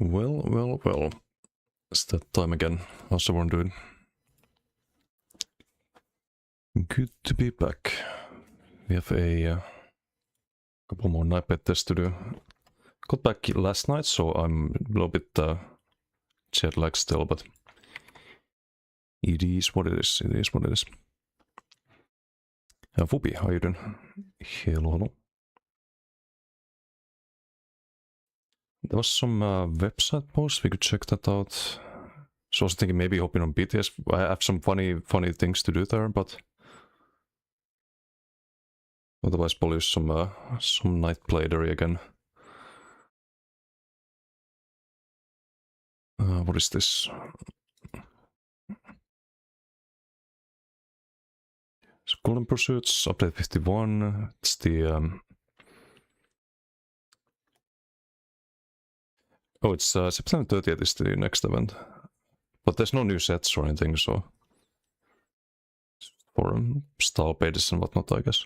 Well. It's that time again. How's everyone doing? Good to be back. We have a couple more night bed tests to do. Got back last night, so I'm a little bit jet lag still, but it is what it is. It is what it is. Fubi, how you doing? Hello. There was some website posts, we could check that out. So I was thinking maybe hopping on BTS. I have some funny things to do there, but otherwise probably some night playdery again. What is this? So Golden Pursuits, update 51. It's the oh, it's September 30th is the next event. But there's no new sets or anything, so for style pages and whatnot, I guess.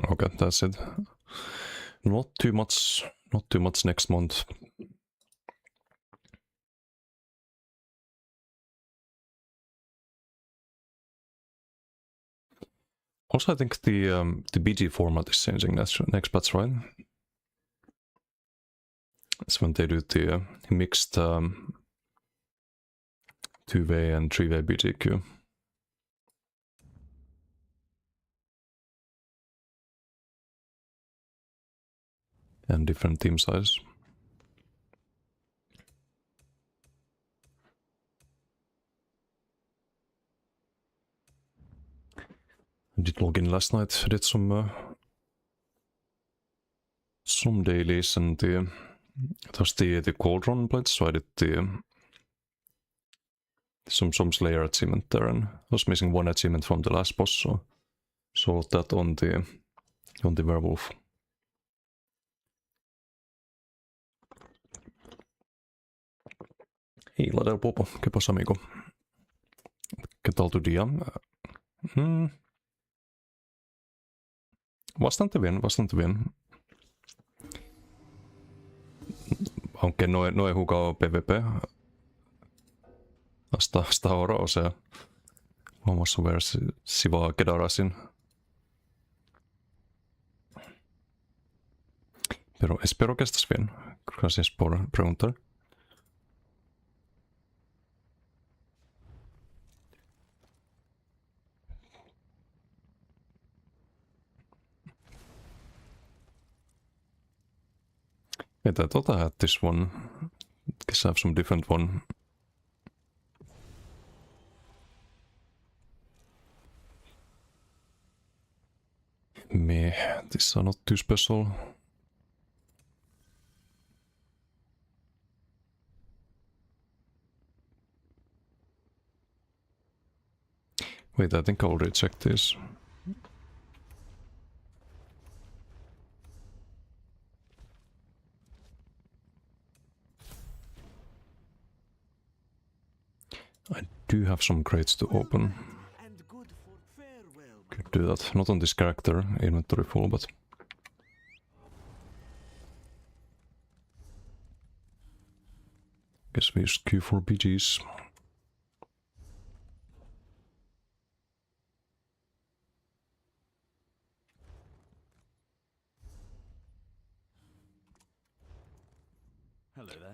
Okay, that's it. Not too much next month. Also, I think the BG format is changing next patch, right? It's when they do the mixed 2-way and 3-way BG queue. And different team sizes. I did log in last night, did some dailies, and it was the Cauldron pledge, so I did some Slayer achievement there, and I was missing one achievement from the last boss, so solved that on the werewolf. Hey, Ladder Popo, ¿qué pasa, amigo? ¿Qué tal tu día? Bastante bien. Aunque no he jugado PvP hasta ahora, o sea, vamos a ver si va a quedar así. Pero espero que estés bien. Gracias por preguntar. Maybe I thought I had this one. Guess I have some different one. These are not too special. Wait, I think I already checked this. I do have some crates to open. Could do that. Not on this character, inventory full, but... Guess we use Q for BGs. Hello there.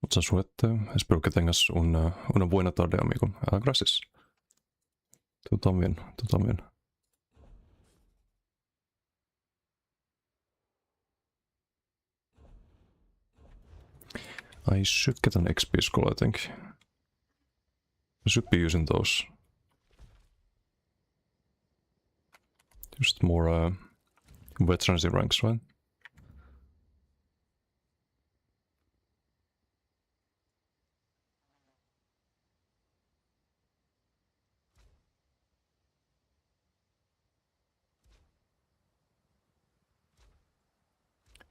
Mucha suerte. Espero que tengas una buena tarde, amigo. Gracias. Tú también. I should get an XP scroll, I think. I should be using those. Just more veterancy ranks, right?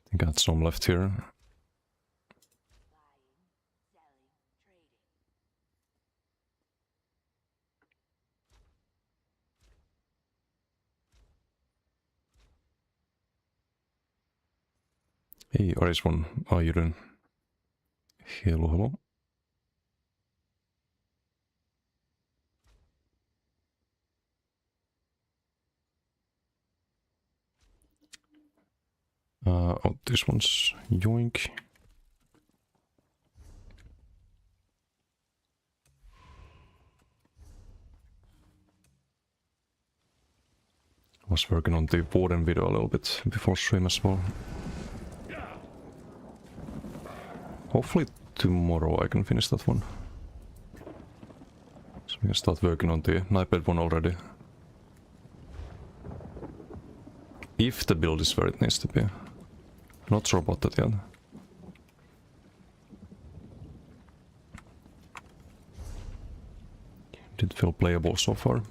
I think I had some left here. Hei, Arisvon Ayuden. Hello. Oh, this one's yoink. Was working on the Warden video a little bit before stream as well. Hopefully tomorrow I can finish that one. So we can start working on the Nightbed one already. If the build is where it needs to be. Not sure about that yet. Did feel playable so far.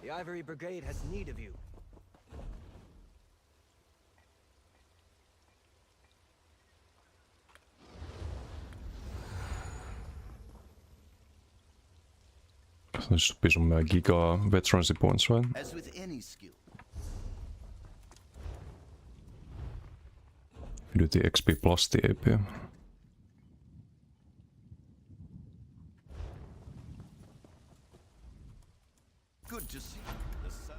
The Ivory Brigade has need of you. There should be some Giga veterancy points, right? As with any skill. We do the XP plus the AP. Good to see the sun.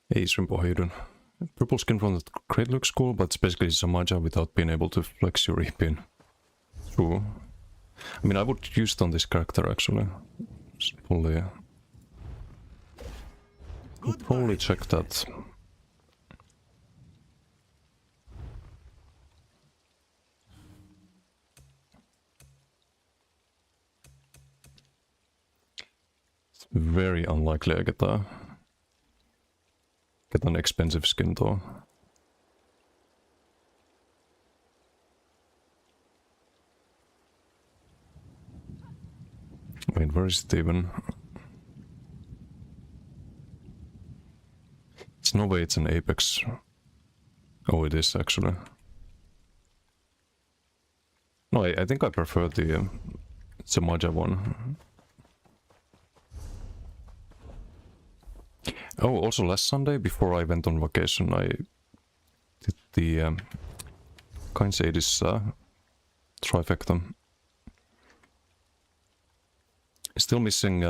Hey, Shrimpo, how you doing? Purple skin from the crate looks cool, but it's basically Samaja without being able to flex your EP. True. I mean, I would use it on this character actually. Just probably... I'll probably check that. It's very unlikely I get an expensive skin though. Wait, where is it even? It's no way it's an Apex. Oh, it is actually. No, I think I prefer the Samaja one. Oh, also last Sunday, before I went on vacation, I did the Kind Sadie's trifecta. Still missing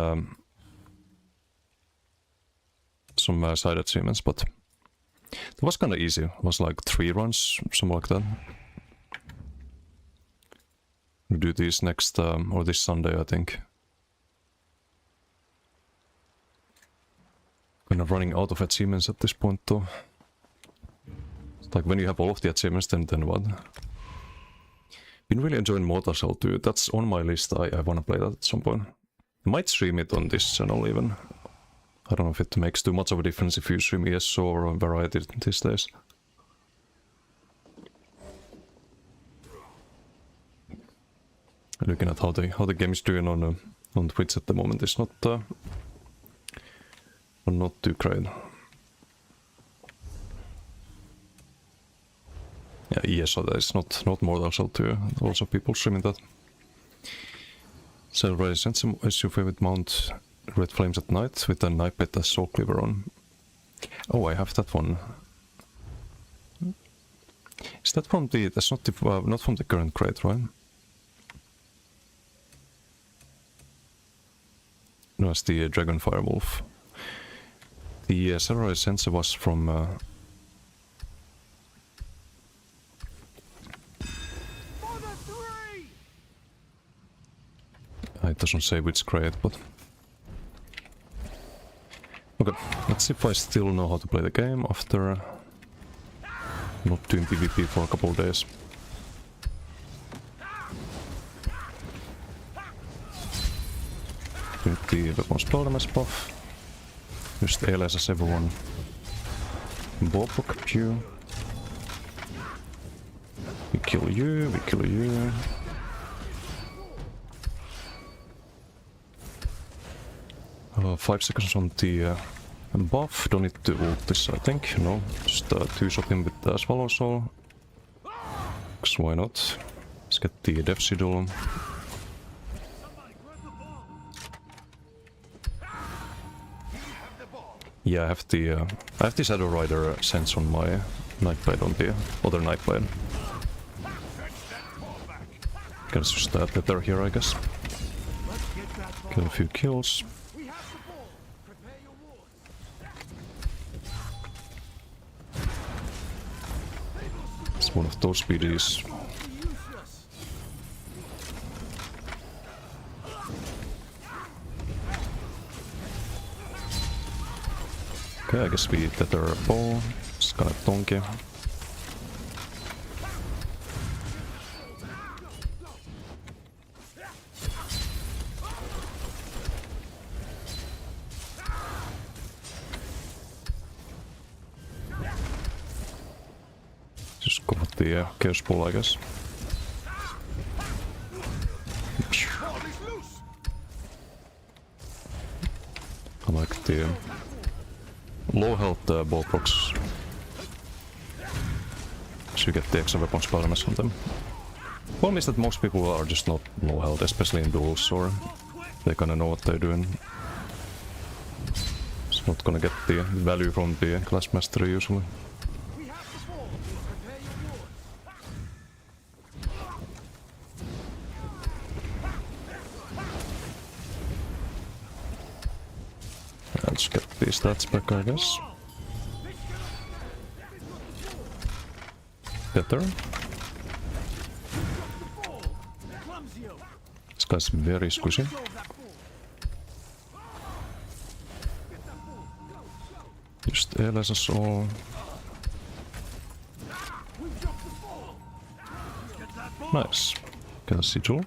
some side achievements, but it was kind of easy. It was like 3 runs, something like that. We'll do these next, or this Sunday, I think. Kind of running out of achievements at this point though. It's like when you have all of the achievements, then what? Been really enjoying Mortal Shell 2. That's on my list. I want to play that at some point. I might stream it on this channel even. I don't know if it makes too much of a difference if you stream ESO or Variety these days. Looking at how the game is doing on Twitch at the moment is not too great. Yeah, ESO, that is not Mortal Shell 2. Also people streaming that. Celebrate Sensum is your favorite mount. Red Flames at night with a Nightbed as Soul Cleaver on. Oh, I have that one. Is that from the... That's not the... not from the current crate, right? No, it's the Dragon Firewolf. The Samurai Sensei was from... it doesn't say which crate, but... Okay, let's see if I still know how to play the game after not doing PvP for a couple of days. using the weapons tolerance buff. Just eläs as everyone. Ballpark Pew. We kill you, we kill you. 5 seconds on the buff. Don't need to ult this, I think. No, just two-shot him with the Swallow Soul. Because why not? Let's get the Death Sigil. Yeah, I have the Shadow Rider sense on my Nightblade on the other Nightblade. Can just tether here, I guess. Kill a few kills. It's one of those BDs. Okay, I guess we tether a ball. Just gonna donkey. Just go with the Chaos Ball, I guess. I like the low health ball procs. So you get the extra weapons balance on them. Problem is that most people are just not low health, especially in duels, or they kinda know what they're doing. It's not gonna get the value from the class mastery usually. Let's get these stats back, I guess. Tether. This guy's very squishy. Just LS us all. Nice. Get a sigil.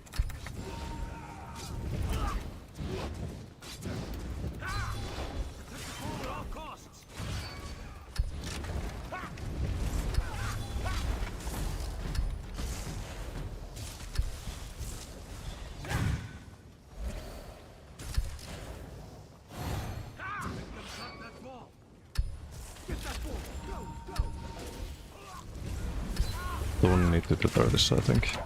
Don't need to prepare this, I think.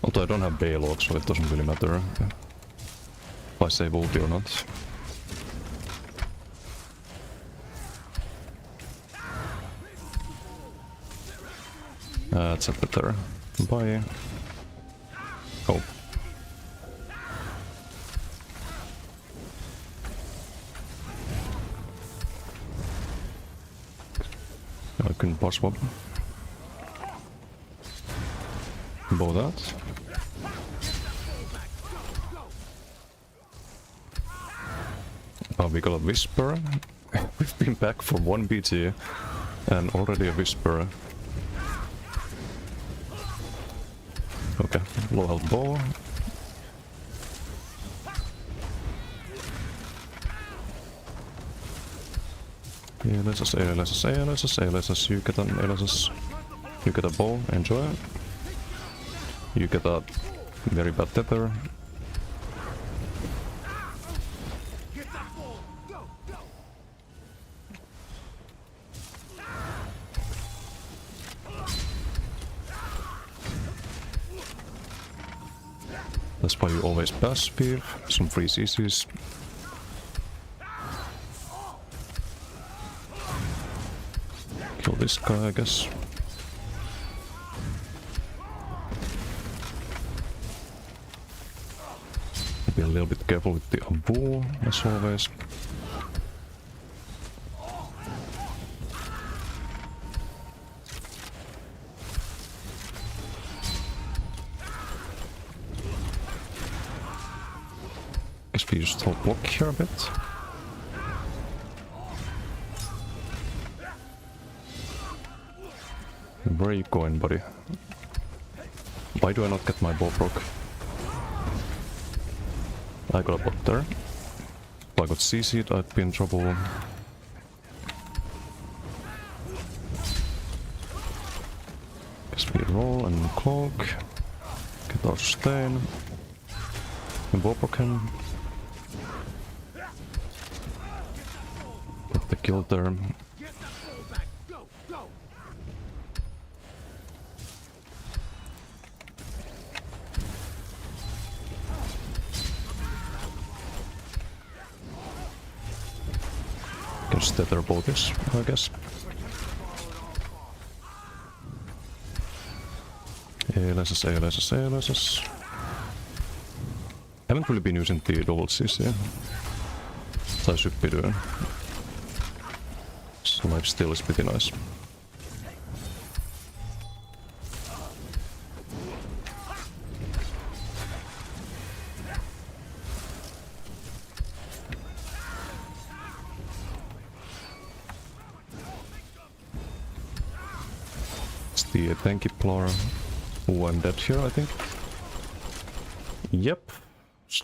Although I don't have Baylog, so it doesn't really matter if I save ulti or not. That's a better. Bye. Oh. I can boss swap. Bow that. Oh, we got a Whisper. We've been back for one BT and already a Whisper. Okay, low health bow. LSS, you get an LSS. You get a bow, enjoy. You get a very bad tether. That's why you always pass spear, some free CCs. Kill this guy, I guess. Be a little bit careful with the Abu, as always. Guess we just hold block here a bit. Where are you going, buddy? Why do I not get my ball proc? I got a bot there. If I got CC'd, I'd be in trouble. Guess we roll and cloak. Get our stain. And Bobrok him. Get the kill there. Can tether both this, I guess. ALSS. Haven't really been using the double CC. So I should be doing. So life steal is pretty nice. It's the tanky Plara. Oh, I'm dead here, I think. Yep.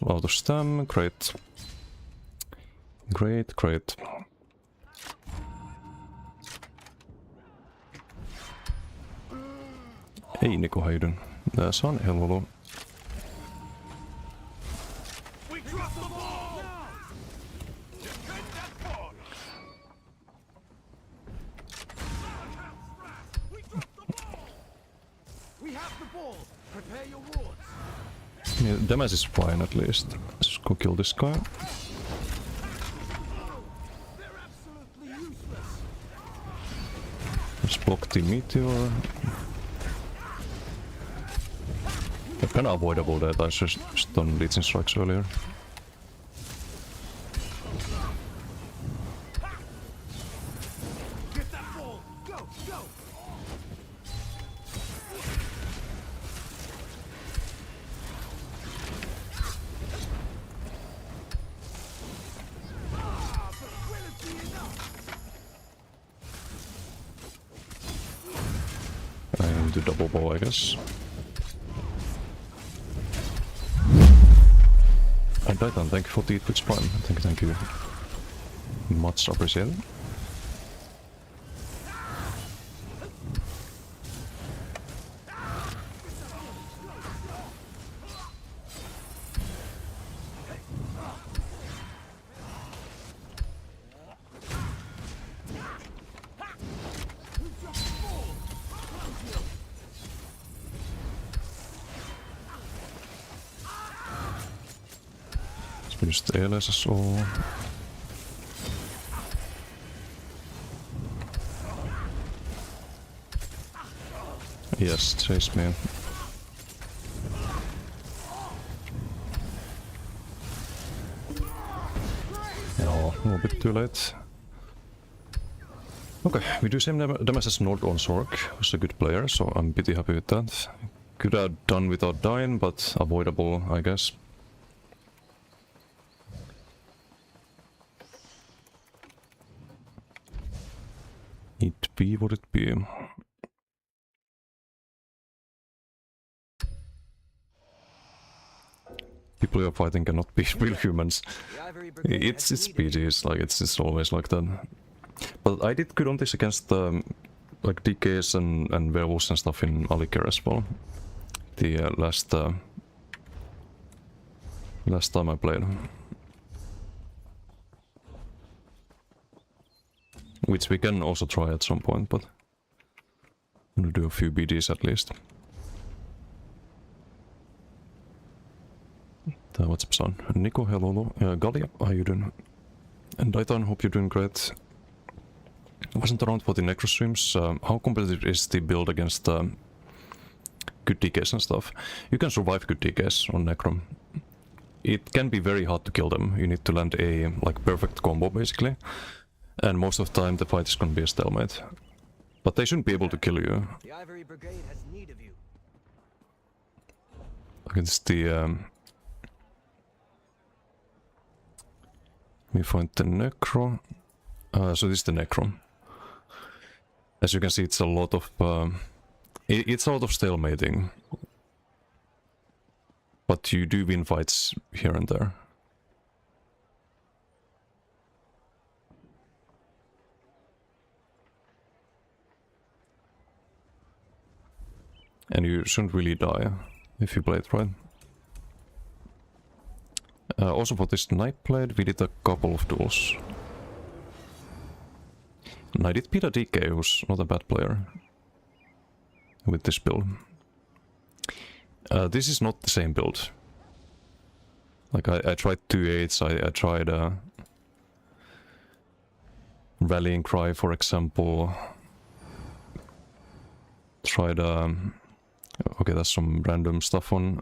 Out of stam, great. Great. Hey Nico, how you doing? That's on hello. Yeah, damage is fine at least. Let's just go kill this guy. Let's block the meteor. They're kinda avoidable that I just done Legion strikes earlier. I do double bow, I guess. And Titan, thank you for the Twitch Prime. Thank you. Much appreciated. Just ALSS or... Yes, chase me. No, a little bit too late. Okay, we do same damage as Nord on Sork, who's a good player, so I'm pretty happy with that. Could have done without dying, but avoidable, I guess. It be what it be. People you're fighting cannot be real humans. It's PGs, like it's always like that. But I did good on this against like DKs and werewolves and stuff in Alikir as well. The last time I played. Which we can also try at some point, but I'm gonna do a few BDs at least. What's up, son? Nico, hello. Galia, how you doing? And Daitan, hope you're doing great. I wasn't around for the Necro streams. How competitive is the build against good DKs and stuff? You can survive good DKs on Necro. It can be very hard to kill them. You need to land a like perfect combo basically. And most of the time the fight is gonna be a stalemate. But they shouldn't be able to kill you. The Ivory Brigade has need of you. Against the let me find the Necro. So this is the Necro. As you can see, it's a lot of it's a lot of stalemating. But you do win fights here and there. And you shouldn't really die if you play it right. Also for this Nightblade, we did a couple of duels. And I did beat a DK who's not a bad player with this build. This is not the same build. Like I tried 2-8s, I tried Rallying Cry for example. Tried okay, that's some random stuff on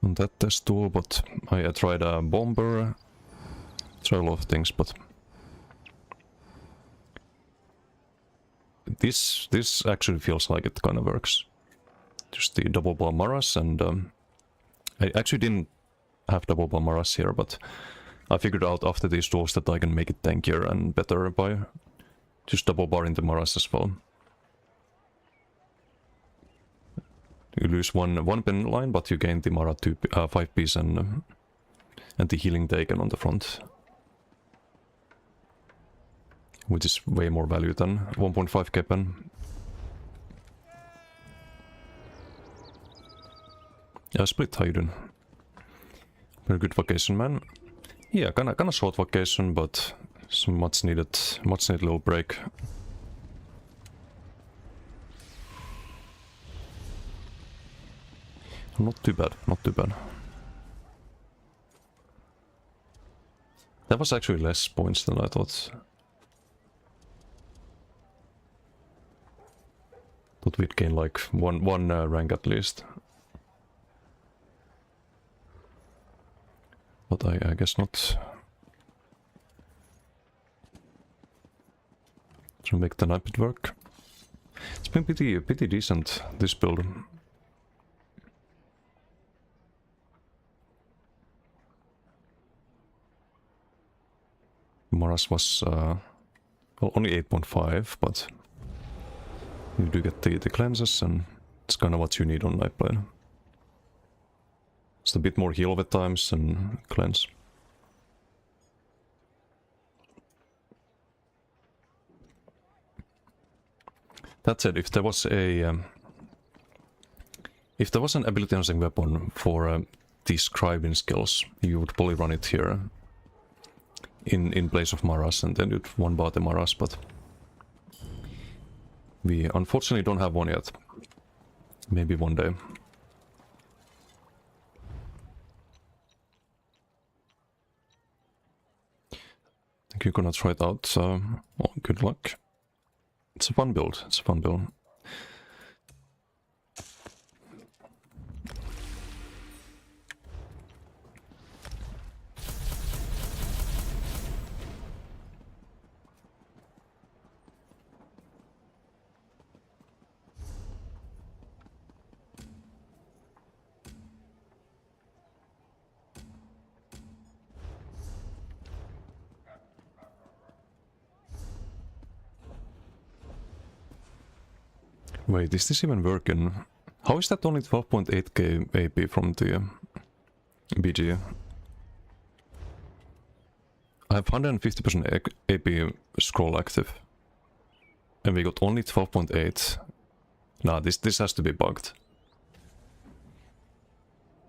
that test tool, but I tried a Bomber, tried a lot of things, but this actually feels like it kind of works. Just the double bar Maras, and I actually didn't have double bar Maras here, but I figured out after these duels that I can make it tankier and better by just double barring the Maras as well. You lose one pen line, but you gain the Mara 5 piece and the healing taken on the front. Which is way more value than 1.5k pen. Yeah, Split, how you doing? Very good vacation, man. Yeah, kinda short vacation, but some much needed little break. Not too bad, not too bad. That was actually less points than I thought. Thought we'd gain like one rank at least. But I guess not. To make the Nightblade work. It's been pretty decent, this build. Maras was well, only 8.5, but you do get the cleanses, and it's kind of what you need on Nightblade. It's a bit more heal at times and cleanse. That said, if there was an ability enhancing weapon for these scribing skills, you would probably run it here in place of Maras, and then you'd one bar the Maras, but we unfortunately don't have one yet. Maybe one day. I think you're gonna try it out, so well, good luck. It's a fun build, it's a fun build. Wait, is this even working? How is that only 12.8k AP from the BG? I have 150% AP scroll active. And we got only 12.8. Nah, this has to be bugged.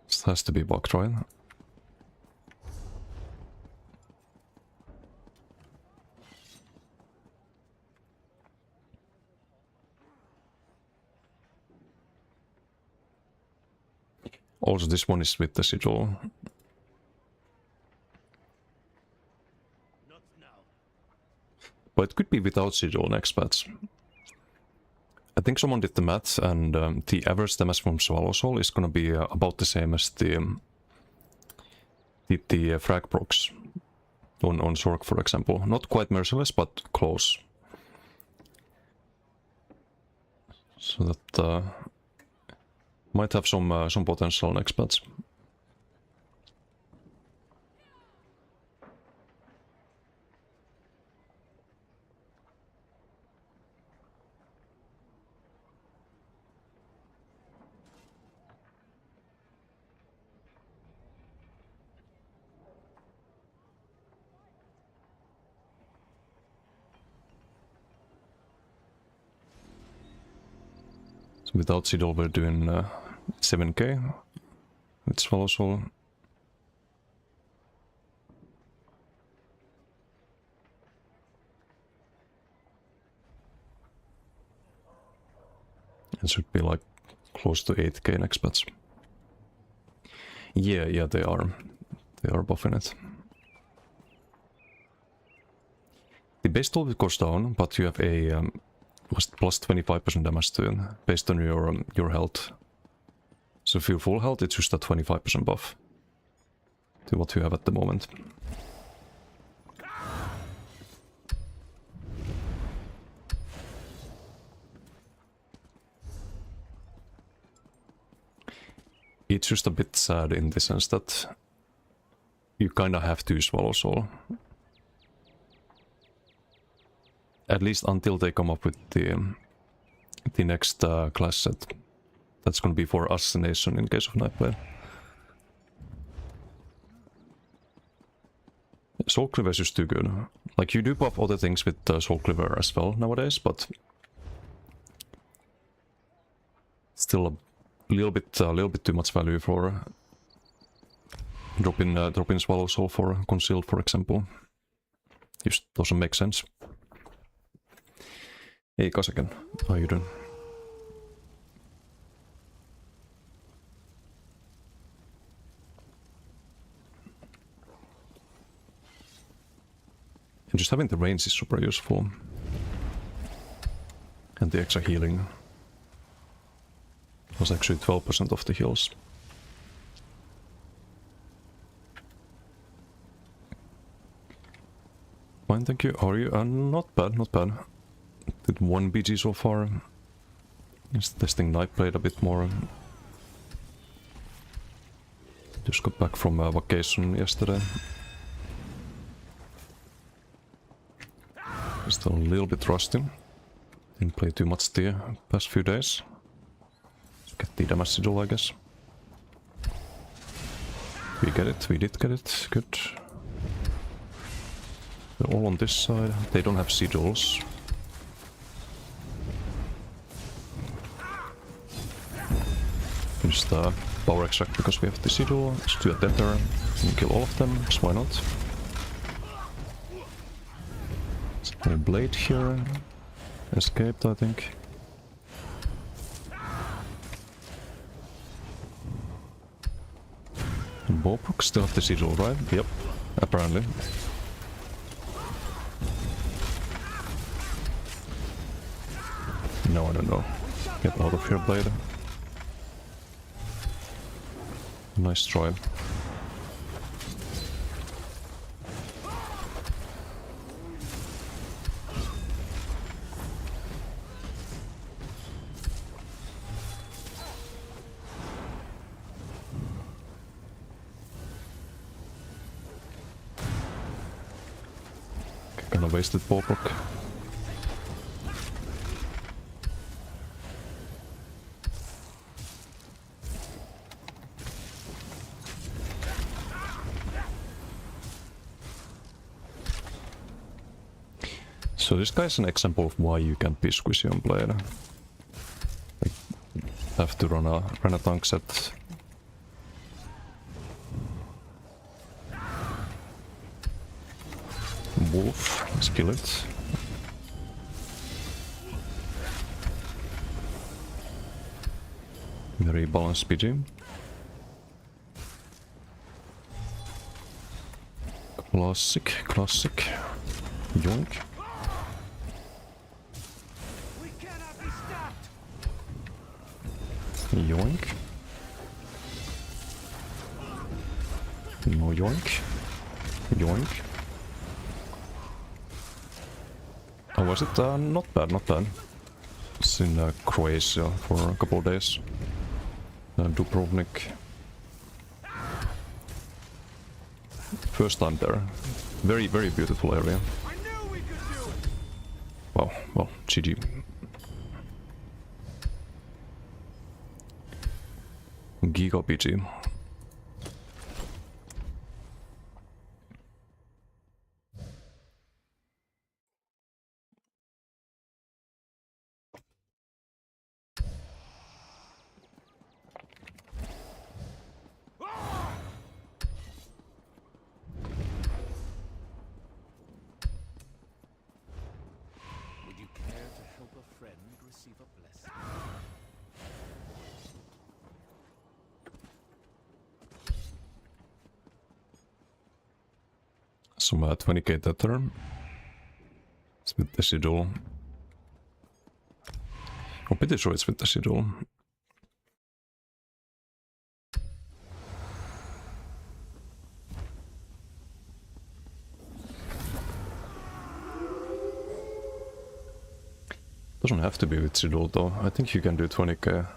This has to be bugged, right? Also, this one is with the sigil. But it could be without sigil next patch. I think someone did the math, and the average damage from Swallow Soul is gonna be about the same as the frag procs on Zork, for example. Not quite merciless, but close. So that might have some potential next patch. So without Sidol we're doing 7k with Swallow Soul. It should be like close to 8k next patch. Yeah, they are. They are buffing it. The base tool goes down, but you have a plus 25% damage to it based on your health. So if you're full health, it's just a 25% buff to what you have at the moment. It's just a bit sad in the sense that you kinda have to Swallow Soul. At least until they come up with the next class set. That's gonna be for Assassination in case of Nightblade. Soul Cleaver is just too good. Like, you do buff other things with Soul Cleaver as well nowadays, but still a little bit too much value for dropping Swallow Soul for Concealed, for example. Just doesn't make sense. Hey Kasaken, how you doing? And just having the range is super useful. And the extra healing was actually 12% of the heals. Fine, thank you. How are you? Not bad, not bad. Did 1 BG so far. Just testing Nightblade a bit more. Just got back from vacation yesterday. Still a little bit rusty. Didn't play too much the past few days. Just get the damage sigil, I guess. We get it, we did get it, good. They're all on this side. They don't have sigils. Just power extract because we have the sigil. Just do a tether and kill all of them, just why not? A blade here. Escaped, I think. And Bobrook still have the sigil, right? Yep, apparently. No, I don't know. Get out of here, blade. Nice try. Kinda wasted Bobrook. So this guy's an example of why you can't be squishy on blade. Like, have to run a tank set. Wolf, let's kill it. Very balanced PG. Classic. Yoink. Yoink. No yoink. Yoink. Oh, was it? Not bad, not bad. It's in Croatia for a couple of days. Dubrovnik. First time there. Very, very beautiful area. Wow, well, GG. Giga PG. some 20k tether. It's with the Sigil. I'm pretty sure it's with the Sigil. Doesn't have to be with Sigil though. I think you can do 20k.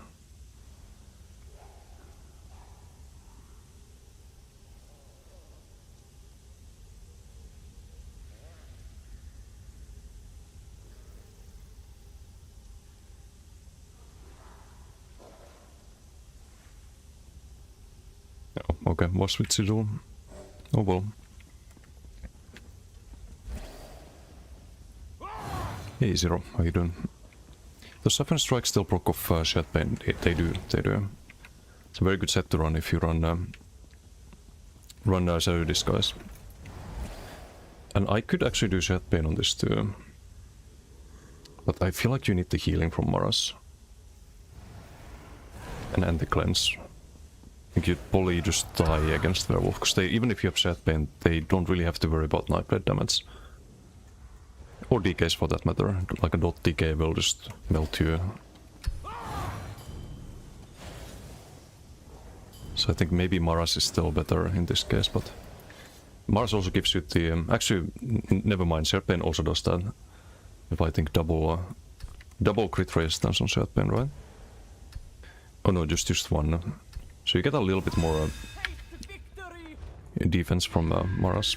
Oh, okay, was with Sigil. Oh well. Hey Zero, how you doing? The Sapphire Strike still proc of Shed Pain. They do. It's a very good set to run if you run Shadow Disguise. And I could actually do Shed Pain on this too. But I feel like you need the healing from Maras. And the cleanse. I think you'd probably just die against Werewolf, because they, even if you have Shed Pain, they don't really have to worry about Nightblade damage. Or DKs for that matter, like a dot DK will just melt you. So I think maybe Maras is still better in this case, but Maras also gives you the... actually, never mind, Shed Pain also does that. If I think double crit resistance on Shed Pain, right? Oh no, just one. So you get a little bit more defense from Maras.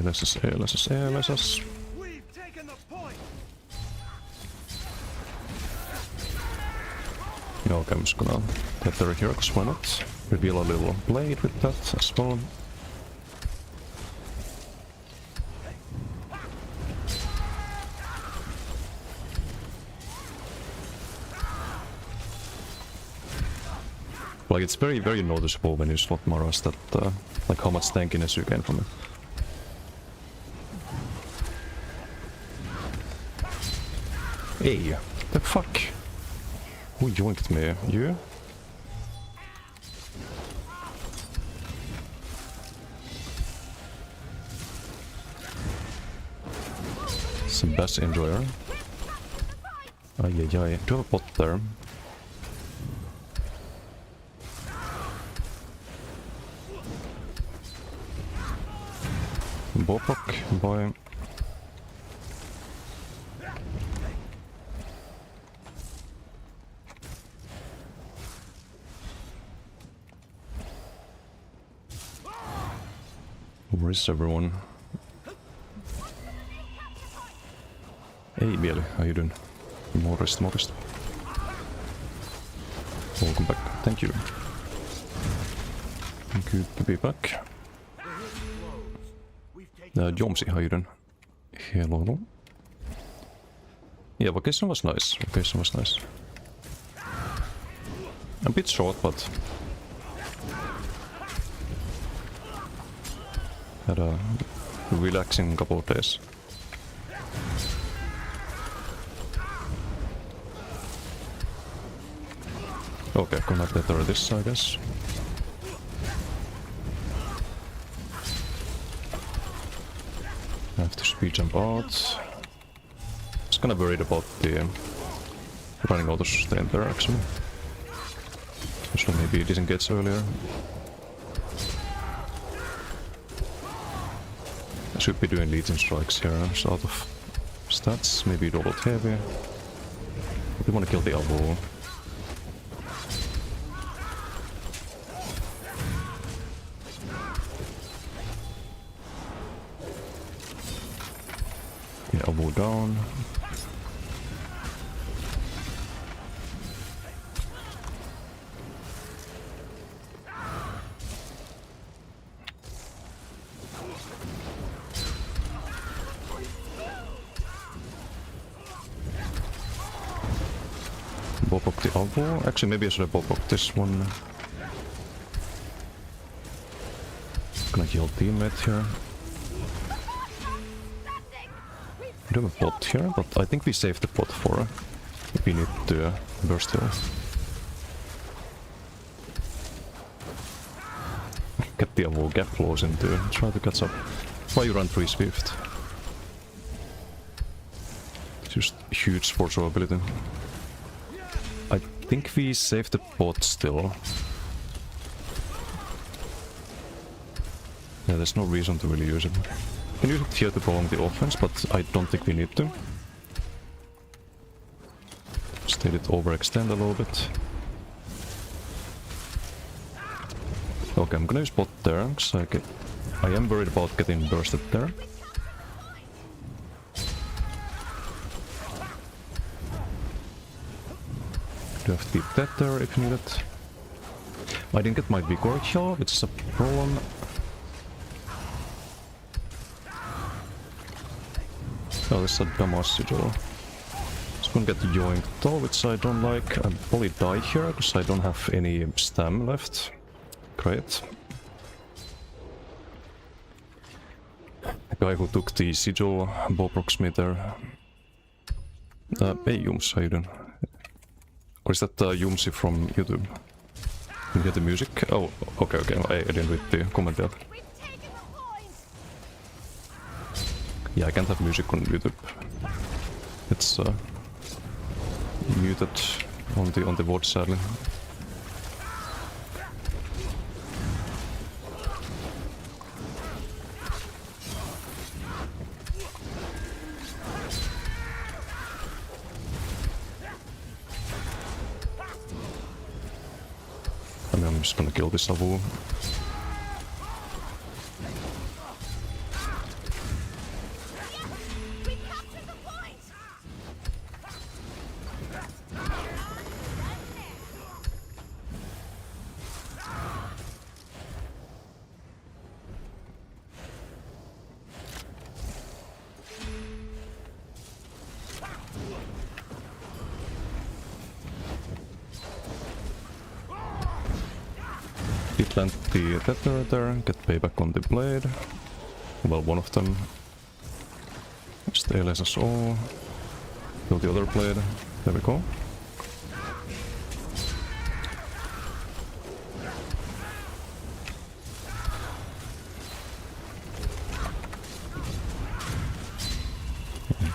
LSS. We've taken the point. Okay, I'm just gonna tether here, cause why not? Reveal a little blade with that as well. Like, it's very, very noticeable when you slot Maras that, like, how much tankiness you gain from it. Hey, the fuck? Who yoinked me? You? Some best enjoyer. Ay. Do you have a pot there? Bopok, boy. Where is everyone? Hey Bieli, how you doing? More rest. Welcome back, thank you. Good to be back. Jomsi, how you doing? Hello. Yeah, vacation was nice. A bit short, but had a relaxing couple of days. Okay, gonna tether this, I guess. I have to speed jump out. I was kinda worried about the running out of sustain there actually. Especially maybe disengage earlier. I should be doing Legion strikes here, so out of stats, maybe double heavy. We want to kill the elbow. Yeah, elbow down. Bop up the elbow. Actually, maybe I should have bop up this one. Gonna heal teammate here. I do have a bot here, but I think we saved the bot for We need to burst hill. Get the whole gap close into try to catch up. Why you run 3 Swift? Just huge force ability. I think we save the bot still. Yeah, there's no reason to really use it. Can use it here to prolong the offense, but I don't think we need to. Just let it overextend a little bit. Okay, I'm gonna use bot there, because I am worried about getting bursted there. Do have to deep that there if needed. I didn't get my Vigor kill, which is a problem. Oh, this is a damage sigil. It's gonna get yoinked though, which I don't like. I'll probably die here, because I don't have any stam left. Great. The guy who took the sigil, Boprox there. Hey Jums, how you doing? Or is that Jumsi from YouTube? You get the music? Oh, okay, I didn't read the comment yet. Yeah, I can't have music on YouTube. It's muted on the VOD, sadly. I mean, I'm just gonna kill this Avu. Plant the tether there, get payback on the blade. Well, one of them. Just ALS us all. Kill the other blade. There we go.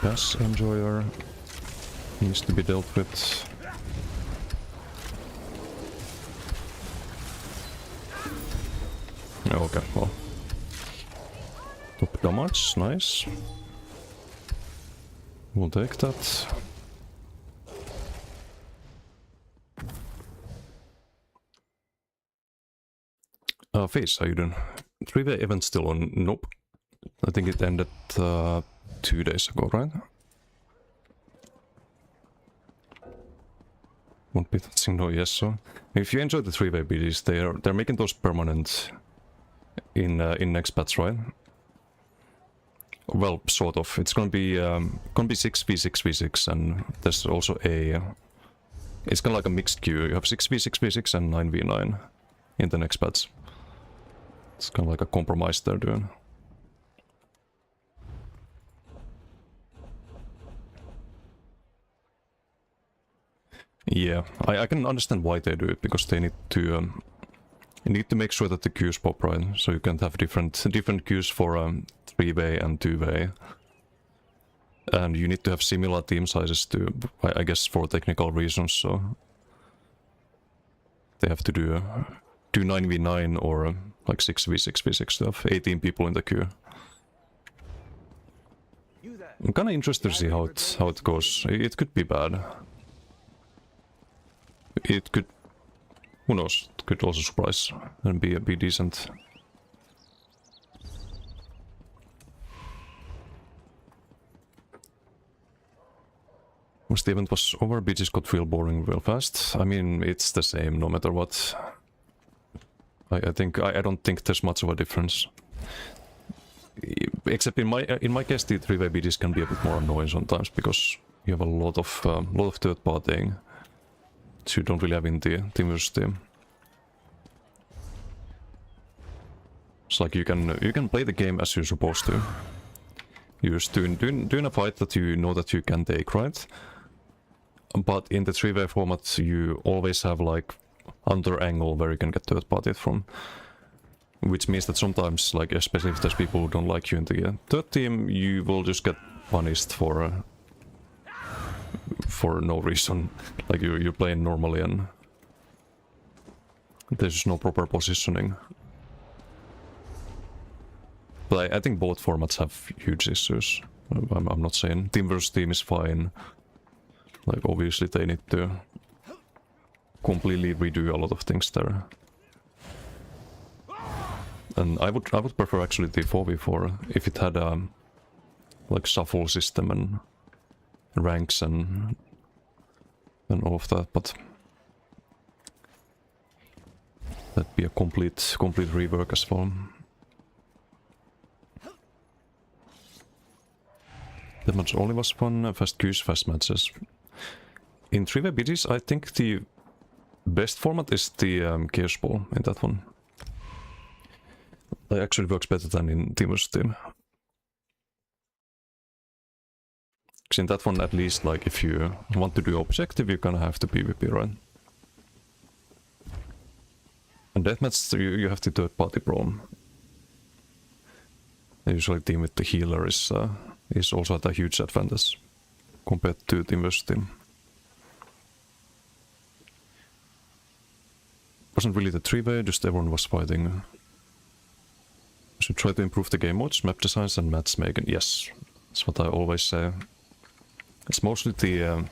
Bass Enjoyer needs to be dealt with. Okay, well. Top damage, nice. We'll take that. Face, how you doing? 3-way event still on? Nope. I think it ended 2 days ago, right? Won't be touching no yes, so. If you enjoy the 3-way BDs, they're making those permanent in next patch, right? Well, sort of. It's gonna be 6v6v6, and there's also it's kind of like a mixed queue. You have 6v6v6 and 9v9 in the next patch. It's kind of like a compromise they're doing. Yeah, I can understand why they do it, because they need to make sure that the queues pop right, so you can't have different queues for 3-way and 2-way. And you need to have similar team sizes to, I guess, for technical reasons, so they have to do 9v9 or like 6v6v6 to have 18 people in the queue. I'm kinda interested to see how it goes. It could be bad. It could, who knows, it could also surprise and be decent. Once the event was over, BGs got real boring real fast. I mean, it's the same no matter what. I don't think there's much of a difference. Except in my case, the 3-way BGs can be a bit more annoying sometimes, because you have a lot of third partying that you don't really have in the team versus team. It's like you can play the game as you're supposed to. You're just doing a fight that you know that you can take, right? but in the 3-way format you always have like another angle where you can get third party from. Which means that sometimes, like especially if there's people who don't like you in the third team, you will just get punished for no reason. Like you're playing normally and there's no proper positioning. But I think both formats have huge issues. I'm not saying team versus team is fine. Like obviously they need to completely redo a lot of things there. And I would prefer actually the 4v4 if it had a like shuffle system and ranks and all of that, but that'd be a complete rework as well. That much only was fun, fast queues, fast matches. In 3v BGs, I think the best format is the Chaos Ball in that one. It actually works better than in Team vs Team. Because in that one, at least, like if you want to do objective, you're gonna have to PvP, right? And deathmatch, you have the third party brawl. Usually, team with the healer is also at a huge advantage compared to Team vs Team. Wasn't really the 3-way, just everyone was fighting. Should try to improve the game modes, map designs, and matchmaking. Yes, that's what I always say. It's mostly a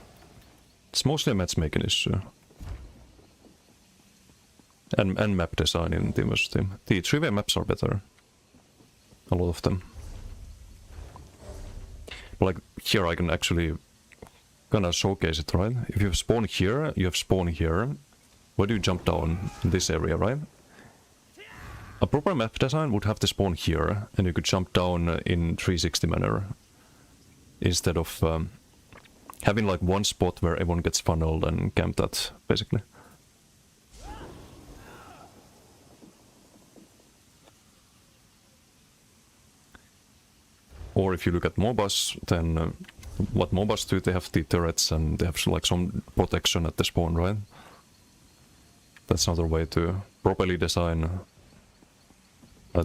matchmaking issue. And map design in Team vs Team. The 3-way maps are better. A lot of them. But like here I can actually gonna showcase it, right? If you spawn here, you have spawn here. Where do you jump down? In this area, right? A proper map design would have to spawn here, and you could jump down in 360 manner. Instead of having like one spot where everyone gets funneled and camped at, basically. Or if you look at MOBAs, then what MOBAs do, they have the turrets and they have like some protection at the spawn, right? That's another way to properly design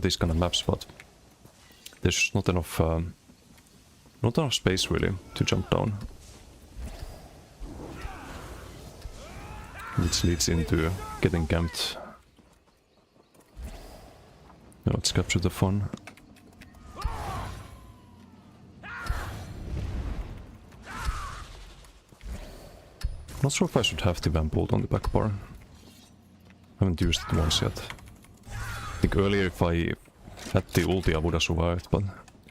these kind of maps, but there's not enough space really to jump down. Which leads into getting camped. Now let's capture the fun. Not sure if I should have the Vamp bolt on the back bar. Haven't used it once yet. I think earlier if I had the ulti I would have survived, but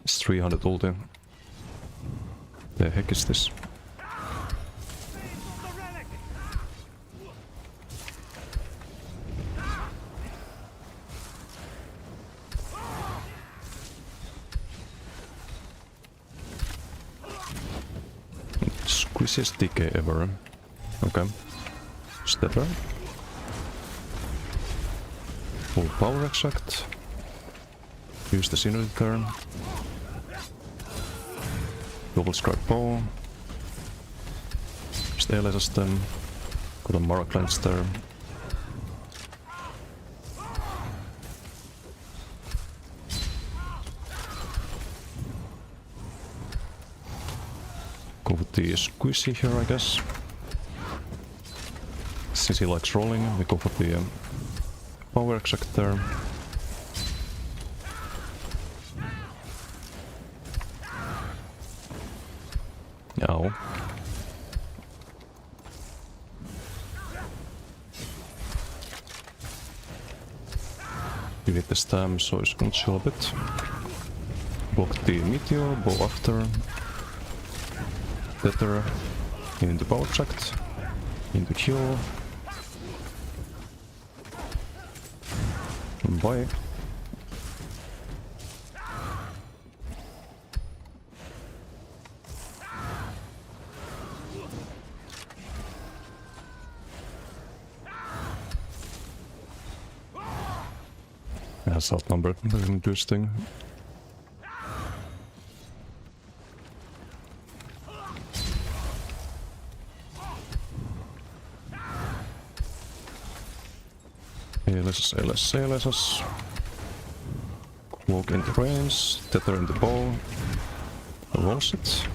it's 300 ulti. The heck is this? Squeeziest decay ever. Okay. Stepper. Full power extract. Use the synergy turn. Double strike bow. Stay system. Got a Mara cleanse there. Go with the squeezy here, I guess. Since he likes rolling, we go for the power extract there. Ow. You need the stam, so it's gonna chill a bit. Block the meteor, go after. Tether into power extract. Into kill. Bye. That's outnumbered, doesn't do his thing. Seelesas. Cloak into range, tether in the bow. Rolls it.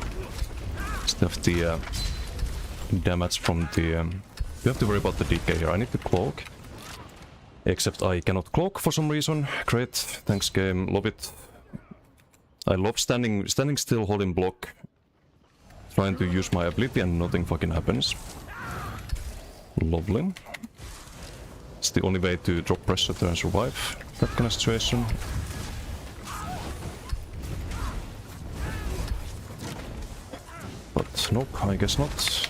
Still have the damage from the... you have to worry about the DK here. I need to cloak. Except I cannot cloak for some reason. Great, thanks game, love it. I love standing still, holding block. Trying to use my ability and nothing fucking happens. Lovely. It's the only way to drop pressure to and survive that kind of situation. But nope, I guess not.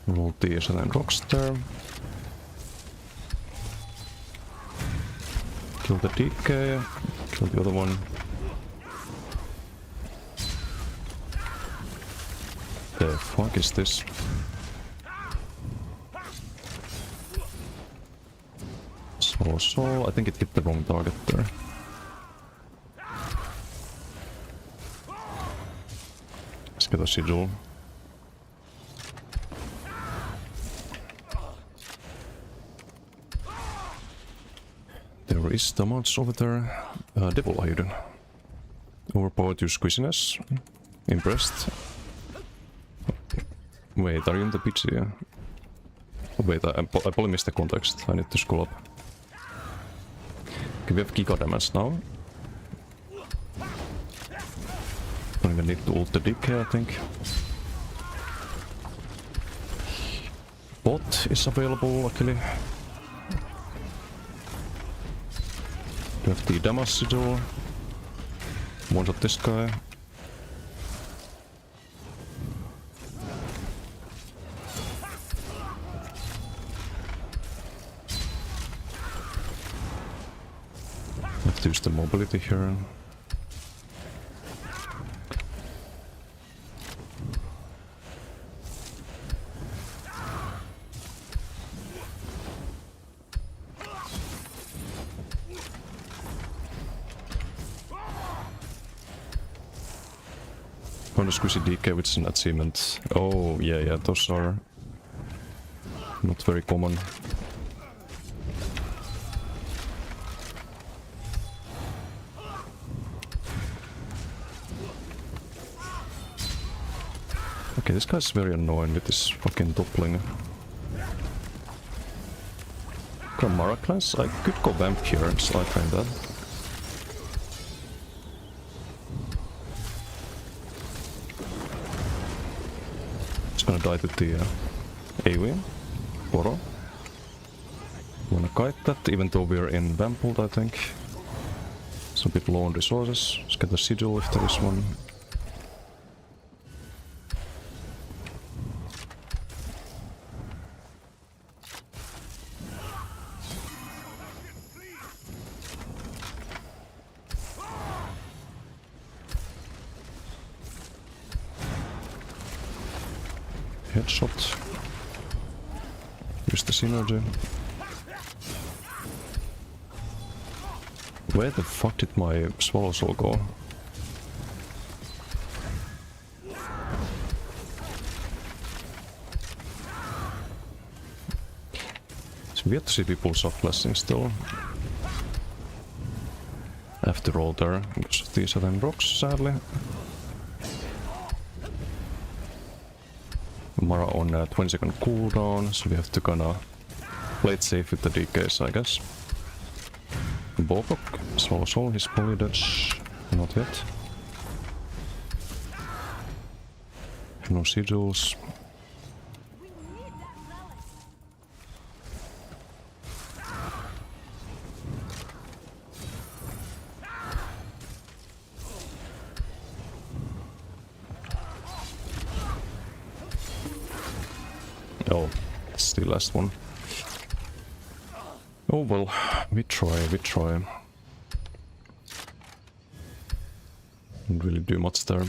Roll these and then rocks there. Kill the DK, kill the other one. The fuck is this? So, I think it hit the wrong target there. Let's get a sigil. There is damage over there. Devil, how you doing? Overpowered your squishiness. Impressed. Wait, are you in the pitch here? Oh, wait, I probably missed the context. I need to scroll up. Okay, we have Giga damage now. Don't even need to ult the DK, I think. Bot is available, luckily. We have the damage sigil. One shot this guy. Have to use the mobility here. Going to squishy DK, which is an achievement. Oh, yeah, those are not very common. Okay, this guy's very annoying with this fucking toppling. Mara class? I could go vamp here and slide train that. Just gonna die to the AoE. Boro. Wanna kite that, even though we're in vamp ult, I think. It's a bit low on resources. Let's get the sigil if there is one. Headshot. Use the synergy. Where the fuck did my Swallow Soul go? It's weird to see people soft blessing still. After all there, because these are them rocks, sadly. Mara on a 20-second cooldown, so we have to kinda play it safe with the DKs, I guess. Bobok, Swallow Soul, he's probably dead. Not yet. No sigils. Oh, it's the last one. Oh well, we try. Didn't really do much there.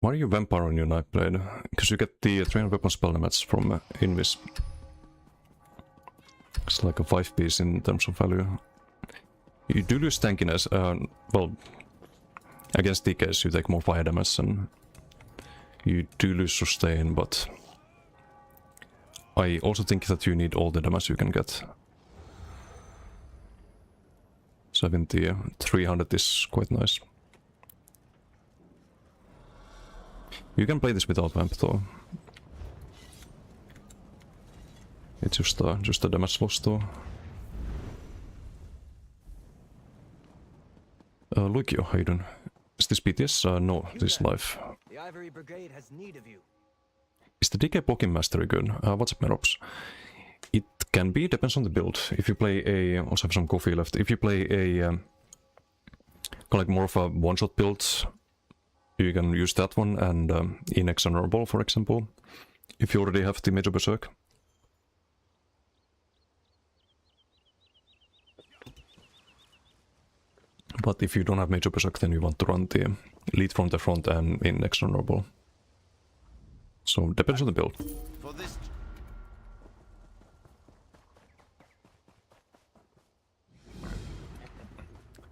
Why are you vampire on your knife blade? Because you get the train weapon spell damage from Invis. It's like a 5-piece in terms of value. You do lose tankiness, well, against DKs you take more fire damage and you do lose sustain, but I also think that you need all the damage you can get. 70, 300 is quite nice. You can play this without vamp though. It's just a damage loss though. Luikio, how you doing? Is this BTS? No, this is live. The Ivory Brigade has need of you. Is the DK blocking mastery good? What's up, Merops? It can be, depends on the build. If you play a... also have some coffee left. If you play a... kind of like more of a one-shot build, you can use that one and Inexhonorable, for example. If you already have the Major Berserk. But if you don't have Major Berserk, then you want to run the lead from the front and Inexhonorable. So, depends on the build. For this.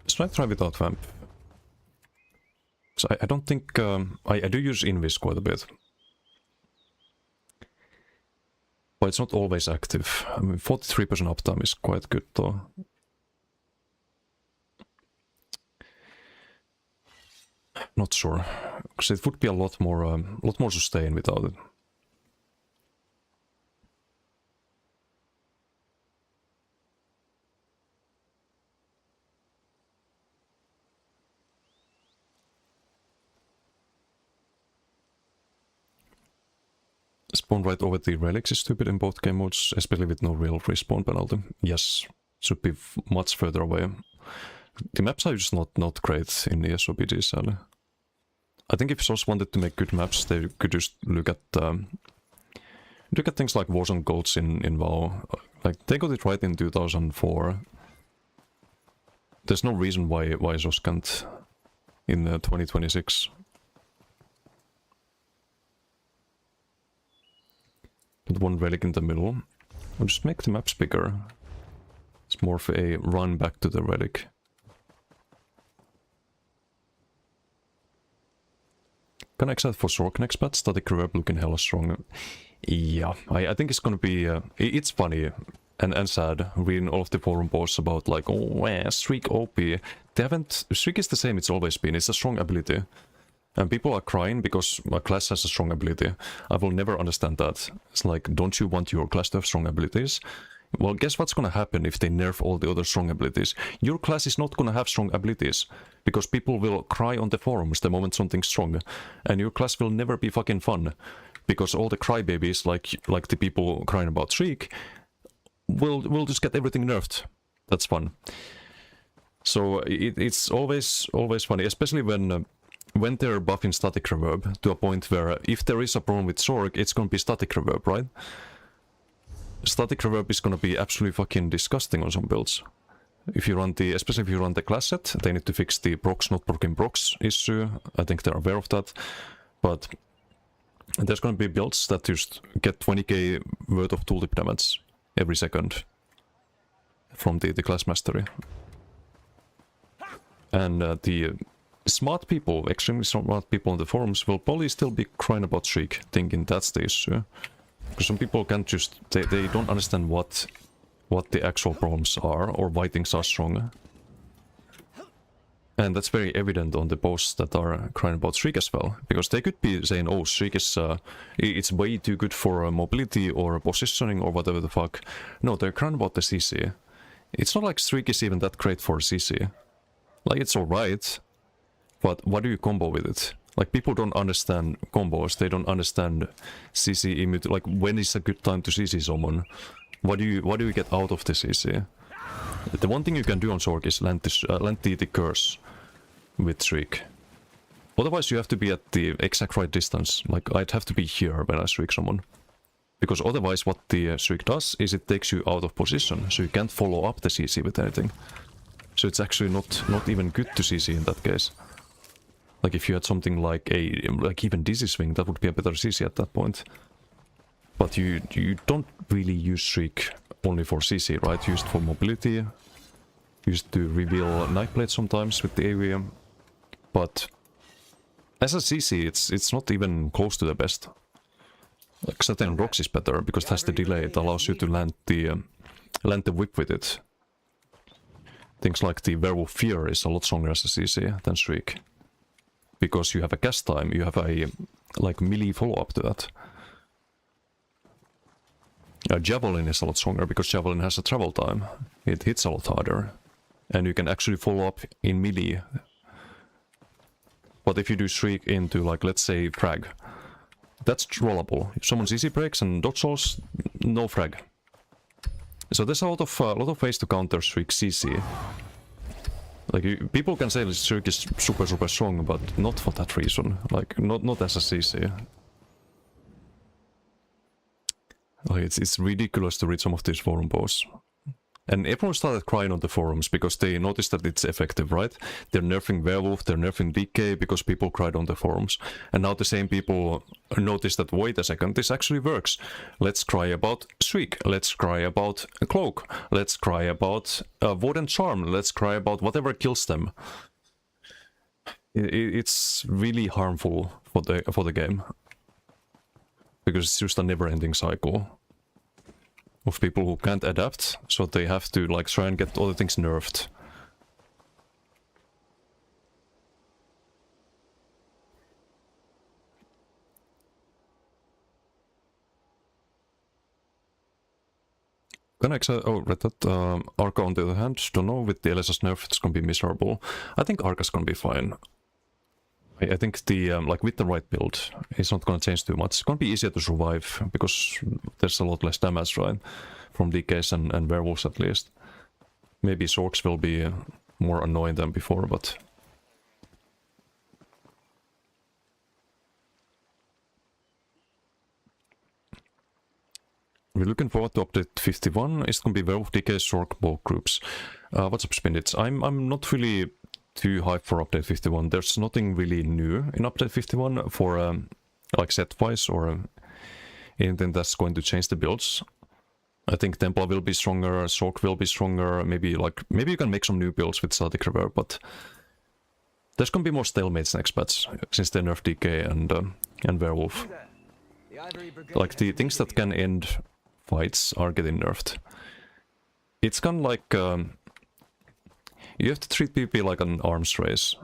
So I try without vamp. So I don't think... I do use Invis quite a bit. But it's not always active. I mean, 43% uptime is quite good though. Not sure, because it would be a lot more sustain without it. Spawn right over the relics is stupid in both game modes, especially with no real respawn penalty. Yes, should be much further away. The maps are just not great in the SOPG, sadly. I think if Source wanted to make good maps, they could just look at things like Warzone Goats in WoW. Like, they got it right in 2004. There's no reason why Source can't in 2026. Put one relic in the middle. I'll just make the maps bigger. It's more of a run back to the relic. Kinda excited for Sork next patch, Static Reverb looking hella strong. Yeah, I think it's gonna be... it's funny and sad reading all of the forum posts about like, oh, Streak OP. They haven't... Streak is the same it's always been, it's a strong ability. And people are crying because a class has a strong ability. I will never understand that. It's like, don't you want your class to have strong abilities? Well, guess what's gonna happen if they nerf all the other strong abilities? Your class is not gonna have strong abilities, because people will cry on the forums the moment something's strong, and your class will never be fucking fun, because all the crybabies, like the people crying about Shriek, will just get everything nerfed. That's fun. So it's always funny, especially when they're buffing Static Reverb to a point where if there is a problem with Sork, it's gonna be Static Reverb, right? Static Reverb is gonna be absolutely fucking disgusting on some builds. If you run especially if you run the class set, they need to fix the procs not broken procs issue. I think they're aware of that. But there's gonna be builds that just get 20k worth of tooltip damage every second from the class mastery. And the smart people, extremely smart people on the forums will probably still be crying about Shriek, thinking that's the issue. Because some people can't just... They don't understand what the actual problems are, or why things are strong. And that's very evident on the posts that are crying about Shriek as well. Because they could be saying, oh, Shriek is... it's way too good for mobility or positioning or whatever the fuck. No, they're crying about the CC. It's not like Shriek is even that great for CC. Like, it's alright, but what do you combo with it? Like, people don't understand combos, they don't understand CC immediately. Like, when is a good time to CC someone? What do you get out of the CC? The one thing you can do on Sork is land the curse with Shriek. Otherwise you have to be at the exact right distance. Like, I'd have to be here when I Shriek someone. Because otherwise what the Shriek does is it takes you out of position, so you can't follow up the CC with anything. So it's actually not even good to CC in that case. Like, if you had something like even Dizzy Swing, that would be a better CC at that point. But you don't really use Shriek only for CC, right? Used for mobility, used to reveal knife blade sometimes with the AoE, but as a CC, it's not even close to the best. Like Satin Rocks is better because it has the delay. It allows you to land the whip with it. Things like the Werewolf Fear is a lot stronger as a CC than Shriek. Because you have a cast time, you have a like melee follow-up to that. Javelin is a lot stronger because Javelin has a travel time. It hits a lot harder. And you can actually follow up in melee. But if you do Shriek into, like, let's say, frag, that's rollable. If someone's easy breaks and dodge rolls, no frag. So there's a lot of ways to counter Shriek CC. Like, people can say Shriek is super strong, but not for that reason. Like, not as a CC. Like, it's ridiculous to read some of these forum posts. And everyone started crying on the forums because they noticed that it's effective, right? They're nerfing Werewolf, they're nerfing DK because people cried on the forums. And now the same people notice that, wait a second, this actually works. Let's cry about Shriek, let's cry about Cloak, let's cry about Ward and Charm, let's cry about whatever kills them. It's really harmful for the game. Because it's just a never-ending cycle of people who can't adapt, so they have to like try and get other things nerfed. Read that. Arca on the other hand, don't know, with the LSS nerf it's gonna be miserable. I think Arca's gonna be fine. I think the like with the right build, it's not gonna change too much. It's gonna be easier to survive because there's a lot less damage, right? From DKs and werewolves at least. Maybe Sorks will be more annoying than before, but we're looking forward to update 51. It's gonna be Werewolf, DK, Sork, both groups. What's up, Spinits? I'm not really too hyped for update 51. There's nothing really new in update 51 for like set-wise or anything that's going to change the builds. I think Templar will be stronger, Sork will be stronger, maybe you can make some new builds with Static Reverb, but there's gonna be more stalemates next patch, since they nerf DK and Werewolf. Like the things that can end fights are getting nerfed. It's kind of like you have to treat PvP like an arms race,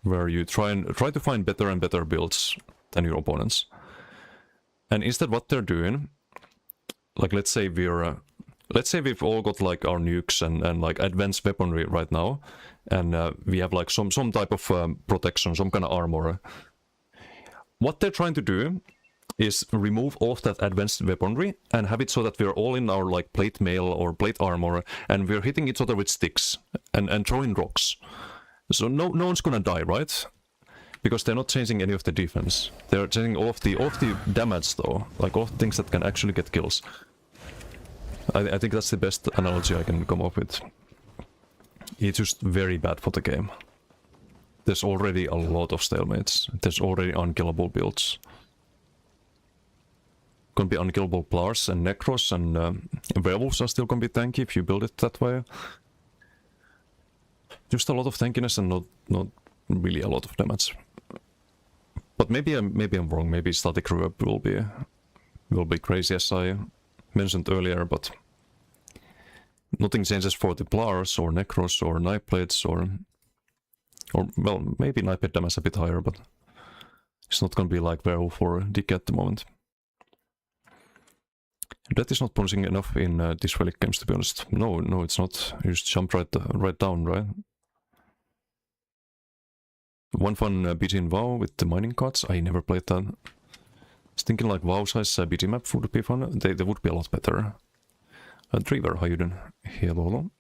where you try to find better and better builds than your opponents. And instead, what they're doing, like let's say we've all got like our nukes and like advanced weaponry right now, and we have like some type of protection, some kind of armor. What they're trying to do is remove all of that advanced weaponry and have it so that we're all in our like plate mail or plate armor and we're hitting each other with sticks and throwing rocks. So no one's gonna die, right? Because they're not changing any of the defense. They're changing all of the damage though, like all of the things that can actually get kills. I think that's the best analogy I can come up with. It's just very bad for the game. There's already a lot of stalemates. There's already unkillable builds. Gonna be unkillable Plars and Necros, and Werewolves are still gonna be tanky if you build it that way. Just a lot of tankiness and not really a lot of damage. But maybe I'm wrong. Maybe Static Reverb will be crazy, as I mentioned earlier, but nothing changes for the Plars or Necros or Knife Blades or well, maybe Knife Blade damage a bit higher, but it's not gonna be like Werewolf or DK at the moment. That is not punishing enough in these Relic games, to be honest. No, it's not. You just jump right down, right? One fun BG in WoW with the mining carts. I never played that. I was thinking like WoW size BG map would be fun. They would be a lot better. Dreaver, how you doing? Hello.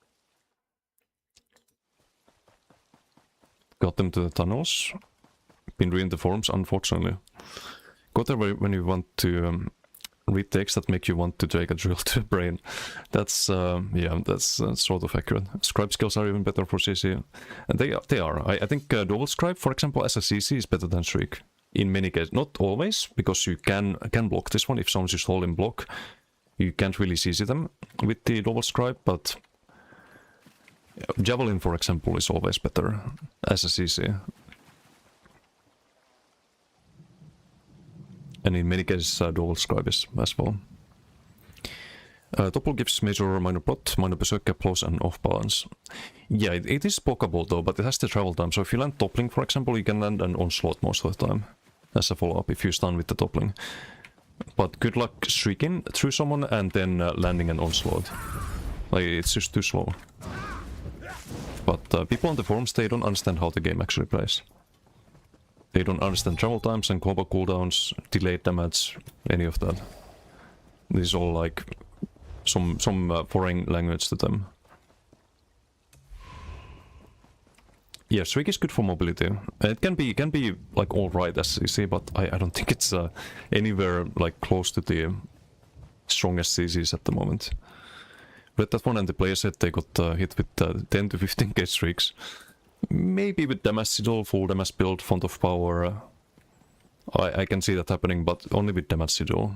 Got them to the tunnels. Been reading the forums, unfortunately. Got there when you want to read texts that make you want to take a drill to the brain. That's yeah, that's sort of accurate. Scribe skills are even better for CC, and they are. I think Dual Scribe, for example, as a CC is better than Shriek in many cases. Not always, because you can block this one if someone's just holding block. you can't really CC them with the double scribe, but Javelin, for example, is always better as a CC. And in many cases, double scribe is as well. Topple gives major minor plot, minor berserk, close and off balance. Yeah, it is pokeable though, but it has the travel time. So if you land toppling, for example, you can land an onslaught most of the time as a follow-up if you stun with the toppling. But good luck streaking through someone and then landing an onslaught. Like, it's just too slow. But people on the forums, they don't understand how the game actually plays. They don't understand travel times and combo cooldowns, delayed damage, any of that. This is all like some foreign language to them. Yeah, streak is good for mobility. It can be like alright as CC, but I don't think it's anywhere like close to the strongest CCs at the moment. Read that one and the player said they got hit with 10 to 15k streaks. Maybe with damage sigil, full damage build, font of power. I can see that happening, but only with damage sigil.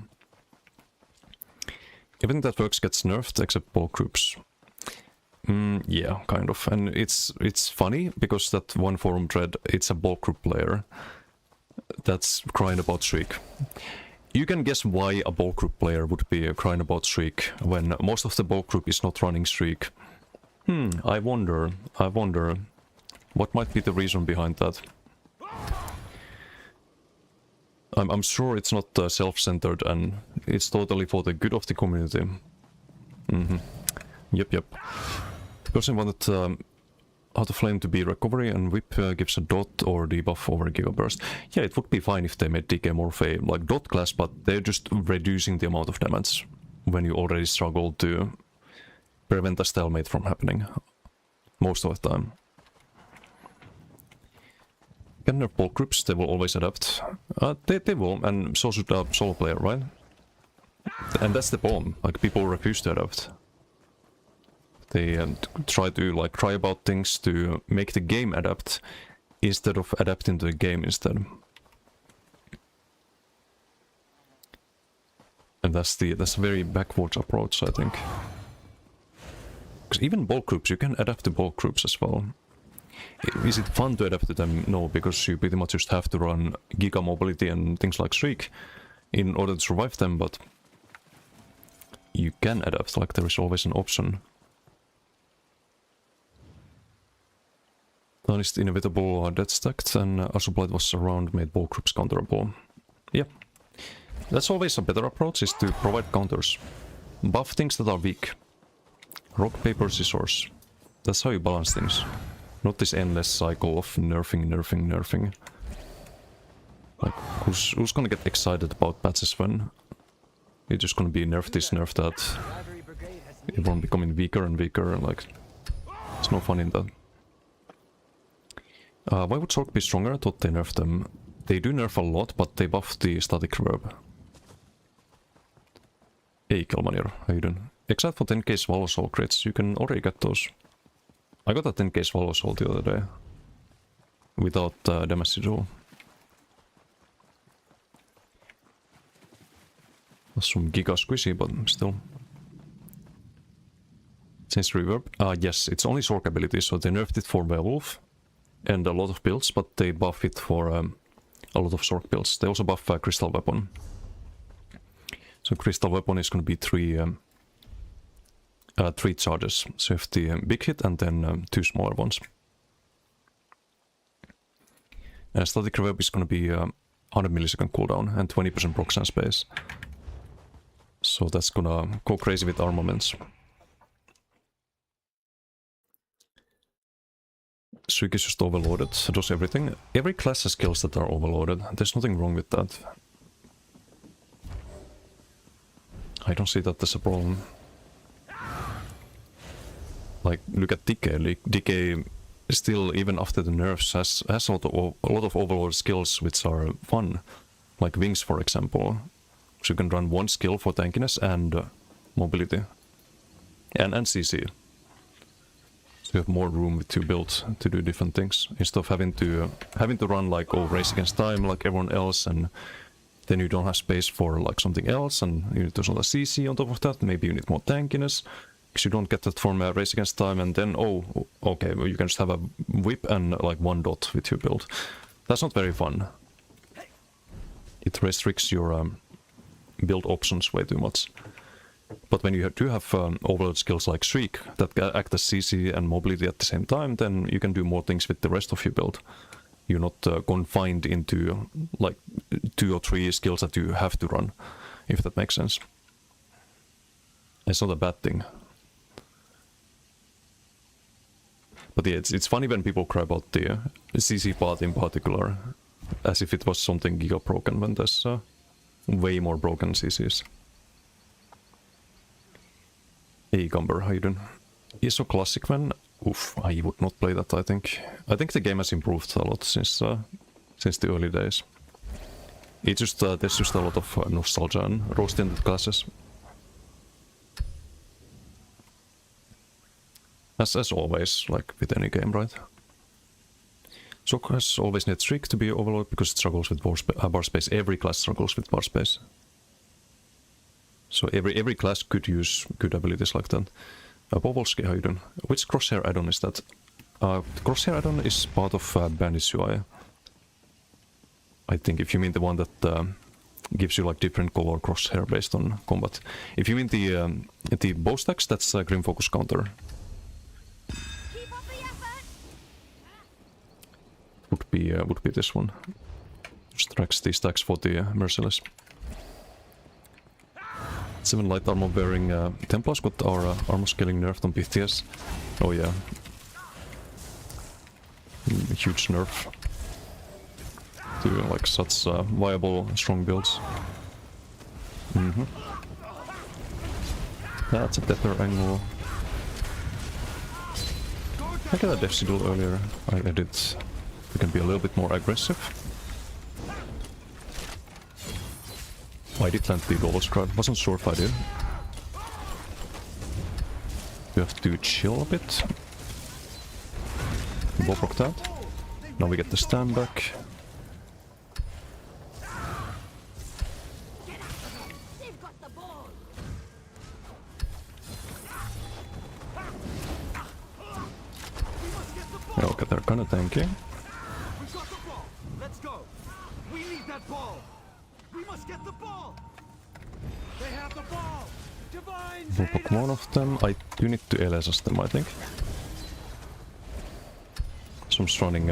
Everything that works gets nerfed except bulk groups. Yeah, kind of. And it's funny because that one forum thread, it's a bulk group player that's crying about streak. You can guess why a bulk group player would be crying about streak when most of the bulk group is not running streak. I wonder what might be the reason behind that. I'm sure it's not self-centered and it's totally for the good of the community. Yep. The person wanted Out of Flame to be recovery and Whip gives a dot or debuff over Gigaburst. Yeah, it would be fine if they made DK more of a like dot class, but they're just reducing the amount of damage when you already struggle to prevent a stalemate from happening most of the time. Can nerf bulk groups, they will always adapt. They will, and so should a solo player, right? And that's the problem, like people refuse to adapt. They try about things to make the game adapt instead of adapting to the game instead. And that's a very backwards approach, I think. Because even bulk groups, you can adapt to bulk groups as well. Is it fun to adapt to them? No, because you pretty much just have to run Giga Mobility and things like Shriek in order to survive them, but you can adapt, like there is always an option. Honest inevitable death stacked and Asublight was around, made bulk groups counterable. Yeah. That's always a better approach, is to provide counters. Buff things that are weak. Rock, paper, scissors. That's how you balance things. Not this endless cycle of nerfing. Like, who's gonna get excited about patches when you're just gonna be nerf this, nerf that. Everyone becoming weaker and weaker, like, there's no fun in that. Why would Sork be stronger? I thought they nerfed them. They do nerf a lot, but they buff the static reverb. Hey Kelmanir, how you doing? Except for 10k Swallow Soul crits, you can already get those. I got a 10k Swallow Soul the other day. Without damage sigil. Some Giga Squishy, but still. Change reverb? Yes, it's only Sork ability, so they nerfed it for Werewolf. And a lot of builds, but they buff it for a lot of Sork builds. They also buff Crystal Weapon. So Crystal Weapon is going to be three charges. So you have the big hit and then 2 smaller ones. Static Reverb is going to be 100 millisecond cooldown and 20% proc and space. So that's gonna go crazy with armaments. Shriek is just overloaded, does everything. Every class has skills that are overloaded. There's nothing wrong with that. I don't see that as a problem. Like, look at Decay. Decay still, even after the nerfs, has a lot of overloaded skills which are fun. Like Wings, for example. So you can run one skill for tankiness and mobility. And CC. So you have more room with 2 builds to do different things. Instead of having to run like, oh, race against time like everyone else and then you don't have space for like something else, and you need to sort of CC on top of that. Maybe you need more tankiness, because you don't get that from Race Against Time, and then, oh, okay, well, you can just have a whip and like 1 dot with your build. That's not very fun. It restricts your build options way too much. But when you do have overload skills like Shriek that act as CC and mobility at the same time, then you can do more things with the rest of your build. You're not confined into like 2 or 3 skills that you have to run, if that makes sense. It's not a bad thing. But yeah, it's funny when people cry about the CC part in particular, as if it was something giga broken when there's way more broken CCs. Hey Gumber, how you doing? ESO Classic man? Oof, I would not play that, I think. I think the game has improved a lot since the early days. It's just, there's just a lot of nostalgia and rose-tinted glasses. As always, like with any game, right? Sok has always needed Shriek to be Overlord because it struggles with bar space. Every class struggles with bar space. So every class could use good abilities like that. Povolsky, how you doing? Which Crosshair add-on is that? Crosshair add-on is part of Bandits UI. I think if you mean the one that gives you like different color crosshair based on combat. If you mean the bow stacks, that's Grim Focus counter. Would be this one. Just tracks the stacks for the Merciless. 7 light armor wearing Templars got our armor scaling nerfed on BTS. Oh yeah. Huge nerf to like such viable strong builds. That's a better angle. I got a Def Sidul earlier. I did. We can be a little bit more aggressive. I did plant the Global Scribe. Wasn't sure if I did. We have to chill a bit. Boproc that. Now we get the stand back. Okay, they're kinda tanky. We'll put one of them. I do need to LSS them, I think. Someone's running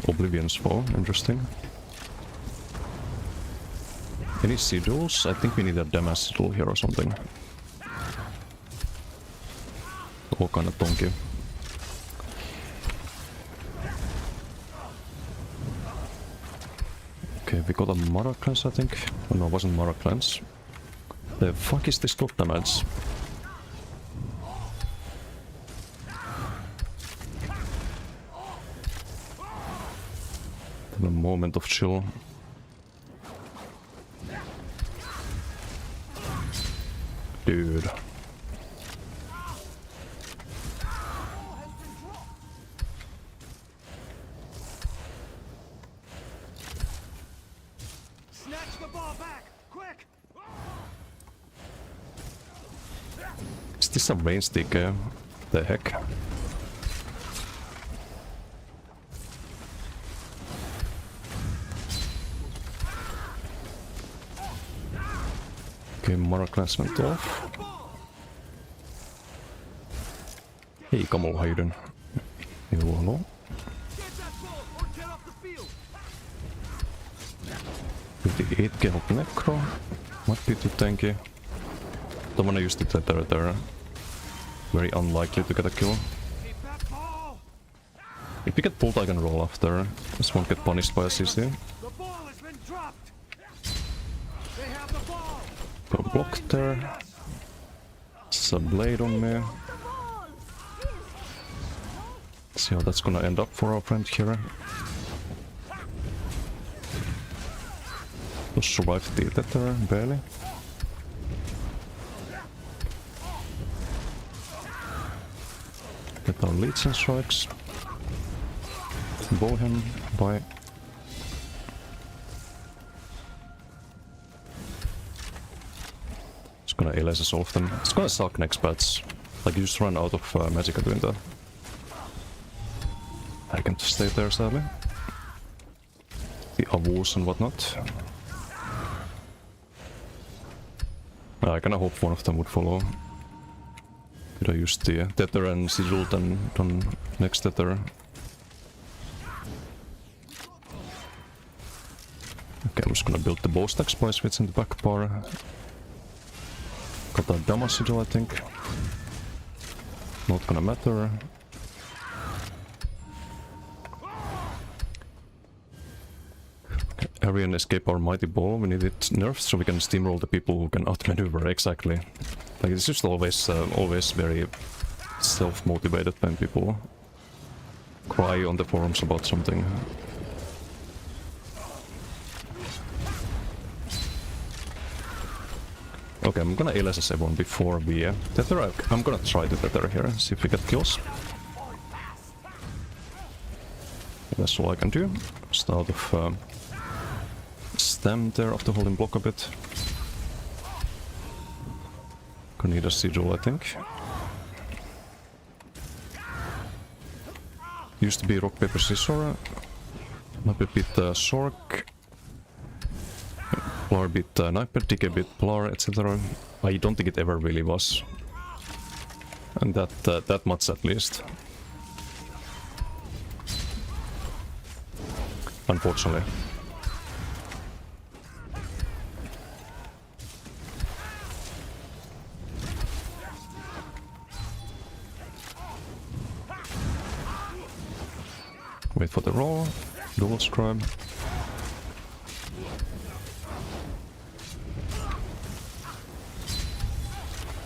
Oblivion's Foe, interesting. Any Siduls? I think we need a Damas Sidul here or something. All kind of donkey. Okay, we got a Mara Cleanse, I think. Oh, no, it wasn't Mara Cleanse. The fuck is this clock damage? Have a moment of chill. Dude. Is this a rain stick? The heck? Okay, Mara Class went off. Hey, Kamala, how you doing? Hello. 58k of Necro. Might be too tanky. Don't wanna use the tether there. Very unlikely to get a kill. If we get pulled, I can roll after. This won't get punished by a CC. Got a block there. There's a blade on me. See how that's gonna end up for our friend here. Just survived the tether, barely. Get our leads and strikes. Bow him by. Just gonna LSS all of them. It's gonna suck next patch. Like, you just run out of Magicka doing that. I can just stay there, sadly. The Avus and whatnot. I kinda hope one of them would follow. Could I use the Tether and Sigil and done next Tether? Okay, I'm just gonna build the bow stack by switching the back bar. Got that Dama Sigil, I think. Not gonna matter. Hurry and escape our mighty ball. We need it nerfed so we can steamroll the people who can outmaneuver. Exactly. Like, it's just always very self-motivated when people cry on the forums about something. Okay, I'm gonna LSS everyone before we tether. I'm gonna try the tether here, see if we get kills. That's all I can do. Just out of stem there after holding block a bit. Gonna need a sigil, I think. Used to be rock, paper, scissors. Sniper beat Sork. Plar beat Sniper, DK beat Plar, etc. I don't think it ever really was. And that much at least. Unfortunately. Wait for the roll. Dual scribe.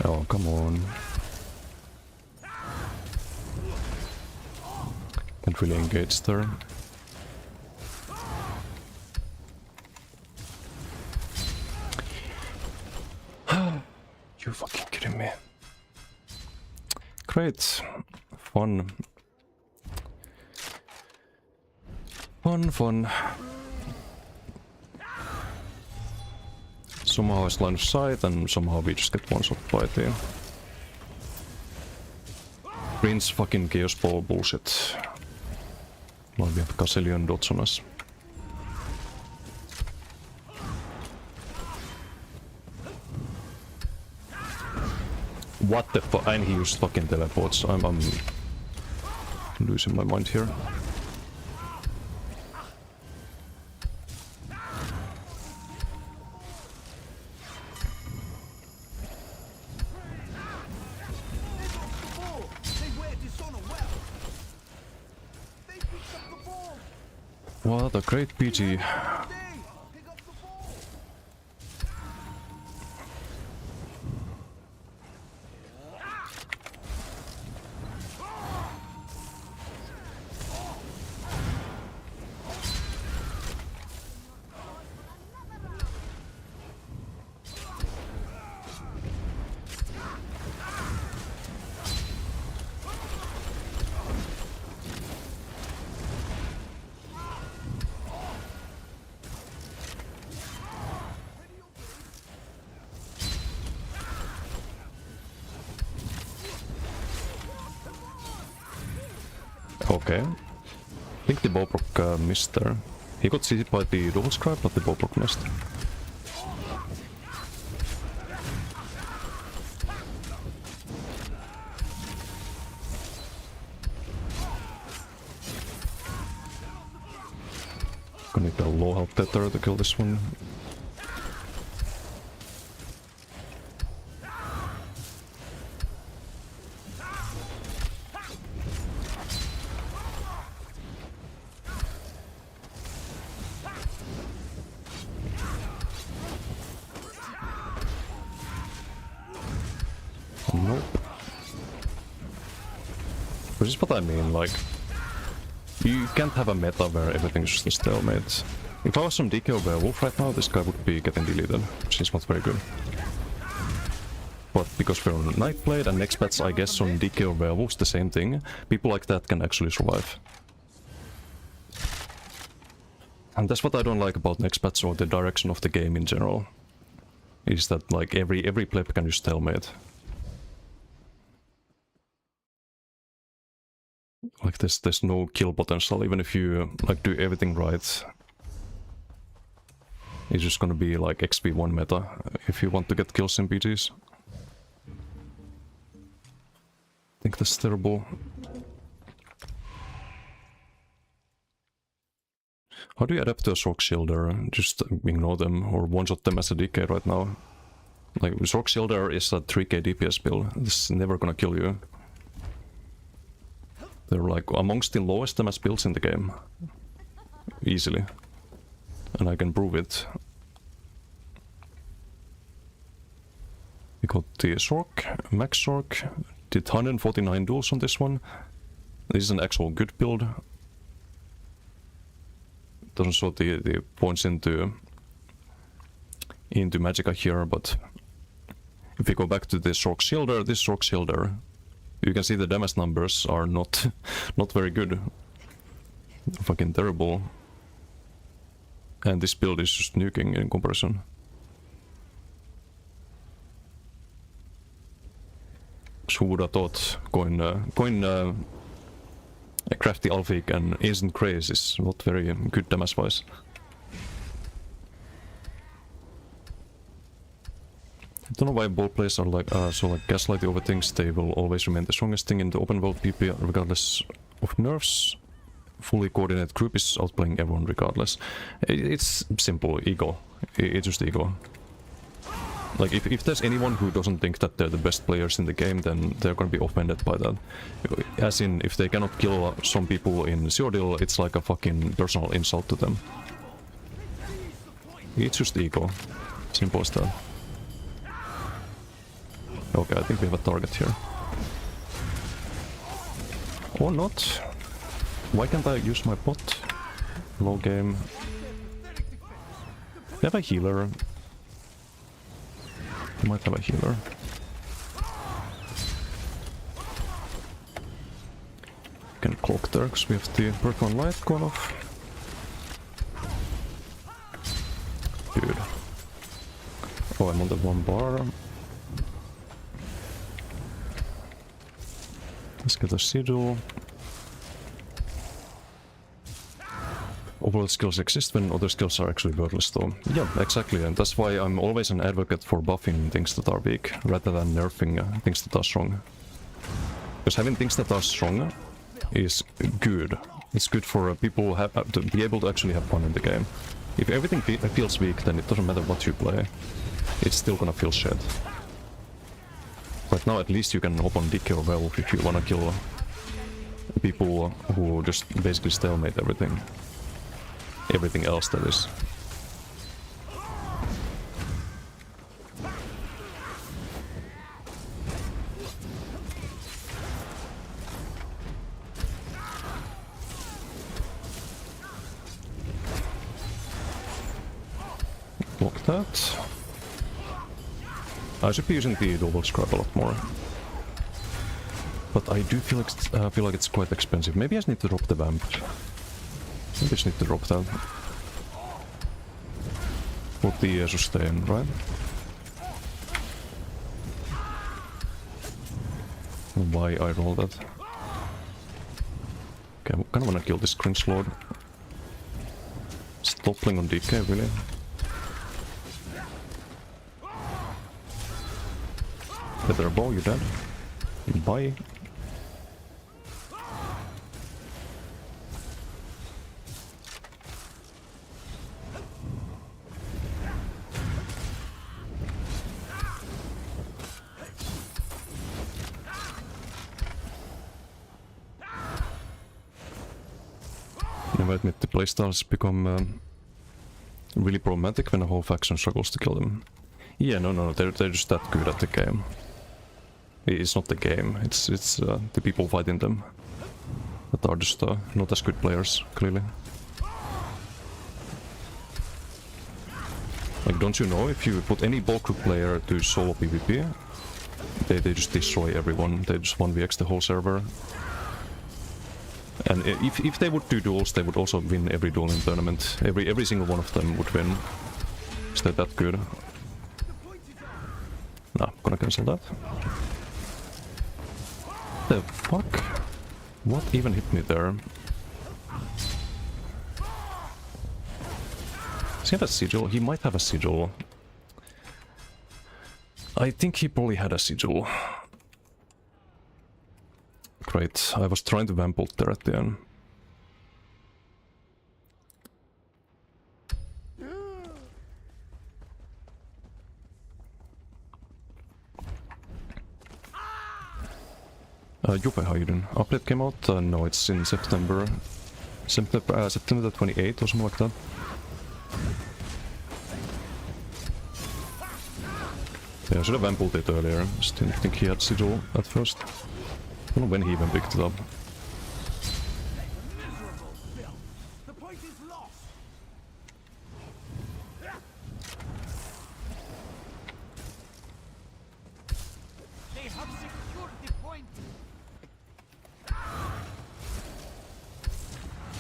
Oh, come on. Can't really engage there. You fucking kidding me? Great. Fun. Fun. Somehow it's line of sight and somehow we just get one shot by the Prince fucking Chaos Ball bullshit. Now we have Gazillion dots on us. What the fuck? And he used fucking teleports. I'm losing my mind here. What a great PG. Okay. I think the Bowbrook missed there. He got seated by the Dual Scribe, but the Bowbrook missed. Gonna need a low health tether to kill this one. Nope. Which is what I mean, like, you can't have a meta where everything's just a stalemate. If I was on DK or Werewolf right now, this guy would be getting deleted, which is not very good. But because we're on Nightblade and next patch I guess on DK or Werewolf's the same thing, people like that can actually survive. And that's what I don't like about next patch or the direction of the game in general. is that like every pleb can use stalemate. Like there's no kill potential even if you like do everything right. It's just gonna be like XP1 meta if you want to get kills in PGs. I think that's terrible. How do you adapt to a Sorc Shielder? Just ignore them or one-shot them as a DK right now. Like, Sorc Shielder is a 3k DPS build. It's never gonna kill you. They're like amongst the lowest MS builds in the game. Easily. And I can prove it. We got the Sorc, Max Sorc. Did 149 duels on this one. This is an actual good build. Doesn't show the points into Magicka here, but if we go back to the Sorc Shielder, this Sorc Shielder, you can see the damage numbers are not very good. Fucking terrible. And this build is just nuking in comparison. Who would have thought going a crafty Alphig and Ancient Grace is not very good damage wise. I don't know why ball players are like so like gaslighting over things. They will always remain the strongest thing in the open world PP regardless of nerfs. Fully coordinated group is outplaying everyone regardless. It's simple ego. It's just ego. Like, if there's anyone who doesn't think that they're the best players in the game, then they're gonna be offended by that. As in, if they cannot kill some people in Cyrodiil, it's like a fucking personal insult to them. It's just ego. Simple as that. Okay, I think we have a target here. Or not. Why can't I use my bot? Low game. We have a healer. We might have a healer. We can cloak there because we have the Purple Light going off. Dude. Oh, I'm on the one bar. Let's get a sigil. Overall skills exist when other skills are actually worthless though. Yeah, exactly, and that's why I'm always an advocate for buffing things that are weak, rather than nerfing things that are strong. Because having things that are strong is good. It's good for people to be able to actually have fun in the game. If everything feels weak, then it doesn't matter what you play. It's still gonna feel shit. Right now at least you can open DK or Velv if you wanna kill people who just basically stalemate everything. Everything else, that is. Block that. I should be using the double scribe a lot more. But I do feel like it's quite expensive. Maybe I just need to drop the vamp. I just need to drop that. Put the sustain, right? Why I roll that? Okay, I kinda wanna kill this Cringe Lord. Stop playing on DK, really? Better bow, you dead. Bye. Never admit the playstyles become really problematic when a whole faction struggles to kill them. Yeah, no, they're just that good at the game. It's not the game, it's the people fighting them that are just not as good players, clearly. Like, don't you know, if you put any bulk group player to solo PvP, they just destroy everyone, they just 1vx the whole server. And if they would do duels, they would also win every duel in the tournament. Every single one of them would win. Is that good? Nah, gonna cancel that. The fuck? What even hit me there? Does he have a sigil? He might have a sigil. I think he probably had a sigil. Great, I was trying to Vampult there at the end. Jupe, how you doing? Update came out? No, it's in September. September the 28th or something like that. Yeah, I should have Vampulted it earlier. Just didn't think he had Sigil at first. I don't know when he even picked it up. The point is lost. They have secured the point.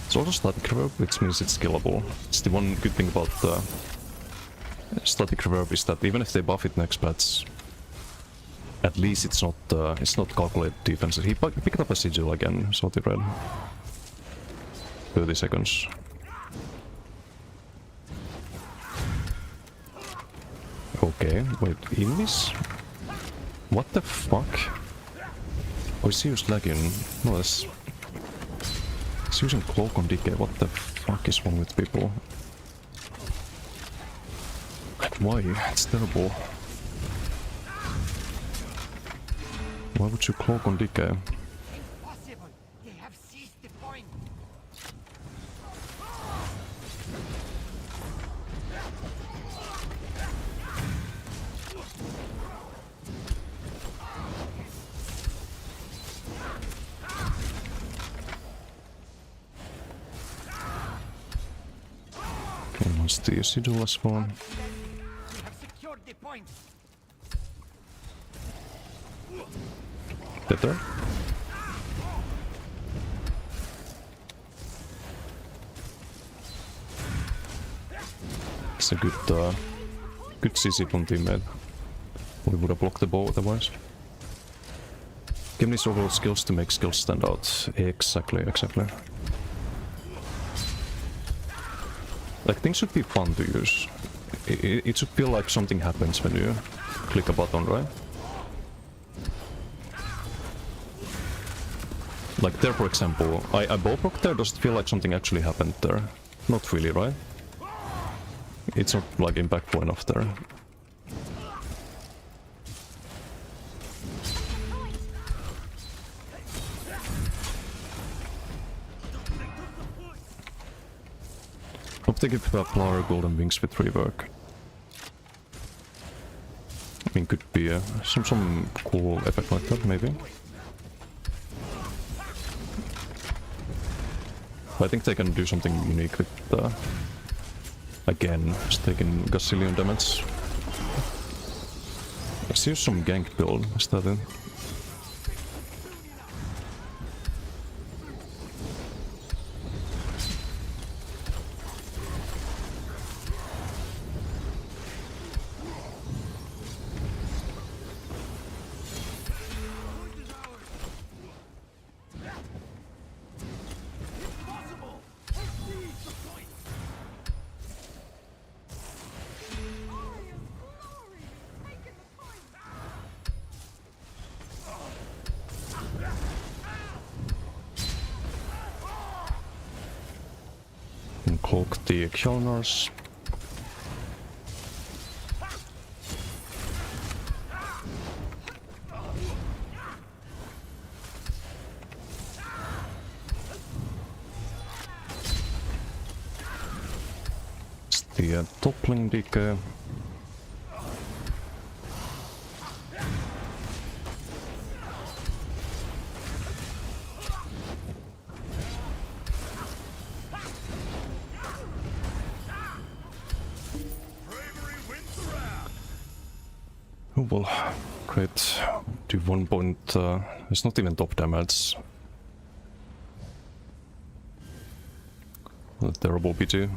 It's also static reverb, which means it's skillable. It's the one good thing about static reverb is that even if they buff it next patch, at least it's not calculated defense. He picked up a sigil again, so he read. 30 seconds. Okay, wait, English? What the fuck? Oh, is he just lagging? No, that's... He's using Cloak on Decay. What the fuck is wrong with people? Like, why? It's terrible. Why would you Cloak on Decay? Impossible. They have seized the point. Okay, what's the sigil as well? They have secured the point. Dead there? It's a good CC from teammate. We would have blocked the bow otherwise. Give me overall skills to make skills stand out. Exactly. Like, things should be fun to use. It should feel like something happens when you click a button, right? Like there, for example, I bowproc there, does it feel like something actually happened there? Not really, right? It's not like impactful enough there. Hope they give Flower Golden Wings with rework. I mean, could be some cool effect like that, maybe. I think they can do something unique with again, just taking gazillion damage. Let's use some gank build, is that it? And cloak the Kjolnars. It's the toppling decay. Oh well, great. Do 1 point, it's not even top damage. What a terrible BT.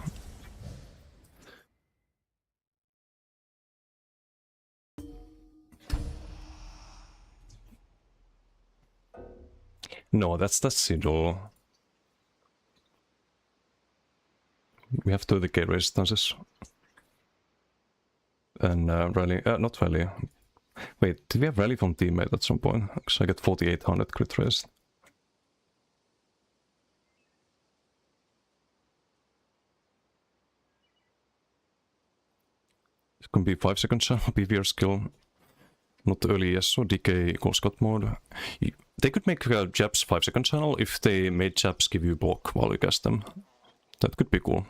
No, that's the Sigil. We have 30k resistances. And rally, not rally. Wait, did we have rally from teammate at some point? Because I get 4800 crit rest. It can be 5 seconds PVR skill. Not early yes, so DK equals Scott mode. They could make jabs 5 second channel if they made jabs give you block while you cast them. That could be cool.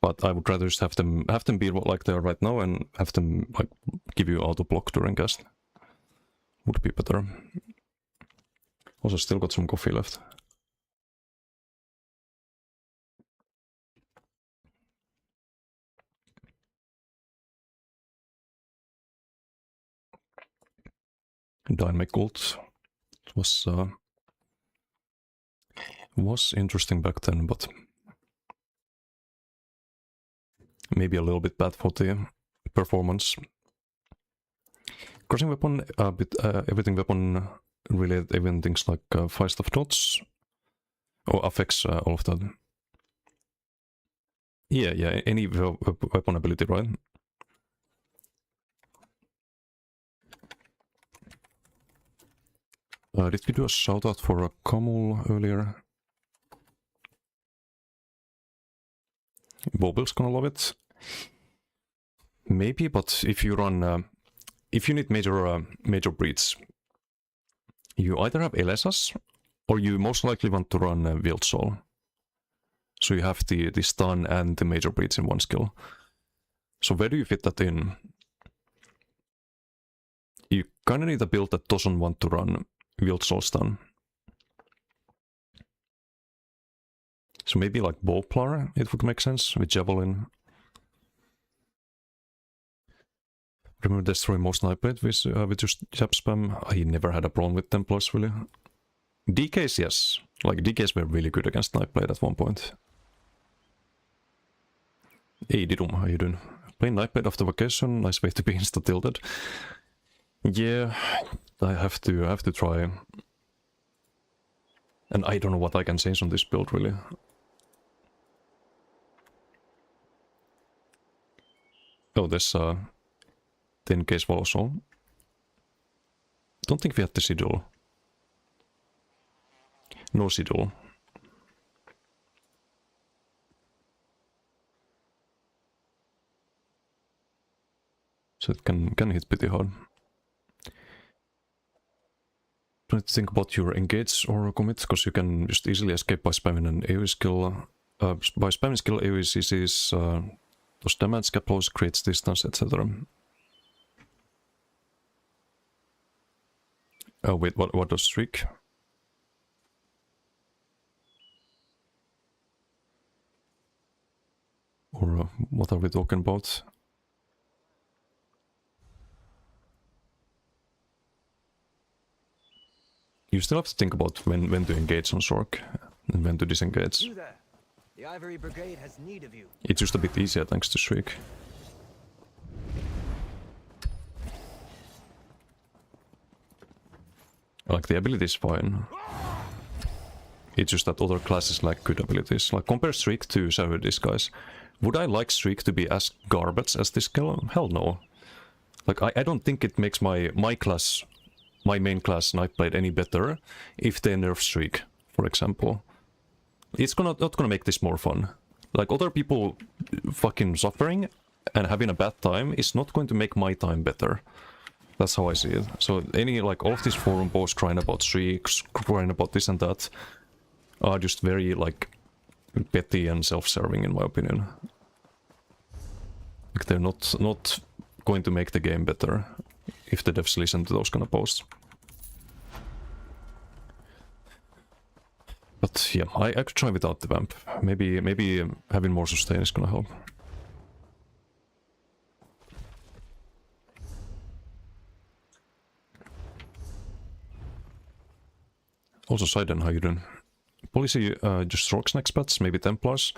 But I would rather just have them be like they are right now and have them like give you auto block during cast. Would be better. Also still got some coffee left. Dynamic ult was interesting back then, but maybe a little bit bad for the performance. Crossing weapon, everything weapon related, even things like Feist of Dots, or affects all of that. Yeah, any weapon ability, right? Did we do a shout out for a Kamul earlier? Bobel's gonna love it. Maybe, but if you run, if you need major breeds, you either have Elesas or you most likely want to run Wildsoul. So you have the stun and the major breeds in one skill. So where do you fit that in? You kinda need a build that doesn't want to run Wildsoul stun. So maybe like Bowplar, it would make sense with Javelin. Remember destroy most Nightblade with just jab spam? I never had a problem with Templars really. DKs, yes. Like DKs were really good against Nightblade at one point. Hey Didum, how you doing? Playing Nightblade after vacation, nice way to be insta-tilted. Yeah, I have to try. And I don't know what I can change on this build really. Oh, there's 10k Swallow Soul. Don't think we had the Sigil. No Sigil. So it can hit pretty hard. Try to think about your engage or commit, because you can just easily escape by spamming an AoE skill. By spamming skill AoE CCs, does damage, get close, creates distance, etc. Oh wait, what does streak? Or what are we talking about? You still have to think about when to engage on Sork and when to disengage. You there. The Ivory Brigade has need of you. It's just a bit easier thanks to Shriek. Like the ability is fine. It's just that other classes lack good abilities. Like compare Shriek to Shadow Disguise. Would I like Shriek to be as garbage as this skill? Hell no. Like I don't think it makes my class, my main class Nightblade any better if they nerf Shriek, for example. It's not gonna make this more fun. Like other people fucking suffering and having a bad time is not going to make my time better. That's how I see it. So any like all of these forum posts crying about streaks, crying about this and that are just very like petty and self-serving in my opinion. Like they're not going to make the game better if the devs listen to those kind of posts. But yeah, I could try without the vamp. Maybe having more sustain is gonna help. Also, Sidon, how you doing? Policy just rocks next bats, maybe Templars.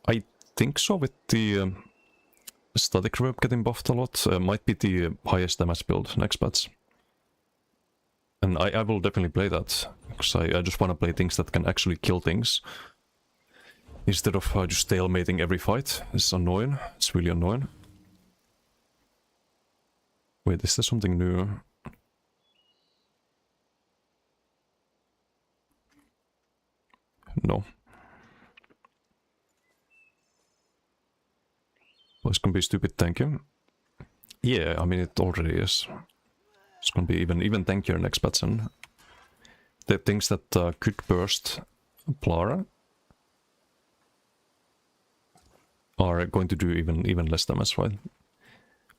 I think so with the static reverb getting buffed a lot. Might be the highest damage build next bats. And I will definitely play that, because I just want to play things that can actually kill things. Instead of just stalemating every fight. It's annoying. It's really annoying. Wait, is there something new? No. Well, it's gonna be stupid, thank you. Yeah, I mean it already is. It's gonna be even tankier next Batson. The things that could burst Plara are going to do even less damage, right?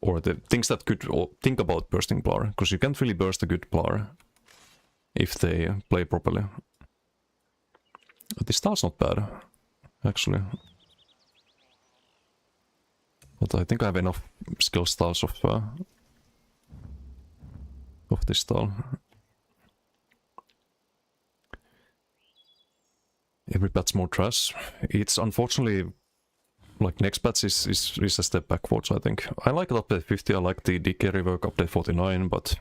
Or the things that could think about bursting Plara, because you can't really burst a good Plara if they play properly. But this style's not bad, actually. But I think I have enough skill styles of this style. Every patch more trash. It's unfortunately like next patch is a step backwards, I think. I like update 50, I like the decay rework update 49, but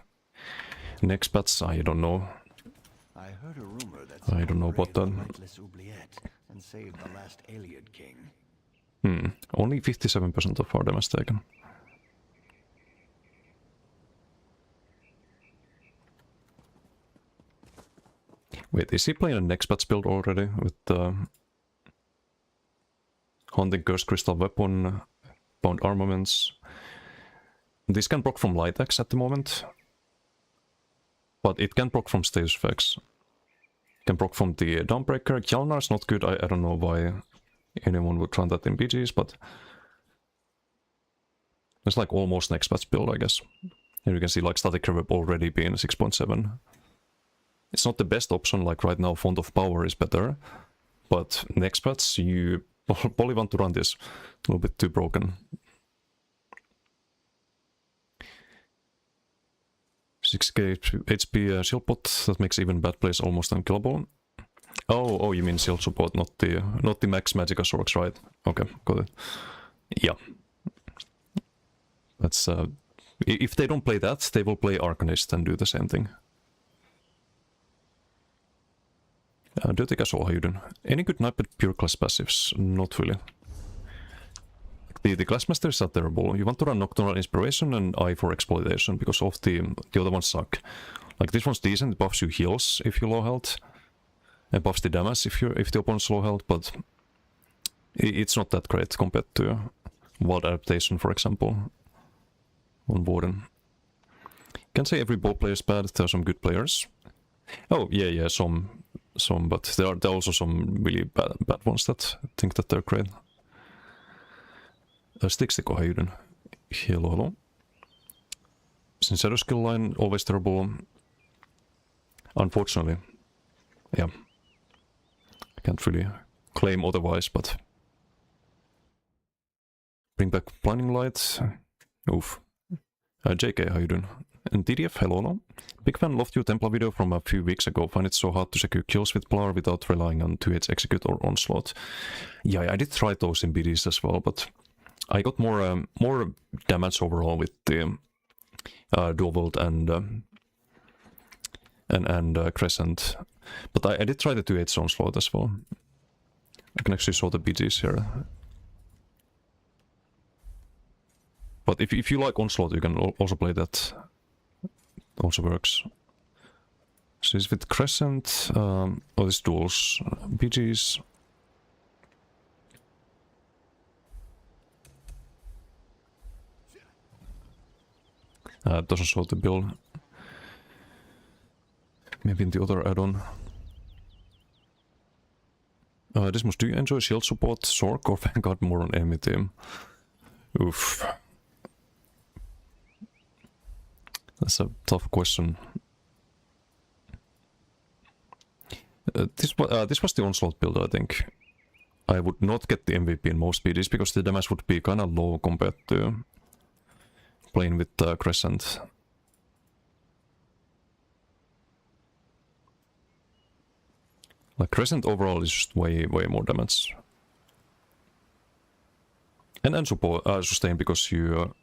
next patch I don't know. I heard a rumor that I don't know about that. Lightless Oubliette and saved the last Iliad king. Only 57% of our damage taken. Wait, is he playing a next patch build already with Hunting Cursed Crystal Weapon, Bound Armaments? This can proc from Light Axe at the moment, but it can proc from Status Effects. Can proc from the Dawnbreaker. Kjalnar is not good. I don't know why anyone would run that in BGs, but it's like almost next patch build, I guess. Here you can see like Static Reverb already being 6.7. It's not the best option, like right now Font of Power is better, but next patch you probably want to run this. A little bit too broken. 6k HP shield pot, that makes even bad plays almost unkillable. Oh, you mean shield support, not the max Magicasaurus, right? Okay, got it. Yeah. That's if they don't play that, they will play Arcanist and do the same thing. Dirty Casual, how you doing? Any good Nightbed pure class passives? Not really. The classmasters are terrible. You want to run Nocturnal Inspiration and Eye for Exploitation, because of the other ones suck. Like this one's decent, it buffs you heals if you're low health. It buffs the damage if the opponent's low health, but it's not that great compared to Wild Adaptation, for example, on Warden. Can't say every ball player is bad, there are some good players. Oh, yeah, some, but there are also some really bad ones that think that they're great. Stixtico, how you doing? Hello. Sincero skill line, always terrible. Unfortunately. Yeah. I can't really claim otherwise, but... Bring back Blinding Light. Oof. JK, how you doing? And DDF, hello. Big fan, loved your Templar video from a few weeks ago. Find it so hard to secure kills with Plar without relying on 2H Execute or Onslaught. Yeah, I did try those in BDs as well, but I got more damage overall with the Dual Volt and Crescent. But I did try the 2H Onslaught as well. I can actually show the BGs here. But if you like Onslaught, you can also play that. It also works. So it's with Crescent, these duels, BGs. It doesn't show the build. Maybe in the other add-on. Dismus, do you enjoy shield support, Sork, or Vanguard more on enemy team? Oof. That's a tough question. This was the Onslaught build, I think. I would not get the MVP in most BDs because the damage would be kinda low compared to playing with Crescent. Like Crescent overall is just way more damage. And support sustain because you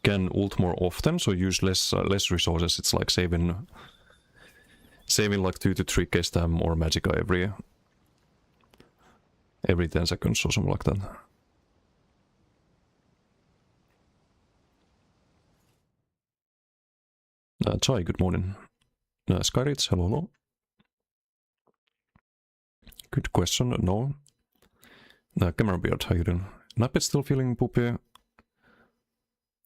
can ult more often, so use less resources. It's like saving saving like 2 to 3k stam or magicka every 10 seconds or something like that. Chai, good morning. Skyreach, hello. Good question, no. Camera Beard, how you doing? Nappet still feeling poopy?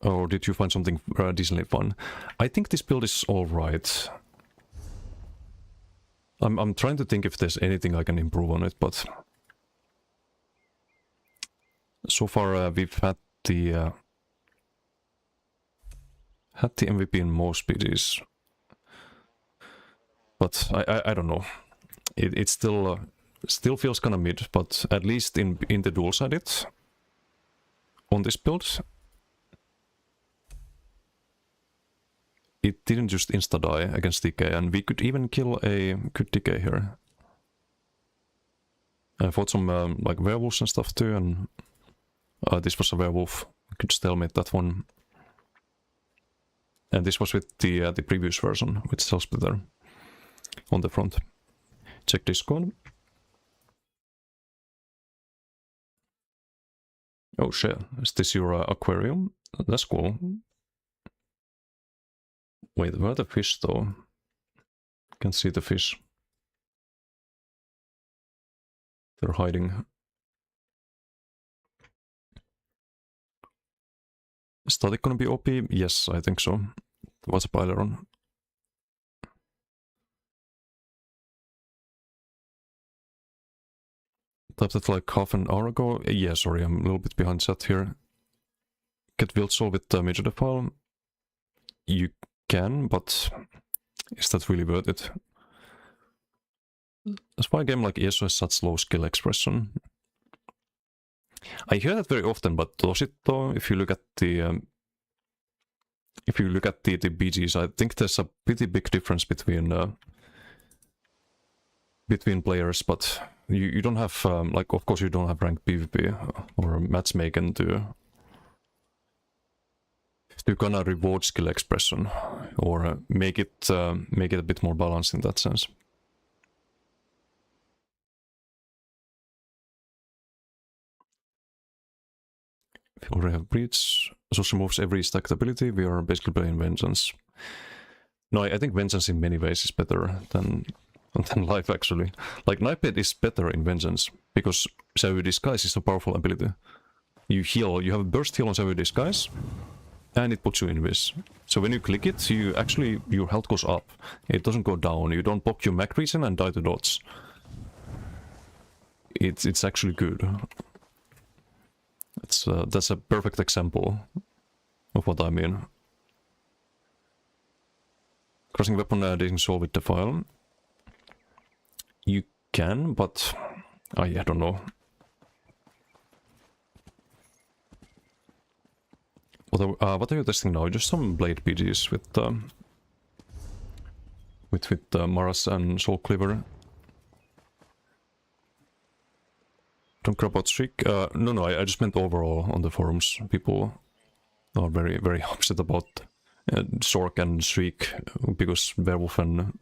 Or did you find something decently fun? I think this build is alright. I'm trying to think if there's anything I can improve on it, but... So far we've had the MVP in most PGs. But I don't know. It still feels kinda mid, but at least in the dual-sided on this build, it didn't just insta-die against DK, and we could even kill a good DK here. I fought some like werewolves and stuff too, and this was a werewolf. I could stalemate that one. And this was with the previous version, with Cell Splitter on the front. Check Discord. Oh shit, is this your aquarium? That's cool. Wait, where are the fish though? Can't see the fish. They're hiding. Is Static gonna be OP? Yes, I think so. What's a Pyleron? Typed it like half an hour ago. Yeah, sorry, I'm a little bit behind chat here. Get Wildsol with Major Defile? You can, but is that really worth it? That's why a game like ESO has such low skill expression. I hear that very often, but does it though? If you look at the BGs, I think there's a pretty big difference between players, but you don't have like, of course you don't have ranked PvP or matchmaking to kind of reward skill expression or make it a bit more balanced in that sense. If you already have Breach, social moves every stacked ability, we are basically playing Vengeance. No, I think Vengeance in many ways is better than Life actually. Like Knifeblade is better in Vengeance because Savage Disguise is a powerful ability. You heal, you have a burst heal on Savage Disguise, and it puts you in Viz. So when you click it, your health goes up. It doesn't go down. You don't pop your Mac Reason and die to dots. It's actually good. That's a perfect example of what I mean. Crossing weapon doesn't solve with Defile. You can, but I don't know. What are you testing now? Just some Blade PGs with Maras and Soul Cleaver. Don't care about Streak. No, I just meant overall on the forums. People are very, very upset about Sork and Streak because Werewolf and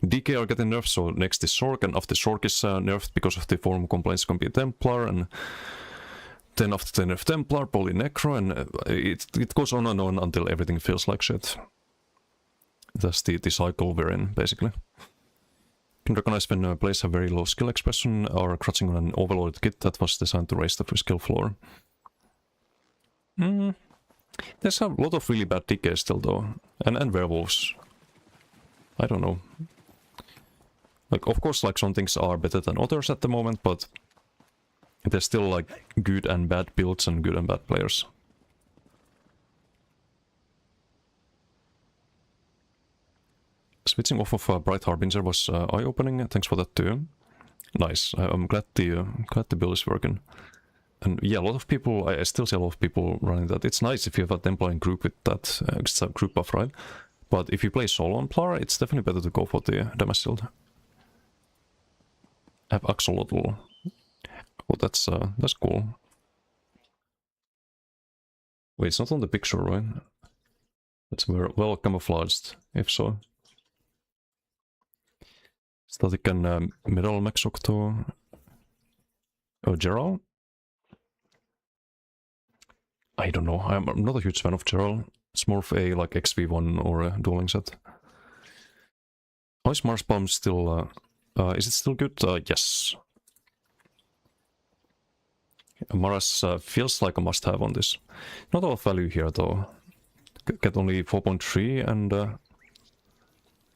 DK are getting nerfed, so next is Sork, and after Sork is nerfed because of the forum complaints can be Templar, and then after the nerf Templar, probably Necro, and it goes on and on until everything feels like shit. That's the cycle we're in, basically. You can recognize when players have very low skill expression or crouching on an overloaded kit that was designed to raise the skill floor. There's a lot of really bad DK still though, and werewolves. I don't know. Like, of course, like some things are better than others at the moment, but there's still like good and bad builds and good and bad players. Switching off of Bright Harbinger was eye-opening. Thanks for that too. Nice. I'm glad the build is working. And yeah, a lot of people, I still see a lot of people running that. It's nice if you have a Templar group with that. It's a group buff, right? But if you play solo on Templar, it's definitely better to go for the damage shield. Have Axolotl. Oh, that's cool. Wait, it's not on the picture, right? It's well camouflaged, if so. Static and Metal Max Octo. Oh, Gerald? I don't know. I'm not a huge fan of Gerald. It's more of a like XV1 or a dueling set. How is Mars Bomb still... is it still good? Yes. Mars feels like a must-have on this. Not a lot of value here though. Get only 4.3 and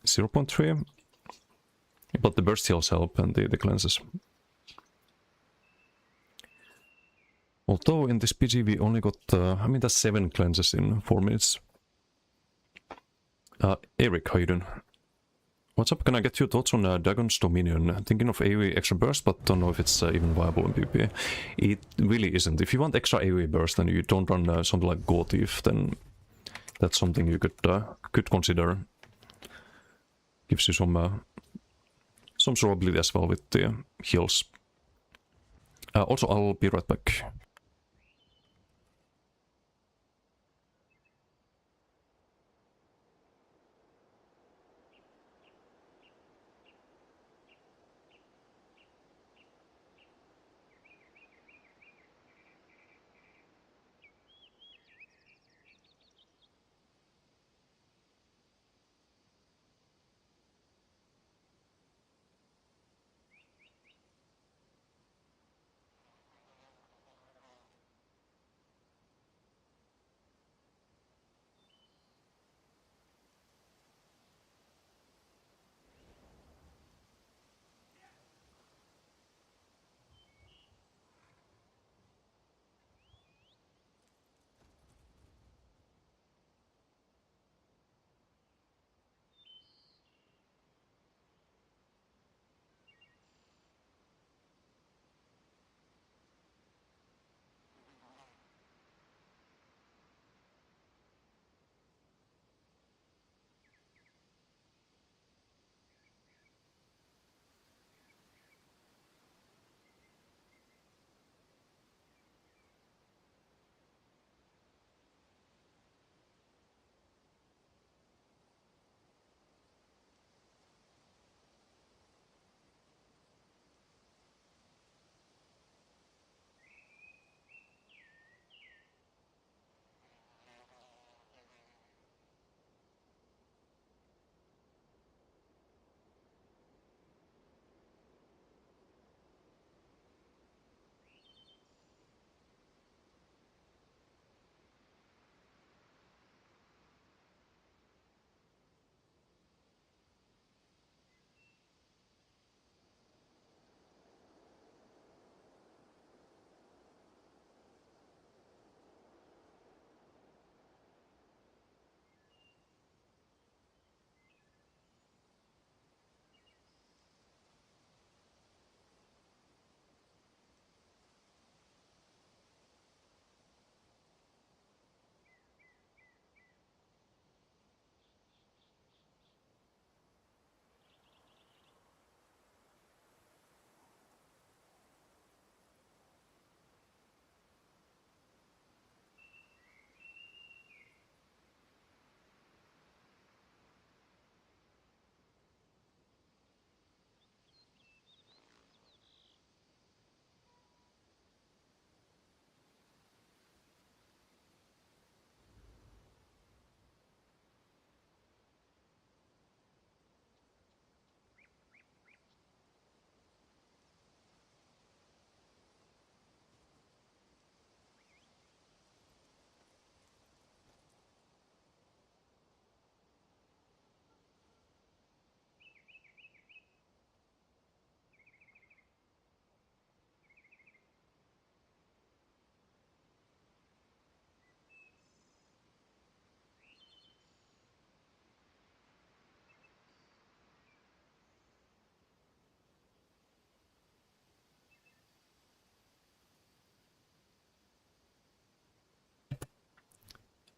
0.3. But the burst heals help and the cleanses. Although in this PG we only got, I mean that's 7 cleanses in 4 minutes. Eric, how you doing? What's up? Can I get your thoughts on Dagon's Dominion? Thinking of AoE extra burst, but don't know if it's even viable in PvP. It really isn't. If you want extra AoE burst and you don't run something like Gore Thief, then that's something you could consider. Gives you some survivability as well with the heals. Also, I'll be right back.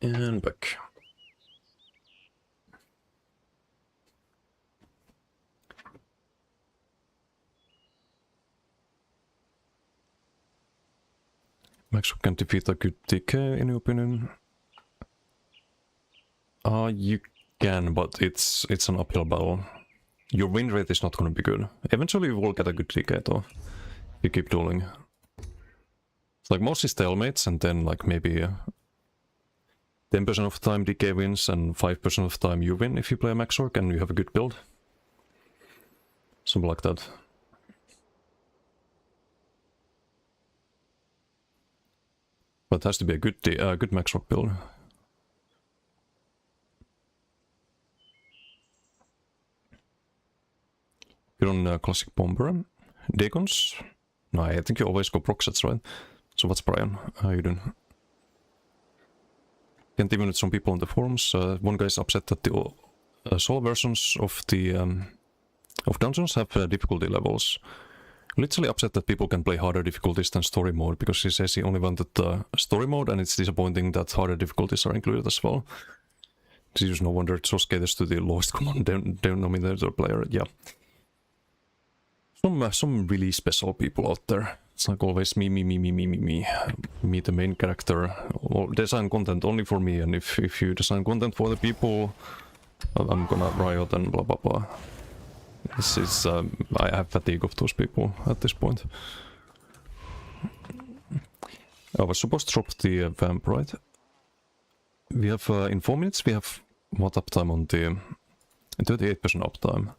And back. Max can defeat a good DK in your opinion? You can, but it's an uphill battle. your win rate is not gonna be good. Eventually you will get a good DK though. If you keep dueling. It's like mostly stalemates and then like maybe 10% of the time DK wins and 5% of the time you win if you play a max orc and you have a good build. Something like that. But it has to be a good max orc build. Good on classic bomber. Dagons? No, I think you always go proc sets, right? So what's Brian? How you doing? Can't even with some people on the forums. One guy's upset that the solo versions of the of dungeons have difficulty levels. Literally upset that people can play harder difficulties than story mode because he says he only wanted story mode and it's disappointing that harder difficulties are included as well. This is no wonder it just caters to the lowest common denominator player. Yeah. Some really special people out there. It's like always me, the main character. Design content only for me, and if you design content for the people, I'm gonna riot and blah blah blah. This is I have fatigue of those people at this point. I was supposed to drop the vamp, right? We have in 4 minutes we have what uptime on the 38% uptime.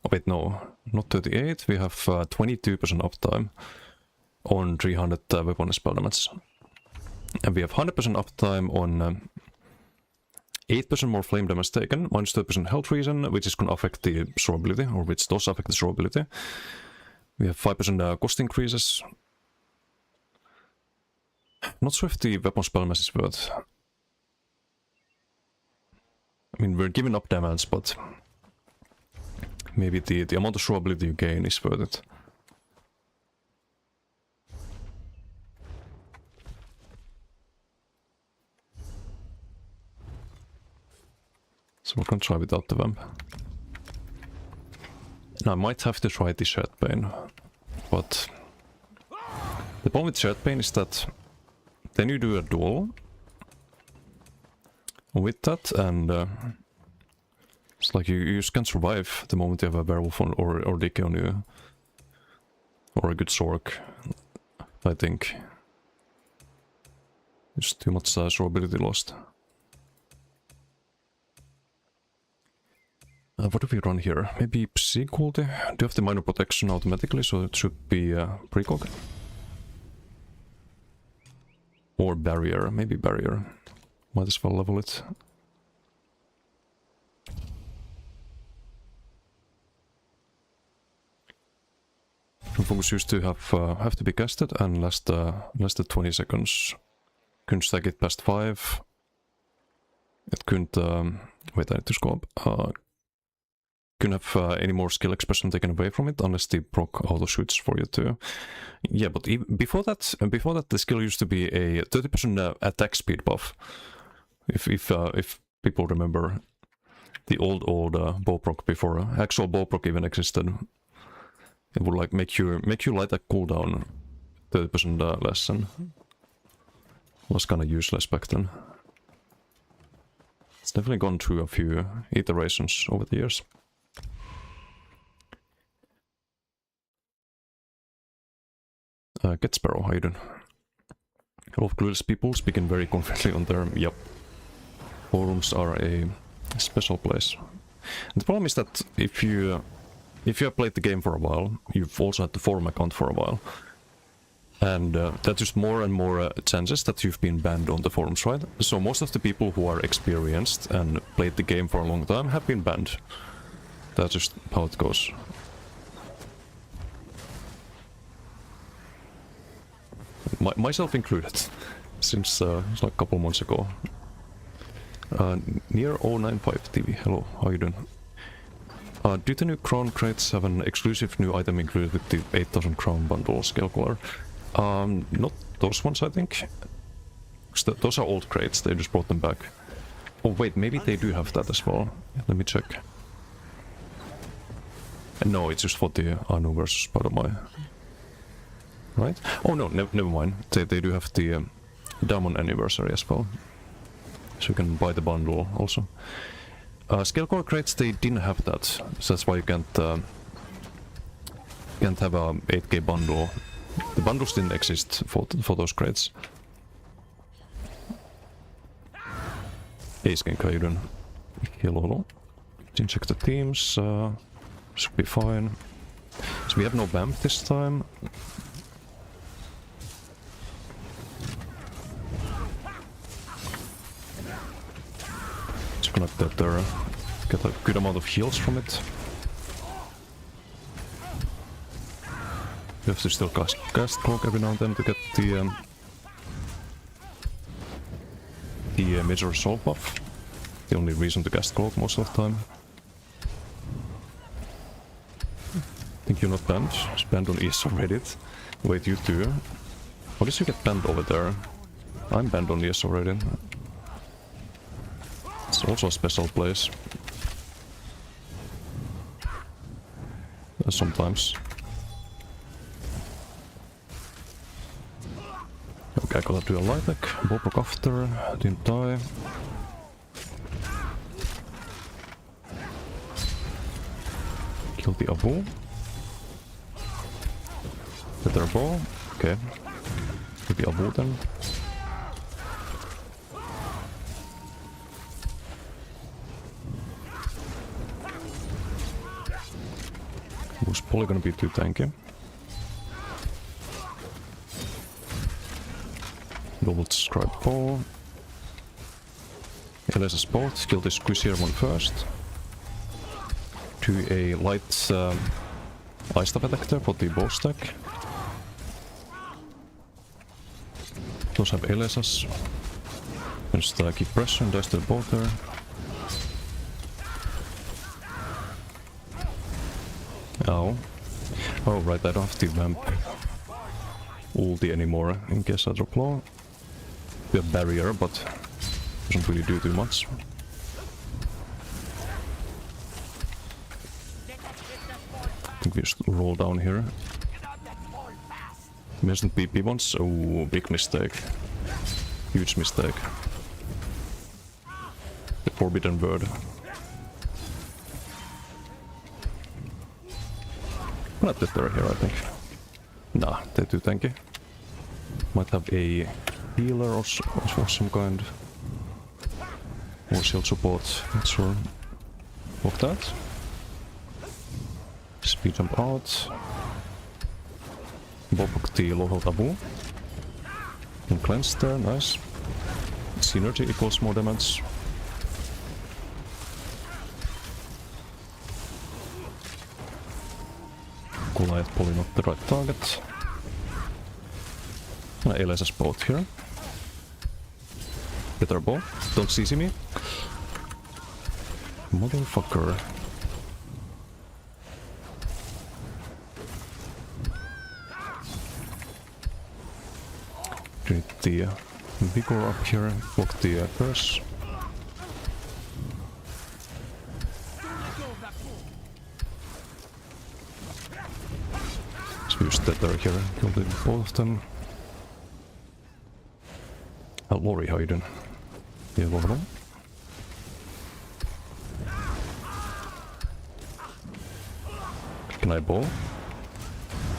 Oh wait, no, not 38. We have 22% uptime on 300 weapon spell damage. And we have 100% uptime on 8% more flame damage taken, minus 2% health reason, which is going to affect the survivability, or which does affect the survivability. We have 5% cost increases. Not sure if the weapon spell damage is worth. I mean, we're giving up damage, but maybe the amount of survivability you gain is worth it. So we're gonna try without the vamp. Now I might have to try the Shed Bane, but the problem with Shed Bane is that then you do a duel with that, and it's like you just can't survive the moment you have a werewolf on, or DK on you, or a good Sork. I think there's too much survivability lost. What do we run here? Maybe Psy quality? Do you have the minor protection automatically, so it should be precog? Or barrier, maybe barrier. Might as well level it. Focus used to have to be casted and last 20 seconds. Couldn't stack it past 5. It couldn't wait, I need to scope. Couldn't have any more skill expression taken away from it unless the proc auto shoots for you too. Yeah, but before that the skill used to be a 30% attack speed buff. If people remember the old bow proc before actual bow proc even existed, it would like make you light a cooldown 30% less, and was kind of useless back then. It's definitely gone through a few iterations over the years. Get Sparrow, how you doing? A lot of clueless people speaking very confidently on their, yep. Forums are a special place. And the problem is that if you have played the game for a while, you've also had the forum account for a while. And that's just more and more chances that you've been banned on the forums, right? So most of the people who are experienced and played the game for a long time have been banned. That's just how it goes. Myself included, since it's like a couple months ago. Near 095 TV, hello, how you doing? Do the new crown crates have an exclusive new item included with the 8000 crown bundle scale color? Not those ones, I think. Those are old crates, they just brought them back. Oh wait, maybe they do have that as well. Let me check. No, it's just for the Anu versus Padomai. Right? Oh no, never mind. They do have the Diamond Anniversary as well. So you can buy the bundle also. Scalecore crates, they didn't have that, so that's why you can't have a 8K bundle. The bundles didn't exist for those crates. Ace King Kaiden. Hello. Didn't check the teams. Should be fine. So we have no BAMF this time. Just gonna get a good amount of heals from it. You have to still cast Cloak every now and then to get the major assault buff. The only reason to cast Cloak most of the time. I think you're not banned. It's banned on ESO Reddit. Wait, you too? How did you get banned over there? I'm banned on ESO Reddit. It's also a special place. Sometimes. Okay, I gotta do a light attack. Bobrock after. Didn't die. Kill the Abu. Better ball. Okay. Maybe Abu then. Who's probably gonna be too tanky. Double scribe ball. LSS both. Kill the squishier one first. Do a light ice staff attack there for the bow stack. Those have LSS. Just keep pressure and dice the bow there. Ow. Oh right, I don't have the vamp ulti anymore in case I drop low. We have barrier, but doesn't really do too much. I think we just roll down here. Missed PP once. Oh, big mistake. Huge mistake. The forbidden word. I'm not there here, I think. Nah, they're too tanky. Might have a healer or some kind. Or shield support, not sure. Of that. Speed jump out. Bobrock the local Abu. And cleanse there, nice. Synergy equals more damage. Goliath probably not the right target. LSS both here. Get our ball. Don't CC me. Motherfucker. Need the vigor up here. Block the curse. Use Tether here, kill both of them. Lori, how you doing? Yeah, over. Can I ball?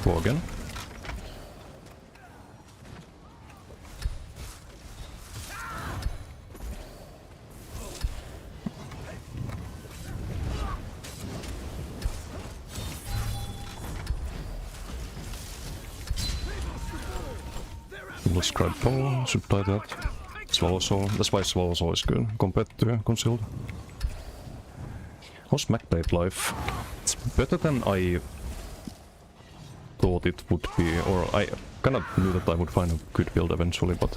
Go again. Scribe ball, should play that. Swallow Soul, that's why Swallow Soul is good compared to Concealed. How's MacBlade life? It's better than I thought it would be, or I kind of knew that I would find a good build eventually, but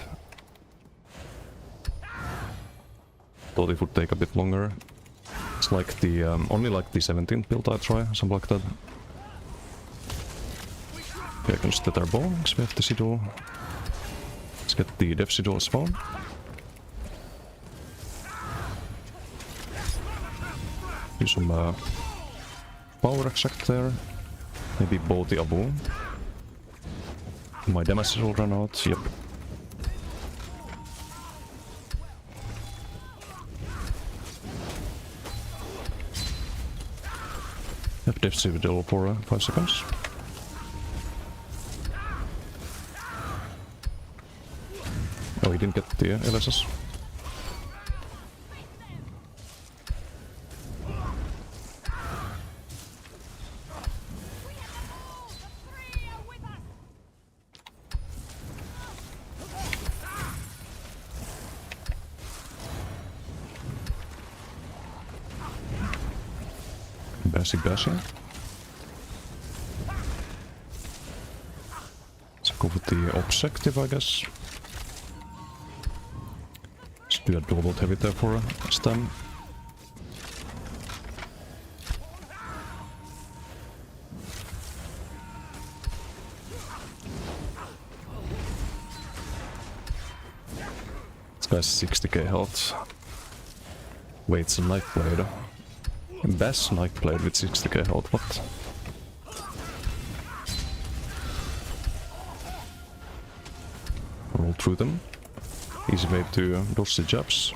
thought it would take a bit longer. It's like the only like the 17th build I try, something like that. Okay, I can just Tether ball, because we have the Sigil. Let's get the Death Sigil as well. Use some power exact there. Maybe both the Abu. My damage will run out, yep. Death Citadel for 5 seconds. Oh, he didn't get the LSS. Bashy. Let's go with the objective, I guess. Let's do a double heavy there for a stun. This guy's 60k health. Wait, it's a knife blade. Best knife blade with 60k health, what? Roll through them. Easy way to dodge the jabs.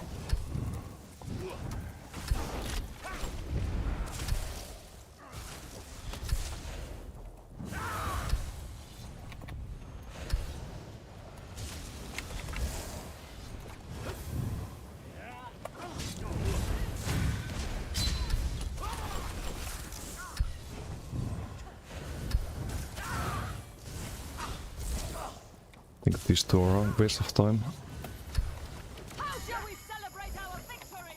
I think these two are a waste of time. How shall we celebrate our victory?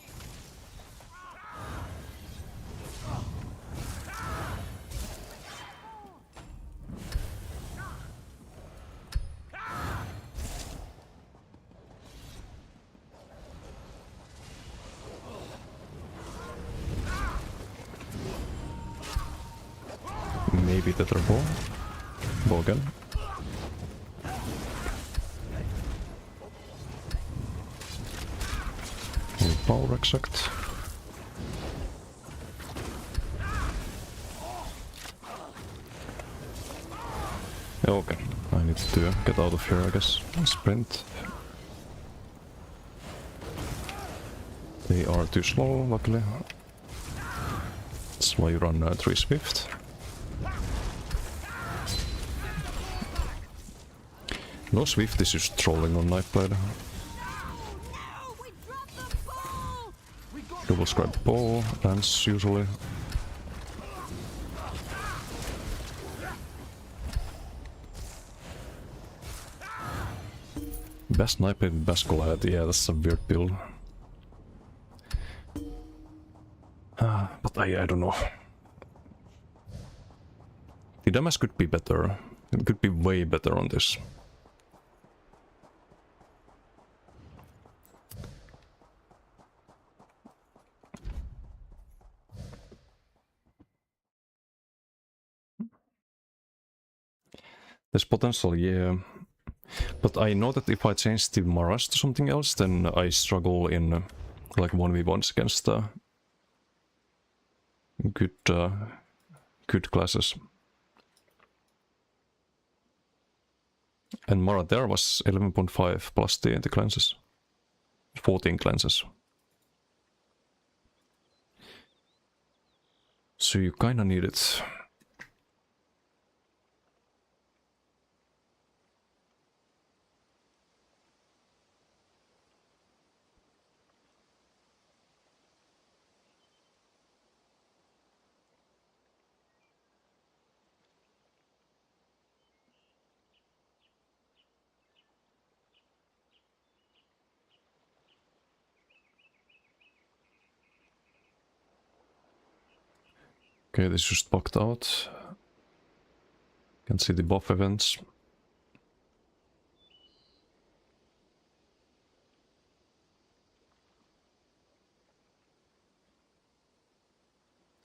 Maybe the turbo. Bogan. Power exact. Okay, I need to get out of here, I guess. Sprint. They are too slow, luckily. That's why you run 3 Swift. No Swift is just trolling on Nightblade. Double scribe ball, lands usually. Best Nightblade and best Goliath, yeah, that's a weird build. But I don't know. The damage could be better. It could be way better on this. There's potential, yeah. But I know that if I change the Maras to something else, then I struggle in like 1v1s against good classes. And Mara there was 11.5 plus the cleanses. 14 cleanses. So you kinda need it. Okay, this just bugged out. Can see the buff events.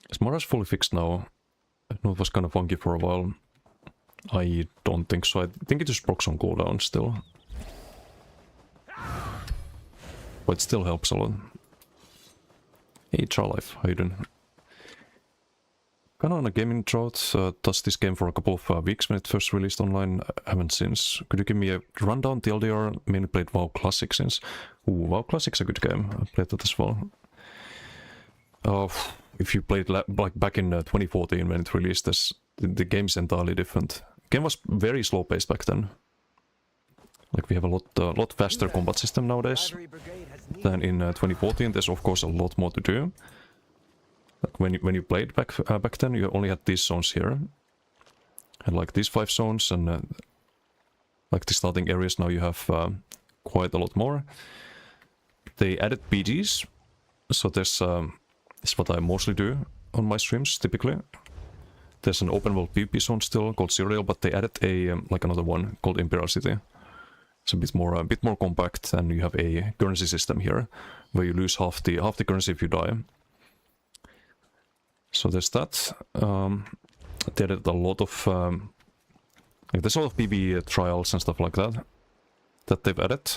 Is Mara's fully fixed now? I know it was kind of funky for a while. I don't think so. I think it just procs on cooldown still. But it still helps a lot. Hey, Charlife, how you doing? Kind of on a gaming drought. Touched this game for a couple of weeks when it first released online. Haven't since. Could you give me a rundown? TLDR, mainly played WoW Classic since. Ooh, WoW Classic's a good game. I played that as well. if you played like back in 2014 when it released, the game's entirely different. Game was very slow paced back then. Like we have a lot faster combat system nowadays Ivory Brigade has need. than in 2014. There's of course a lot more to do. Like when you played back then, you only had these zones here, and like these 5 zones, and like the starting areas. Now you have quite a lot more. They added PGs, so this is what I mostly do on my streams typically. There's an open world PvP zone still called Serial, but they added a like another one called Imperial City. It's a bit more compact, and you have a currency system here where you lose half the currency if you die. So there's that. They added a lot of like there's a lot of PvE trials and stuff like that they've added.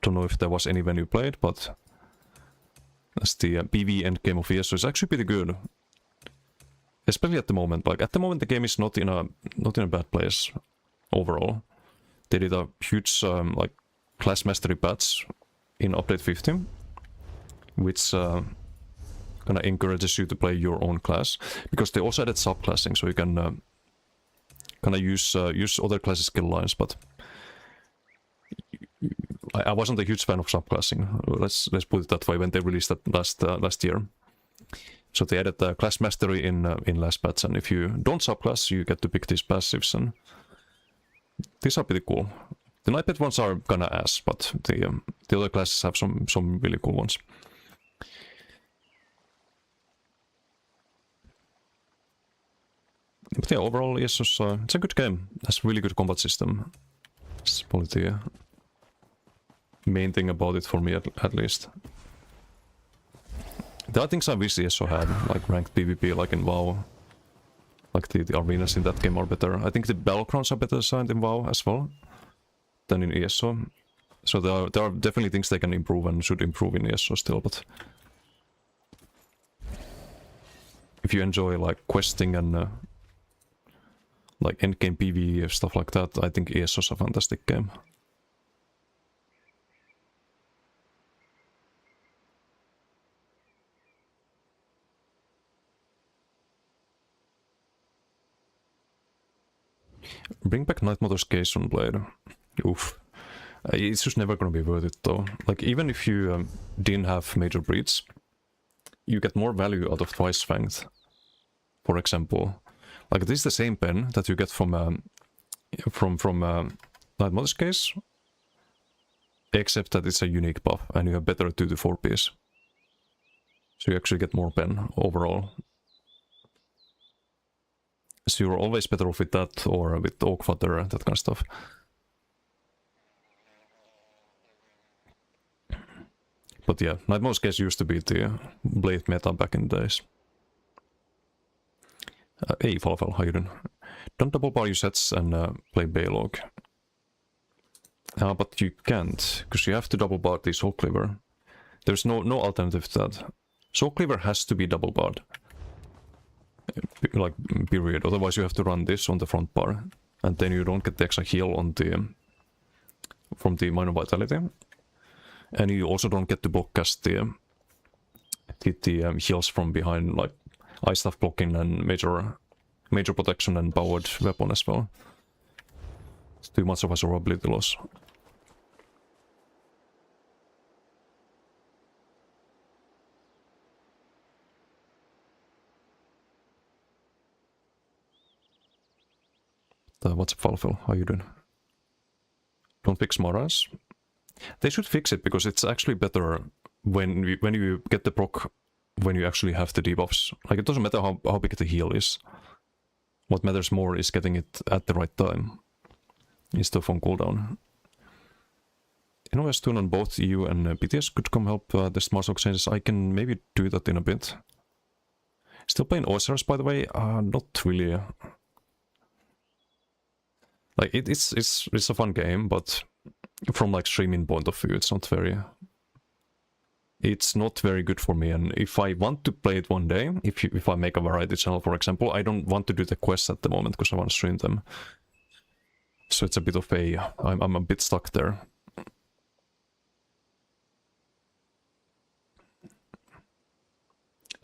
Don't know if there was any when you played, but that's the PvE endgame of ESO. It's actually pretty good, especially at the moment. Like at the moment, the game is not in a bad place overall. They did a huge like class mastery patch in update 15, which kind of encourages you to play your own class, because they also added subclassing, so you can kind of use other classes' skill lines. But I wasn't a huge fan of subclassing. Let's put it that way. When they released that last year, so they added class mastery in last patch, and if you don't subclass, you get to pick these passives, and these are pretty cool. The Nightbait ones are kind of ass, but the other classes have some really cool ones. But yeah, overall, yes, it's a good game. It has a really good combat system. It's probably the main thing about it for me, at least. There are things I wish ESO had, like ranked PvP, like in WoW. Like the arenas in that game are better. I think the battlegrounds are better designed in WoW as well than in ESO. So there are definitely things they can improve and should improve in ESO still, but if you enjoy like questing and like endgame PvE stuff like that, I think ESO is a fantastic game. Bring back Night Mother's Caisson Blade. Oof. It's just never gonna be worth it though. Like even if you didn't have major breeds, you get more value out of Twice Fanged. For example, like this is the same pen that you get from Night Mother's Case, except that it's a unique buff and you have better 2 to 4 piece. So you actually get more pen overall. So you're always better off with that or with Oak Fodder and that kind of stuff. But yeah, Night Mother's Case used to be the blade meta back in the days. Hey Falfel, how you doing? Don't double bar your sets and play Baylog. But you can't, because you have to double bar the Soul Cleaver. There's no alternative to that. Soul Cleaver has to be double barred. Like, period. Otherwise you have to run this on the front bar. And then you don't get the extra heal on the from the Minor Vitality. And you also don't get to block cast the heals from behind, like Ice Staff blocking and major protection and powered weapon as well. It's too much of a survivability loss. What's up, Falfel? How you doing? Don't fix Maras. They should fix it, because it's actually better when you get the proc when you actually have the debuffs. Like, it doesn't matter how big the heal is. What matters more is getting it at the right time, instead of on cooldown. Innova's tune on both EU and BTS could come help the Smart Sock changes. I can maybe do that in a bit. Still playing Osiris, by the way? Not really. Like, it's a fun game, but from like streaming point of view, it's not very good for me. And if I want to play it one day, if I make a variety channel, for example, I don't want to do the quests at the moment because I want to stream them. So it's a bit of I'm a bit stuck there.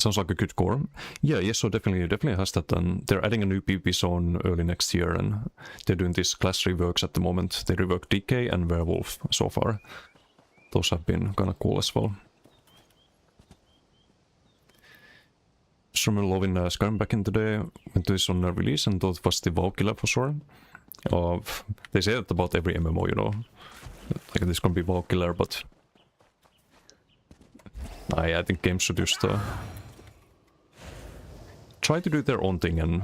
Sounds like a good core. Yeah, yes, so definitely has that. And they're adding a new PvP zone early next year, and they're doing these class reworks at the moment. They reworked DK and Werewolf so far. Those have been kind of cool as well. Just remember loving Skyrim back in the day. Went to this on release and thought it was the WoW killer for sure. They say that about every MMO, you know. Like this gonna be WoW killer, but I think games should just try to do their own thing and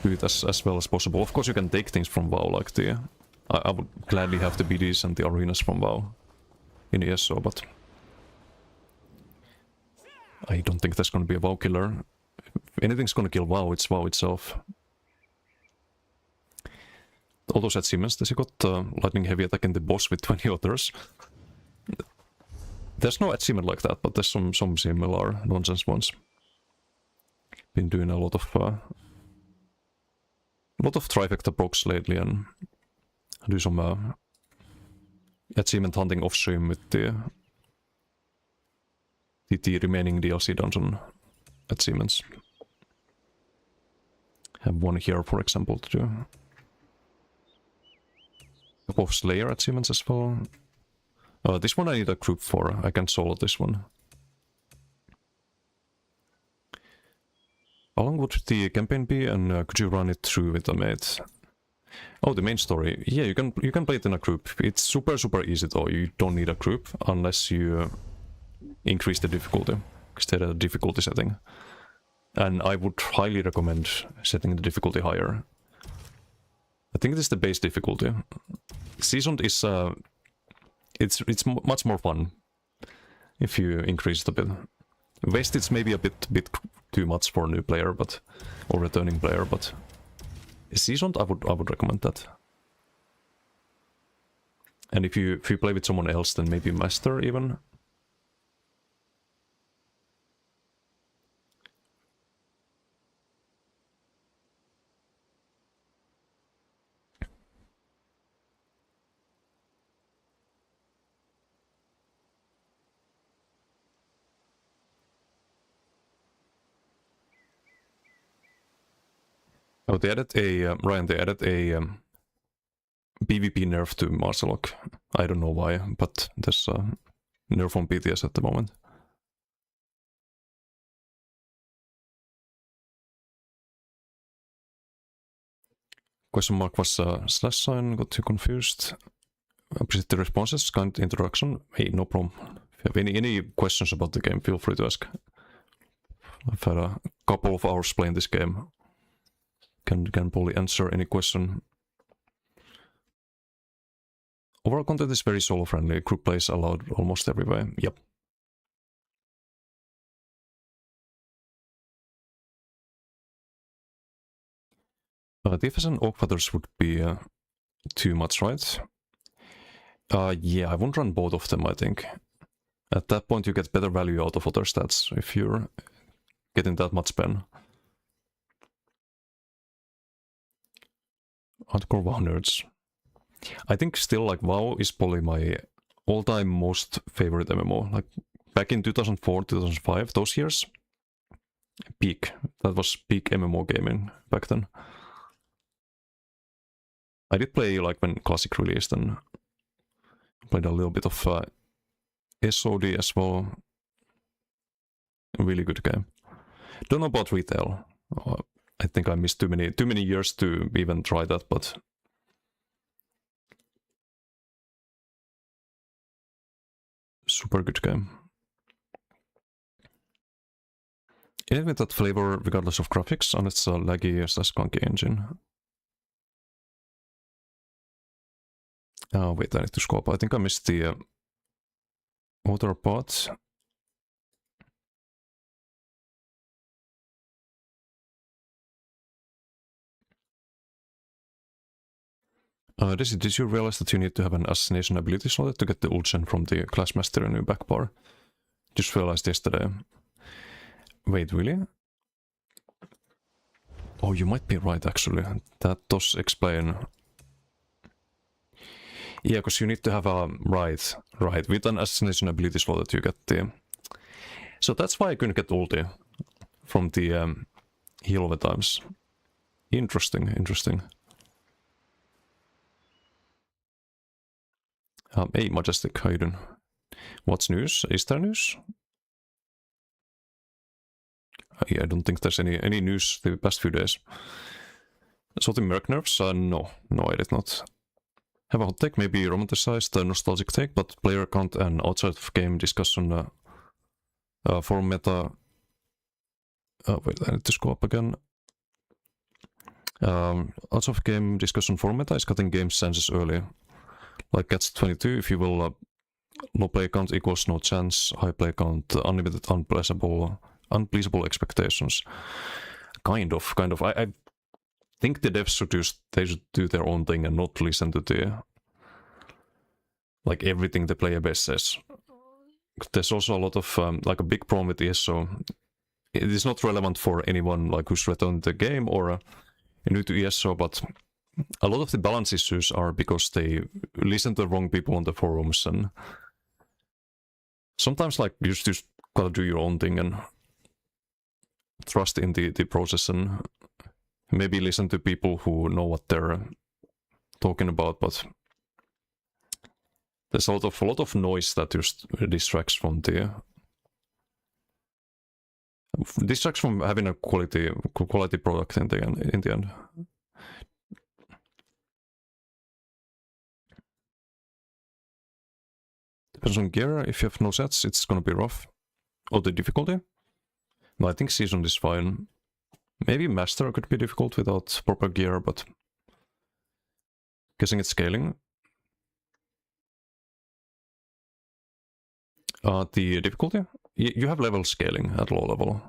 do it as well as possible. Of course, you can take things from WoW, like the I would gladly have the BDs and the arenas from WoW in ESO, but I don't think that's gonna be a WoW killer. If anything's gonna kill WoW, it's WoW itself. Although at Siemens, they got lightning heavy attack in the boss with 20 others. There's no achievement like that, but there's some similar nonsense ones. Been doing a lot of trifecta procs lately and do some achievement hunting off stream with the remaining DLC dungeon achievements. Have one here, for example, to do. A couple of Slayer achievements as well. This one I need a group for. I can solo this one. How long would the campaign be, and could you run it through with a mate? Oh, the main story. Yeah, you can play it in a group. It's super easy though. You don't need a group unless you increase the difficulty. Instead of the difficulty setting. And I would highly recommend setting the difficulty higher. I think this is the base difficulty. Seasoned is it's much more fun if you increase it a bit. Wasted is maybe a bit too much for a new player, but or returning player, but Seasoned I would recommend that. And if you play with someone else, then maybe Master even. Oh, they added a Ryan. They added a PvP nerf to Marcelok. I don't know why, but there's a nerf on PTS at the moment. Question mark was slash sign. Got too confused. Appreciate the responses. Kind introduction. Hey, no problem. If you have any questions about the game, feel free to ask. I've had a couple of hours playing this game. Can probably answer any question. Overall content is very solo friendly. Group plays allowed almost everywhere. Yep. DFS and Oakfathers would be too much, right? Yeah, I won't run both of them, I think. At that point you get better value out of other stats if you're getting that much pen. Hardcore WoW nerds. I think still like WoW is probably my all-time most favorite MMO. Like back in 2004, 2005, those years, peak. That was peak MMO gaming back then. I did play like when Classic released and played a little bit of SOD as well. A really good game. Don't know about retail. I think I missed too many years to even try that, but super good game. Anything with that flavor regardless of graphics, and it's a laggy / clunky engine. Oh wait, I need to scope. I think I missed the other part. Did you realize that you need to have an assassination ability slot to get the ult gen from the class master in your back bar? Just realized yesterday. Wait, really? Oh, you might be right actually. That does explain. Yeah, because you need to have a right with an assassination ability slot that you get the. So that's why I couldn't get ulti from the heal over times. Interesting, interesting. Hey, Majestic, how you doing? What's news? Is there news? Yeah, I don't think there's any news the past few days. So the Merc nerfs? No, I did not. Have a hot take, maybe romanticized, nostalgic take, but player count and outside of game discussion forum meta. Wait, I need to scroll up again. Outside of game discussion forum meta is cutting game senses early. Like Cats 22, if you will, low play count equals no chance, high play count, unlimited, unpleasable expectations. Kind of. I think the devs should do their own thing and not listen to the like everything the player base says. There's also a lot of like a big problem with ESO. It is not relevant for anyone like who's returned the game or new to ESO, but a lot of the balance issues are because they listen to the wrong people on the forums, and sometimes like you just gotta do your own thing and trust in the process and maybe listen to people who know what they're talking about, but there's a lot of noise that just distracts from having a quality product in the end. Depends on gear. If you have no sets, it's gonna be rough. Oh, the difficulty? No, I think season is fine. Maybe master could be difficult without proper gear, but guessing it's scaling. The difficulty? You have level scaling at low level.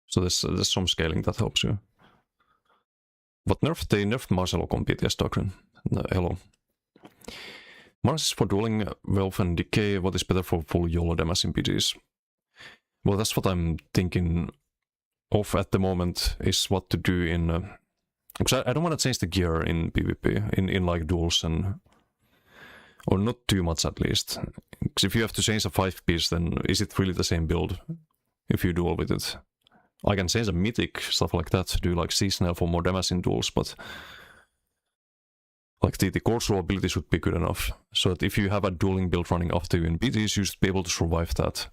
So there's some scaling that helps you. But they nerfed Marcelo on BTS Doctrine. Hello. Mars is for dueling, Wealth and Decay. What is better for full YOLO damage in PGs? Well, that's what I'm thinking of at the moment, is what to do in... because I don't want to change the gear in PvP, in like duels and... or not too much at least. Because if you have to change a 5-piece, then is it really the same build if you duel with it? I can change a mythic, stuff like that, to do like seasonal for more damage in duels, but... like the core throw ability should be good enough, so that if you have a dueling build running after you in BTs, you should be able to survive that.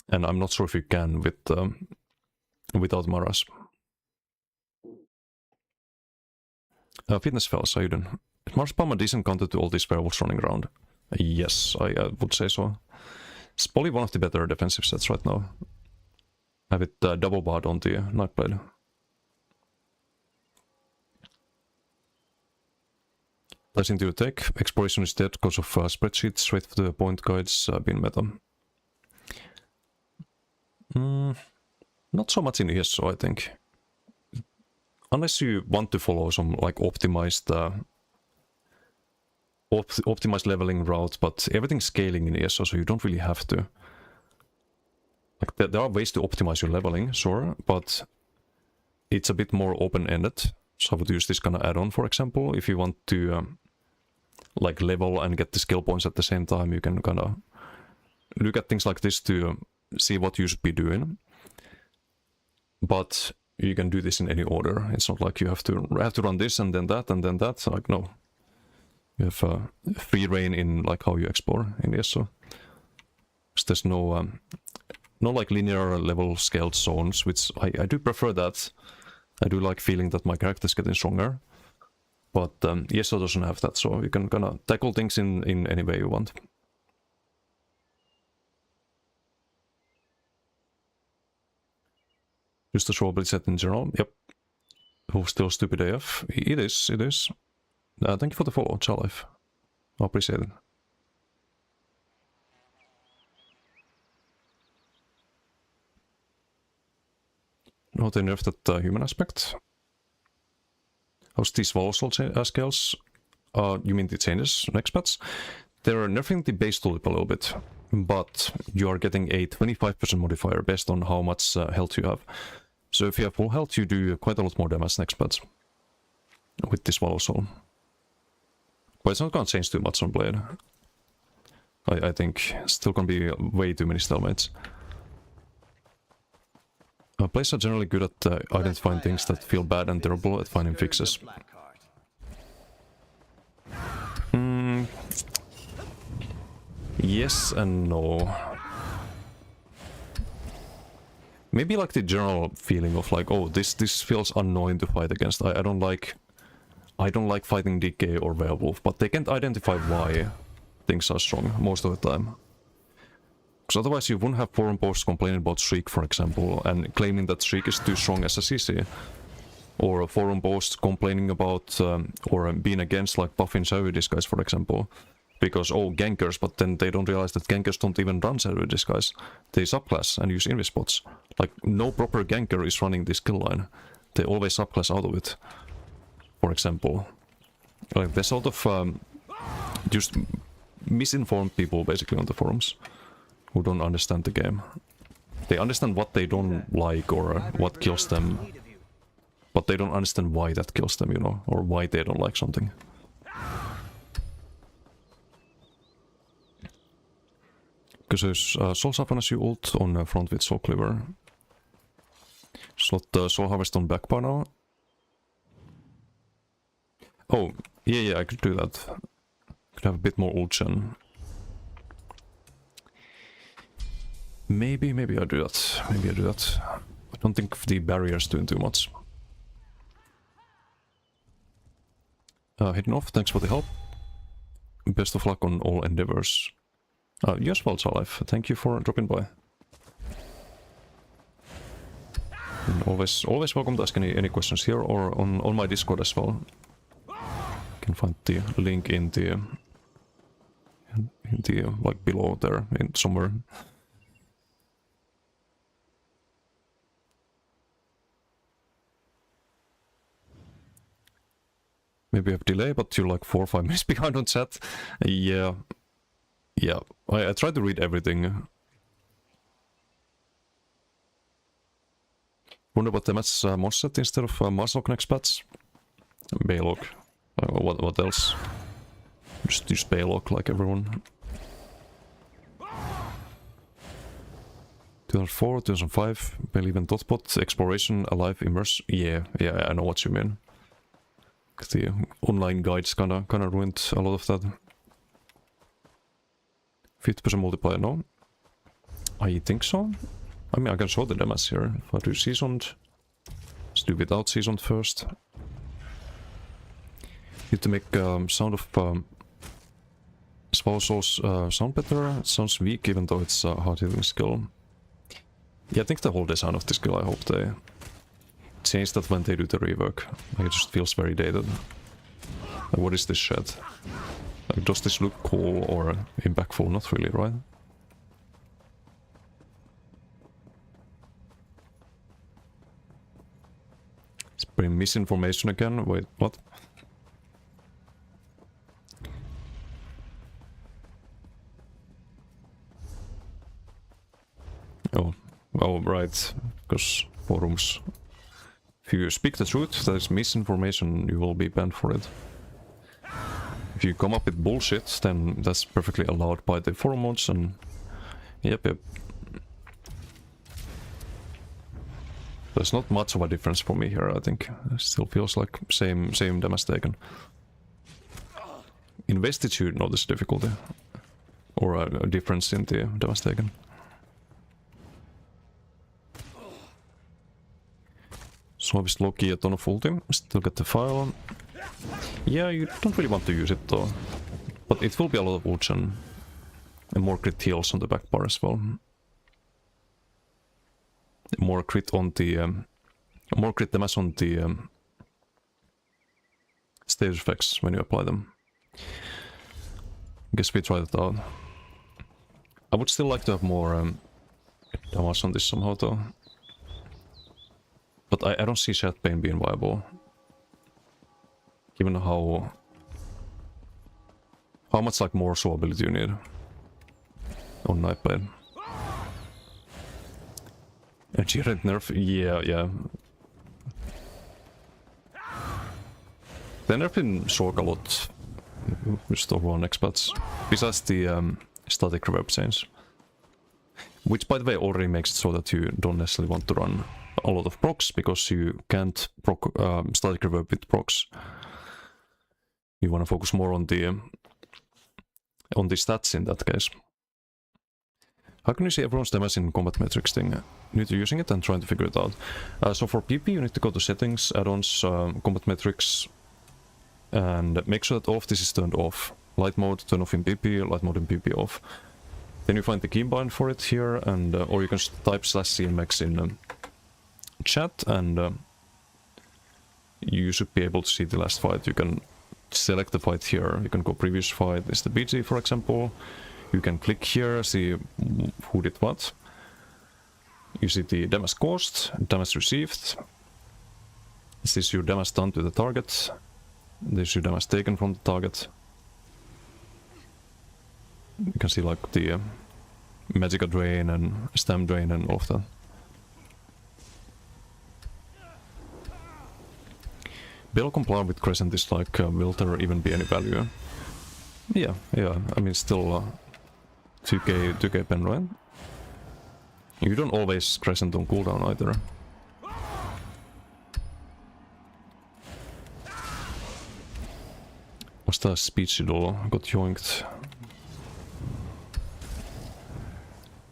And I'm not sure if you can with without Maras. Fitness fellas, how you doing? Is Mars Palm a decent counter to all these werewolves running around? Yes, I would say so. It's probably one of the better defensive sets right now. Have it double barred on the Nightblade. Ties into the tech. Exploration is dead because of spreadsheets. Straight to the point guides been meta. Not so much in ESO, I think. Unless you want to follow some like optimized optimized leveling route, but everything's scaling in ESO, so you don't really have to. Like there are ways to optimize your leveling, sure, but it's a bit more open-ended. So I would use this kind of add-on, for example. If you want to like level and get the skill points at the same time, you can kind of look at things like this to see what you should be doing. But you can do this in any order. It's not like you have to run this and then that and then that. Like no, you have free reign in like how you explore in ESO. Because there's no like linear level scaled zones, which I do prefer that. I do like feeling that my character's getting stronger. But ESO doesn't have that, so you can kind of tackle things in any way you want. Just a showability set in general, yep. Oh, still stupid AF. It is. Thank you for the follow, Chalife. I appreciate it. No, they nerfed that human aspect. How's these volatile scales? You mean the changes, next patch? They're nerfing the base tulip a little bit, but you are getting a 25% modifier based on how much health you have. So if you have full health, you do quite a lot more damage next patch with this volatile. But it's not gonna change too much on Blade. I think still gonna be way too many stalemates. Players are generally good at identifying things that feel bad and terrible at finding fixes. Yes and no. Maybe like the general feeling of like, oh, this feels annoying to fight against. I don't like fighting DK or Werewolf, but they can't identify why things are strong most of the time. Because otherwise you wouldn't have forum posts complaining about Shriek, for example, and claiming that Shriek is too strong as a CC. Or a forum post complaining about or being against like buffing Shadowy Disguise, for example. Because, oh, gankers, but then they don't realize that gankers don't even run Shadowy Disguise. They subclass and use Invispots. Like, no proper ganker is running this kill line. They always subclass out of it. For example. Like, there's a lot of just misinformed people, basically, on the forums. Who don't understand the game. They understand what they don't like or what kills them. But they don't understand why that kills them, you know, or why they don't like something. Kysymys, Soul Savanas you ult on front with Soul Cleaver. Slot Soul Harvest on back bar now. Oh, yeah, I could do that. Could have a bit more ult gen. Maybe I do that. I don't think the barrier's doing too much. Heading off, thanks for the help. Best of luck on all endeavors. You as well, Salif. Thank you for dropping by. And always welcome to ask any questions here or on my Discord as well. You can find the link in the like below there, in somewhere. Maybe I have delay, but you're like 4 or 5 minutes behind on chat. Yeah. I try to read everything. Wonder what the match mod set instead of Marslock next patch. Baylog. What else? Just use Baylog like everyone. 2004, 2005, believe in Dotbot, Exploration, Alive, Immerse. Yeah, I know what you mean. The online guides kinda ruined a lot of that. 50% multiplier, no? I think so. I mean, I can show the demos here. If I do seasoned, let's do without seasoned first. Need to make sound of Swallow Souls sound better. It sounds weak even though it's a hard hitting skill. Yeah, I think the whole design of this skill, I hope they change that when they do the rework. Like, it just feels very dated. Like, what is this shit? Like, does this look cool or impactful? Not really, right? It's pretty misinformation again. Wait, what? Oh, right. Because forums. If you speak the truth, that is misinformation, you will be banned for it. If you come up with bullshit, then that's perfectly allowed by the forum mods and... Yep. There's not much of a difference for me here, I think. It still feels like same damage taken. Investitude, notice difficulty. Or a difference in the damage taken. Slavist Loki at on of ulti. Still got the file. Yeah, you don't really want to use it though. But it will be a lot of ult and more crit heals on the back bar as well. More crit on the... more crit damage on the... stage effects when you apply them. Guess we try that out. I would still like to have more damage on this somehow though. But I don't see Shat Pain being viable. Given how much like more show ability you need on Nightblade. And G-Rent nerf, yeah. They nerfed in Shork a lot. Just over on next patch. Besides the static reverb chains. Which, by the way, already makes it so that you don't necessarily want to run a lot of procs, because you can't proc static reverb with procs. You want to focus more on the stats in that case. How can you see everyone's damage in combat metrics thing? You need to using it and trying to figure it out. So for PP, you need to go to settings, add-ons, combat metrics, and make sure that all of this is turned off. Light mode, turn off in PP, light mode in PP off. Then you find the keybind for it here, and or you can type /cmx in chat, and you should be able to see the last fight. You can select the fight here. You can go previous fight, is the BG for example. You can click here, see who did what. You see the damage caused, damage received. This is your damage done to the target. This is your damage taken from the target. You can see like the Magicka drain and stam drain and all of that. Below comply with Crescent is like, will there even be any value? Yeah, I mean still 2k pen, right? You don't always Crescent on cooldown either. What's that speech idol? Got yoinked.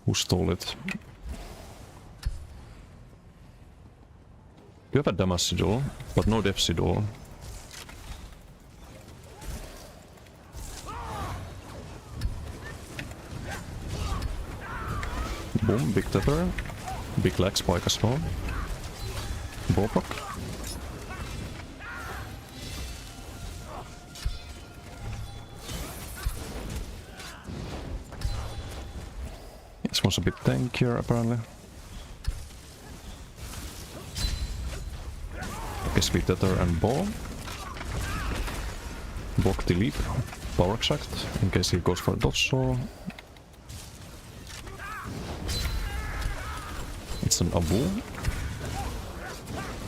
Who stole it? You have a damage idol, but no depth idol. Boom, big tether. Big lag spike as well. Ballpark. This one's a bit tankier apparently. Okay, speed tether and ball. Block the leap. Power extract in case he goes for a dodge saw. It's an Abu.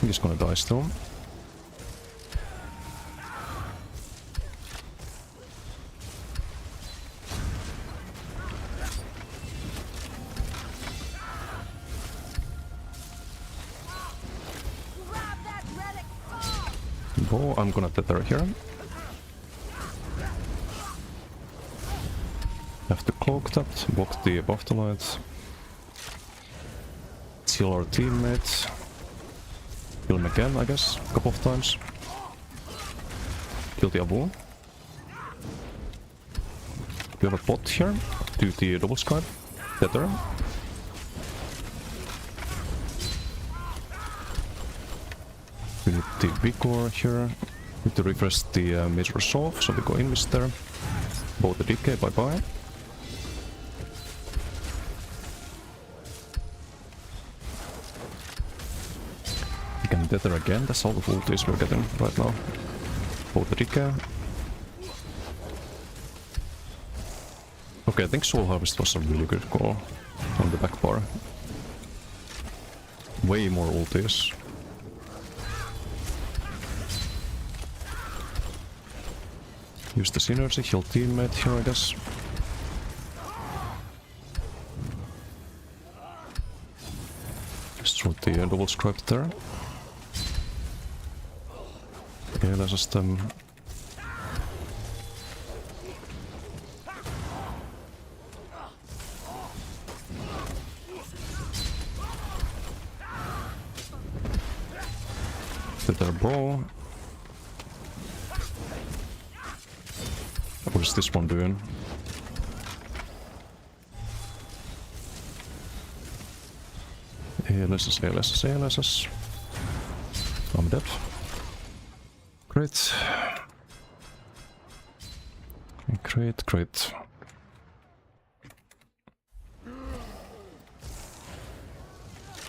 He's gonna die still. Bo, I'm gonna tether here. Have to cloak that, block the buff to light. Kill our teammates. Kill him again, I guess, a couple of times. Kill the Abu. We have a bot here. Do the double scribe. Tether. We need the Vigor here. Need to refresh the Major Resolve, so we go Invis there. Both the DK, bye bye. Tether again, that's all the ultis we're getting right now. Both the DK. Okay, I think Soul Harvest was a really good call on the back bar. Way more ultis. Use the synergy, heal teammate here I guess. Just throw the double scribe there. Okay, let's just Tether ball. What is this one doing? LSS. I'm dead. Great. Great.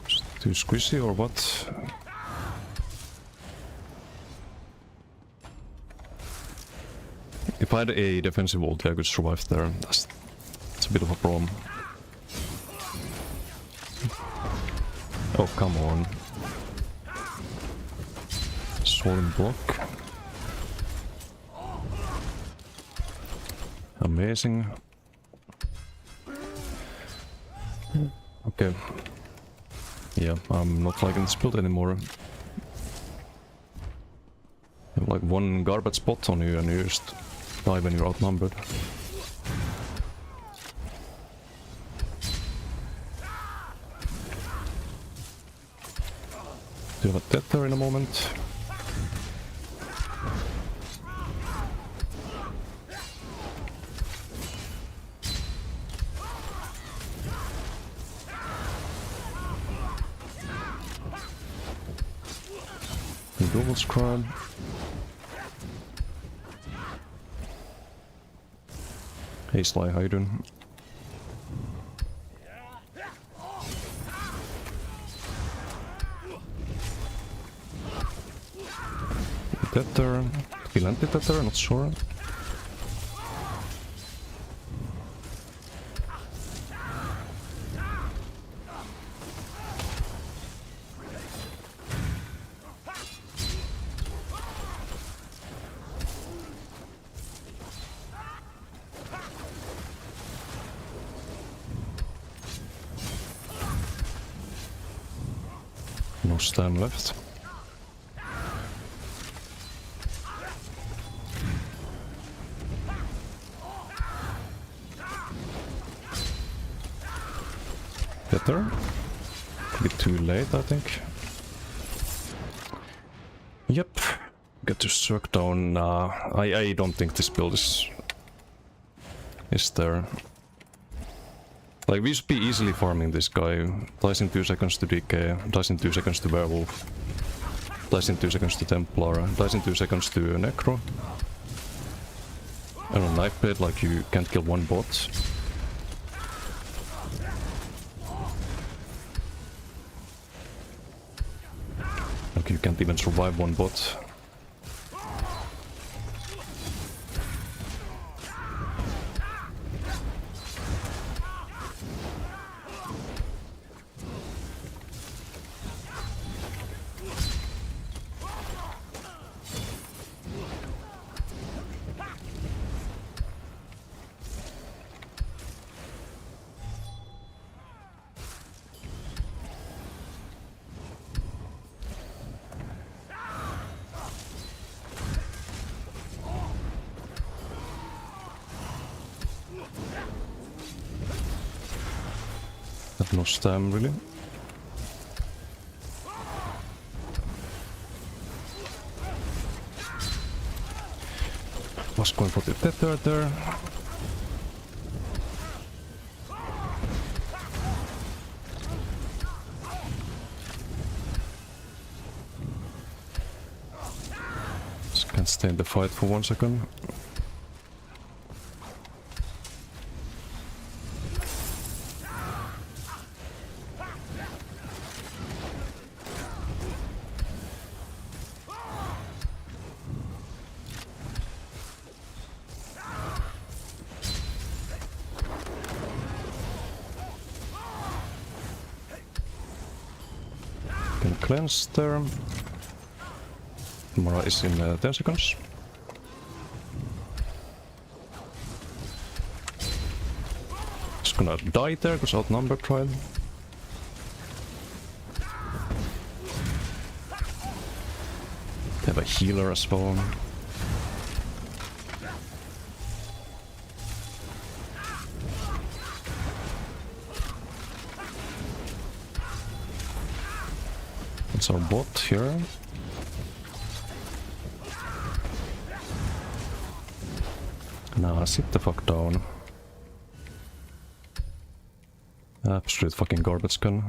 Just too squishy or what? If I had a defensive ulti, I could survive there. That's a bit of a problem. Oh, come on. Swollen block. Amazing. Okay. Yeah, I'm not liking this build anymore. You have like one garbage spot on you and you just die when you're outnumbered. Do you have a tether in a moment? Double scribe. Hey Sly, how you doing? Tether, Vigilante tether, not sure. No stam left. Better. A bit too late, I think. Yep. Get to Cirque down. I don't think this build is there. Like, we should be easily farming this guy. Dies in 2 seconds to DK, dies in 2 seconds to Werewolf, dies in 2 seconds to Templar, dies in 2 seconds to Necro. And on Knife Blade, like, you can't kill one bot. Like, you can't even survive one bot. Have no stam, really. Was going for the tether there. Just can't stay in the fight for 1 second. Can cleanse there. Mara is in 10 seconds. Just gonna die there because outnumbered tried. They have a healer as well. It's our bot here. Nah, sit the fuck down. Absolute fucking garbage gun.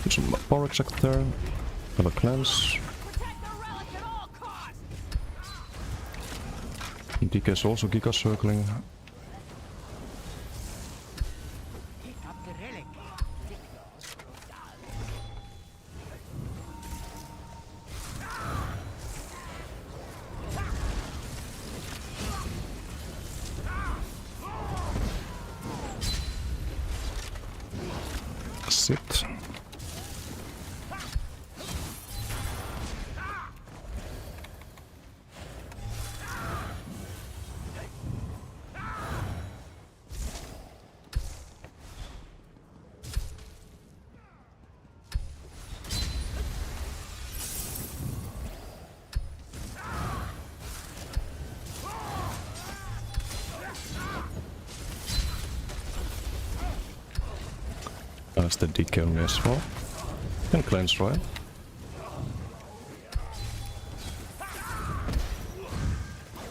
Some power extract there. Have a cleanse. DK is also Giga circling. Pick up it. That's the DK on me as well. Can cleanse, right?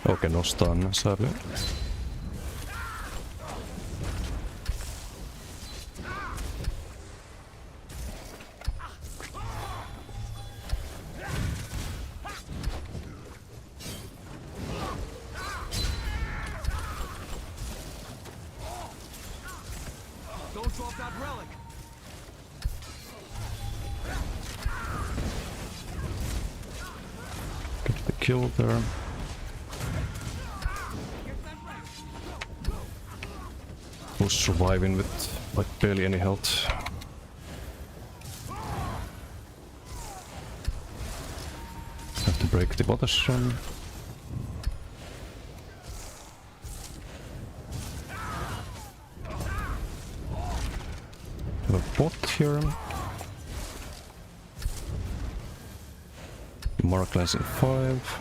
Okay, no stun, sadly. Don't drop that relic. Get the kill there. Who's surviving with like barely any health. Have to break the possession. Have a bot here. Mark lands in 5.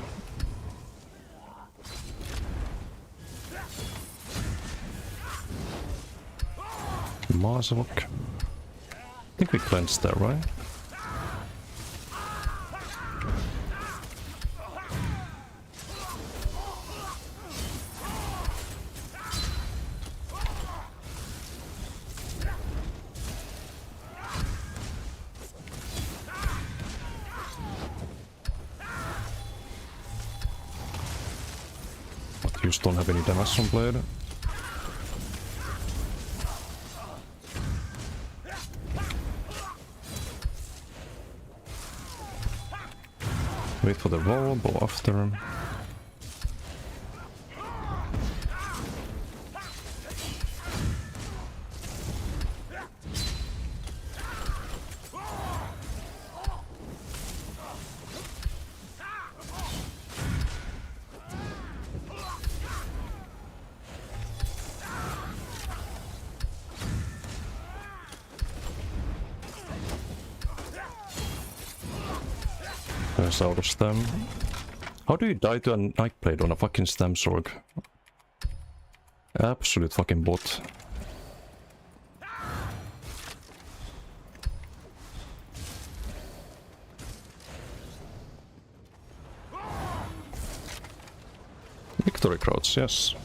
Mazok. I think we cleansed that, right? But you just don't have any damage on blade. Wait for the roll, go after him. There's out of stem. How do you die to a Nightblade on a fucking stem sword? Absolute fucking bot. Victory crowds, yes.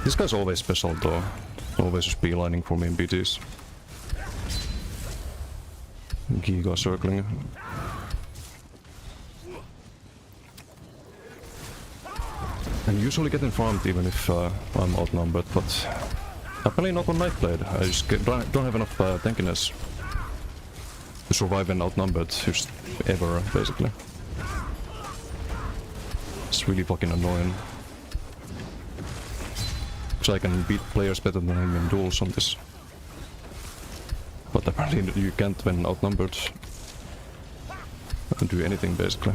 This guy's always special though. Always just beelining for me in BTs. Giga circling. I'm usually getting farmed even if I'm outnumbered, but apparently not on Nightblade. I just don't have enough tankiness to survive an outnumbered just ever, basically. It's really fucking annoying. So I can beat players better than him in duels on this. But apparently you can't when outnumbered do anything, basically.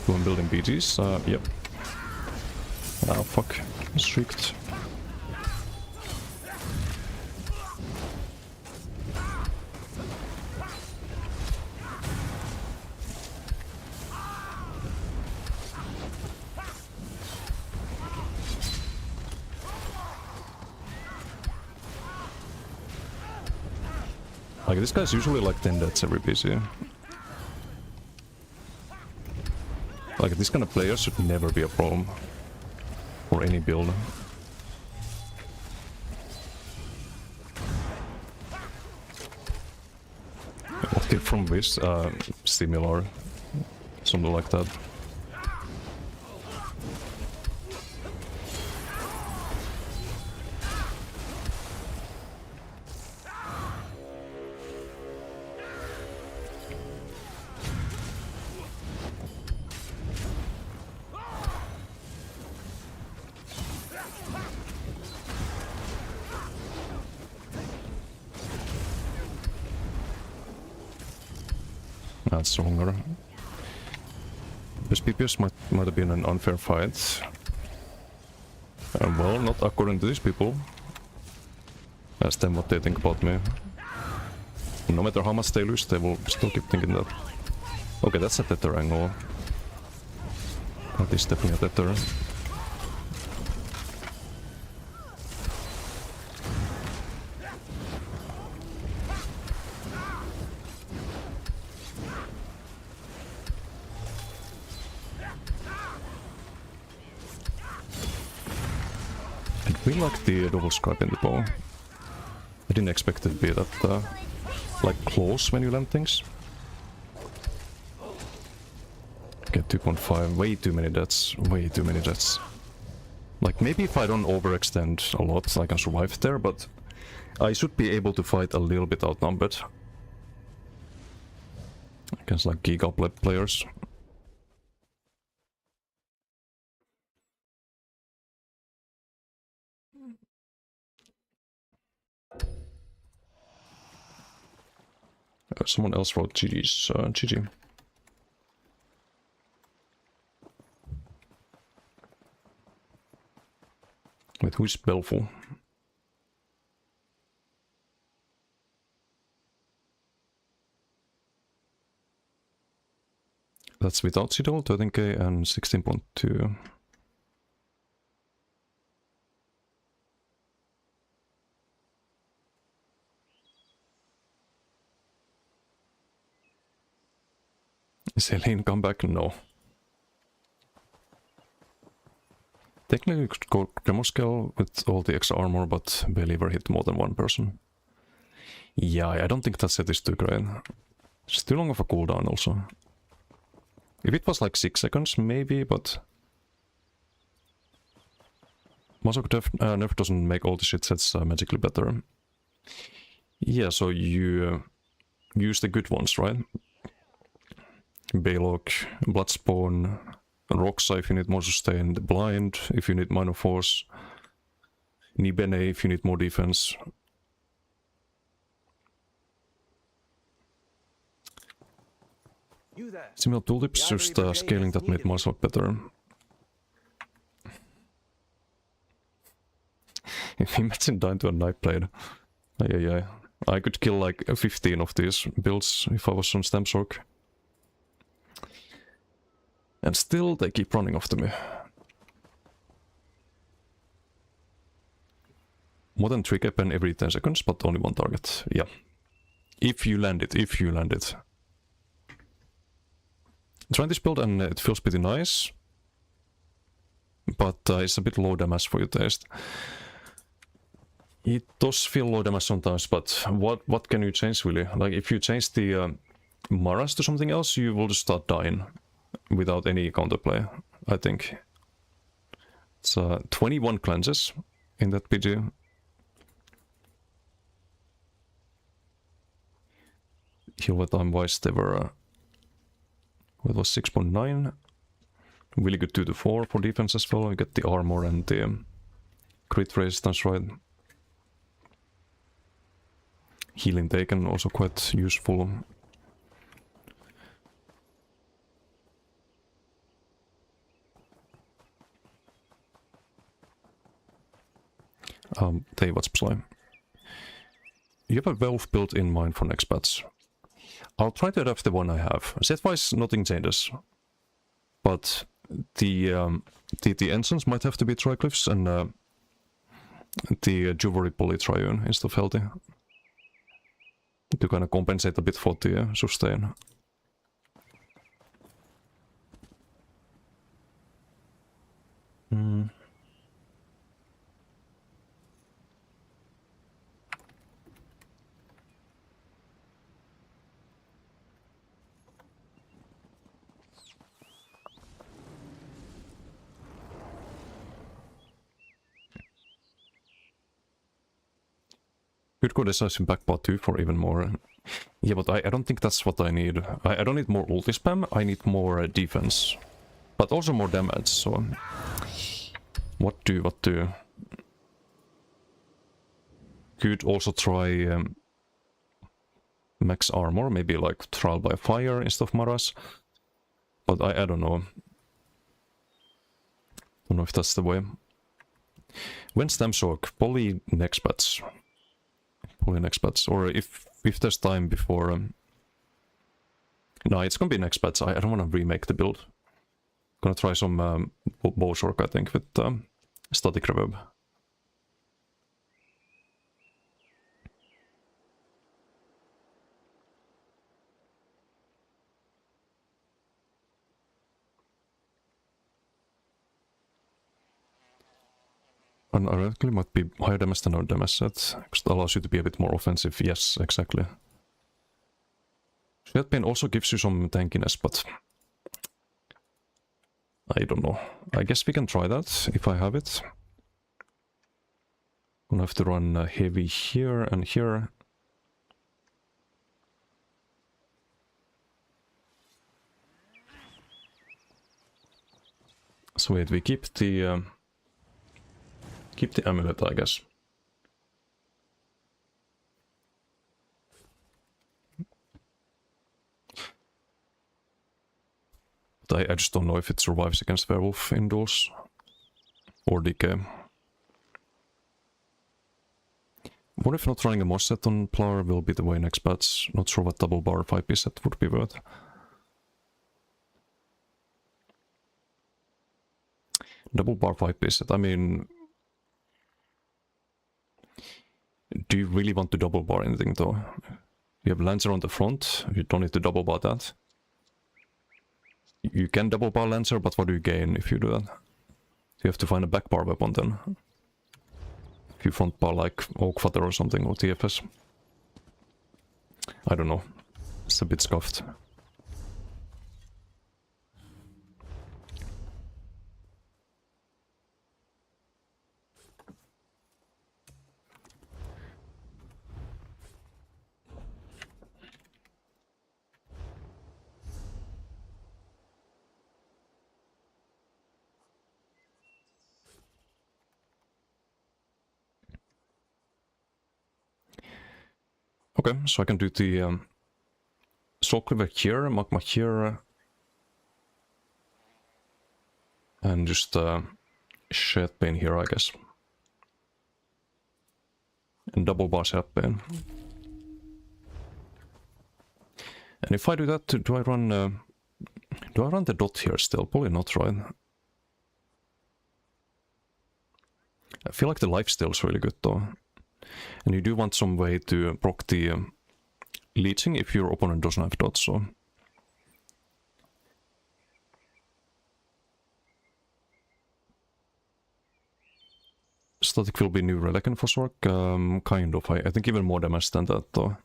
I'm building BGs, yep. Oh fuck, streaked. Like, this guy's usually like 10 deaths every PC. Like, this kind of player should never be a problem for any build. What came from this? Similar. Something like that. and stronger. This PPS might have been an unfair fight. Well, not according to these people. Ask them what they think about me. No matter how much they lose, they will still keep thinking that. Okay, that's a tether angle. That is definitely a tether. And we like the double scribe in the bow. I didn't expect it to be that like close when you land things. Get 2.5, way too many deaths, way too many deaths. Like maybe if I don't overextend a lot I can survive there, but I should be able to fight a little bit outnumbered against like Giga players. Someone else wrote GG's, GG. Wait, who's Belful? That's without Citadel, 13k and 16.2. Is Helene come back? No. Technically you could go Gremoscale with all the extra armor, but barely ever hit more than one person. Yeah, I don't think that set is too great. It's too long of a cooldown also. If it was like 6 seconds, maybe, but... Masok nerf doesn't make all the shit sets magically better. Yeah, so you use the good ones, right? Balog, Bloodspawn, Roxa if you need more sustain, Blind if you need minor force, Nibene if you need more defense. You there. Similar tooltips, just scaling that made Marsok better. Imagine dying to a knife blade. Yeah. I could kill like 15 of these builds if I was on Stamsork. And still they keep running after me. More than 3 pen every 10 seconds, but only one target. Yeah. If you land it, if you land it. Trying this build and it feels pretty nice. But it's a bit low damage for your taste. It does feel low damage sometimes, but what can you change really? Like if you change the Maras to something else, you will just start dying. Without any counterplay, I think. It's 21 cleanses in that PG. Heal time wise, they were. It was 6.9. Really good 2 to 4 for defense as well. You get the armor and the crit resistance, right? Healing taken also quite useful. Tell you what's play. You have a Wealth built in mind for next patch. I'll try to adapt the one I have. Set-wise, nothing changes. But the ensigns might have to be Triglyphs and the Jewelry Poly Triune instead of Healthy. To kind of compensate a bit for the sustain. Could go decisive back part 2 for even more. Yeah, but I don't think that's what I need. I don't need more ulti spam, I need more defense. But also more damage, so... What do? Could also try... max armor, maybe like Trial by Fire instead of Maras. But I don't know. Don't know if that's the way. When Stamsork, Poly next patch. Poly next patch. Or if there's time before... no, it's gonna be next patch. I don't want to remake the build. Gonna try some Bowsork, I think, with Static Reverb. And ironically might be higher damage than our damage set, because it allows you to be a bit more offensive. Yes, exactly. Shed Pain also gives you some tankiness, but I don't know. I guess we can try that if I have it. Gonna have to run heavy here and here. So wait, we keep the amulet, I guess. But I just don't know if it survives against Werewolf in duels. Or Decay. What if not running a Moss set on Plar will be the way next patch? Not sure what double bar 5p set would be worth. Double bar 5p set, I mean... do you really want to double bar anything though? You have Lancer on the front, you don't need to double bar that. You can double bar Lancer, but what do you gain if you do that? You have to find a back bar weapon then. If you front bar like Oakfather or something, or TFS. I don't know. It's a bit scuffed. Okay, so I can do the Soul Cleaver here, Magma here, and just Shed Pain here, I guess. And double bar Shed Pain. And if I do that, do I run the dot here still? Probably not, right? I feel like the lifesteal is really good though. And you do want some way to proc the leeching if your opponent doesn't have dots, so... Static will be new relic and Fossork? Kind of. I think even more damage than that though.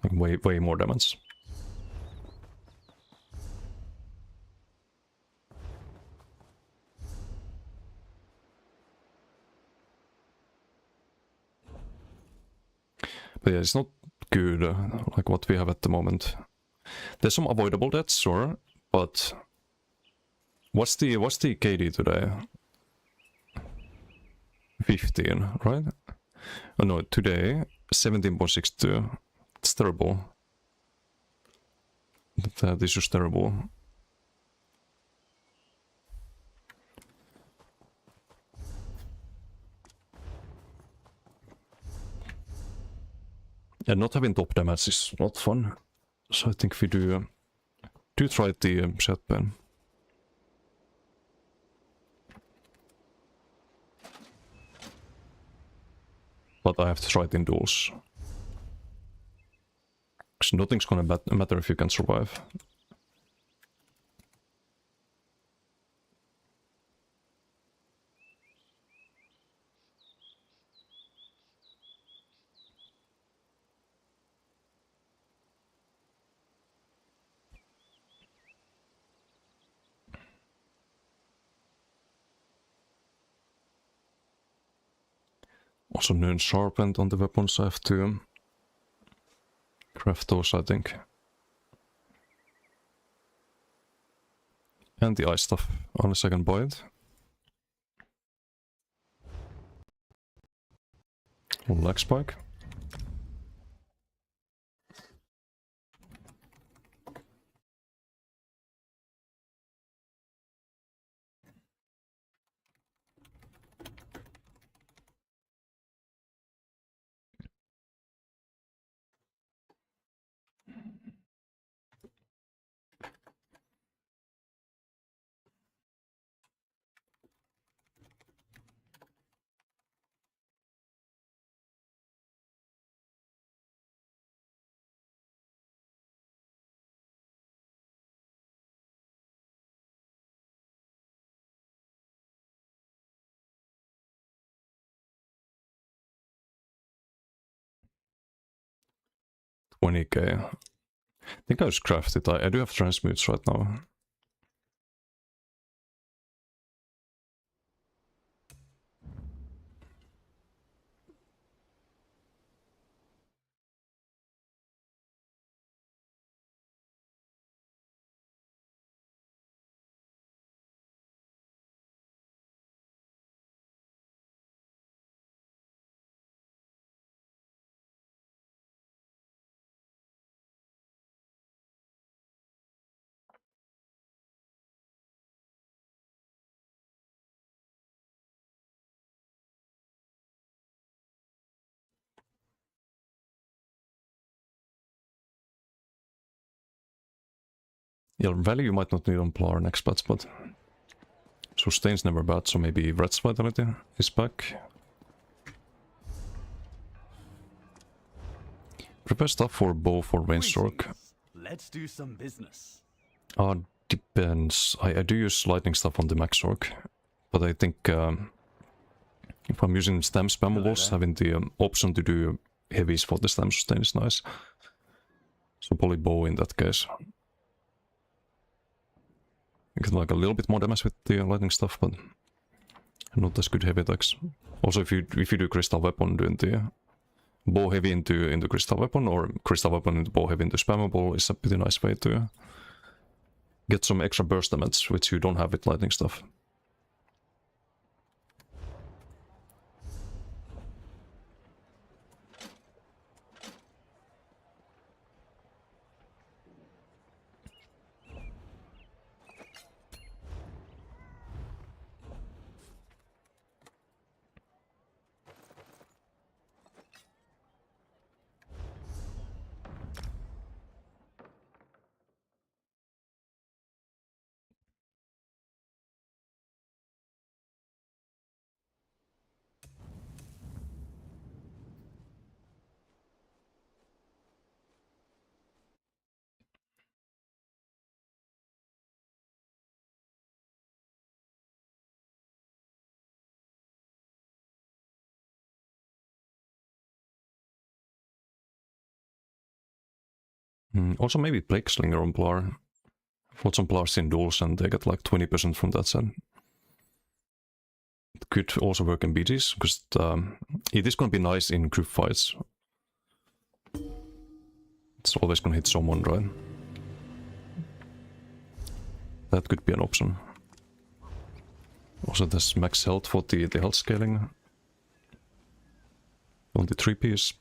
Like way more damage. But yeah, it's not good, like what we have at the moment. There's some avoidable deaths, sure, but what's the KD today? 15, right? Oh no, today 17.62. It's terrible. That is just terrible. And not having top damage is not fun. So I think we do try the Shed Pain. But I have to try it in duels. Because nothing's gonna matter if you can survive. Also Nune Sharpened on the weapons, I have to craft those, I think. And the ice stuff, unless I can buy it. Lag spike. 20k. I think I just craft it. I do have transmutes right now. Yeah, value might not need on Plar next patch, but sustain's never bad, so maybe Rat's Vitality is back. Prepare stuff for bow for Rainstork. Greetings. Let's do some business. Depends. I do use lightning stuff on the Maxork, but I think if I'm using stem spammables, having the option to do heavies for the stem sustain is nice. So probably bow in that case. You get like a little bit more damage with the lightning stuff, but not as good heavy attacks. Also, if you do crystal weapon, doing the bow heavy into crystal weapon or crystal weapon into bow heavy into spammable is a pretty nice way to get some extra burst damage, which you don't have with lightning stuff. Also maybe Plague Slinger on Plar. Fought some Plars in duels and they get like 20% from that side. It could also work in BGs, because it is going to be nice in group fights. It's always going to hit someone, right? That could be an option. Also there's max health for the health scaling. On the 3-piece.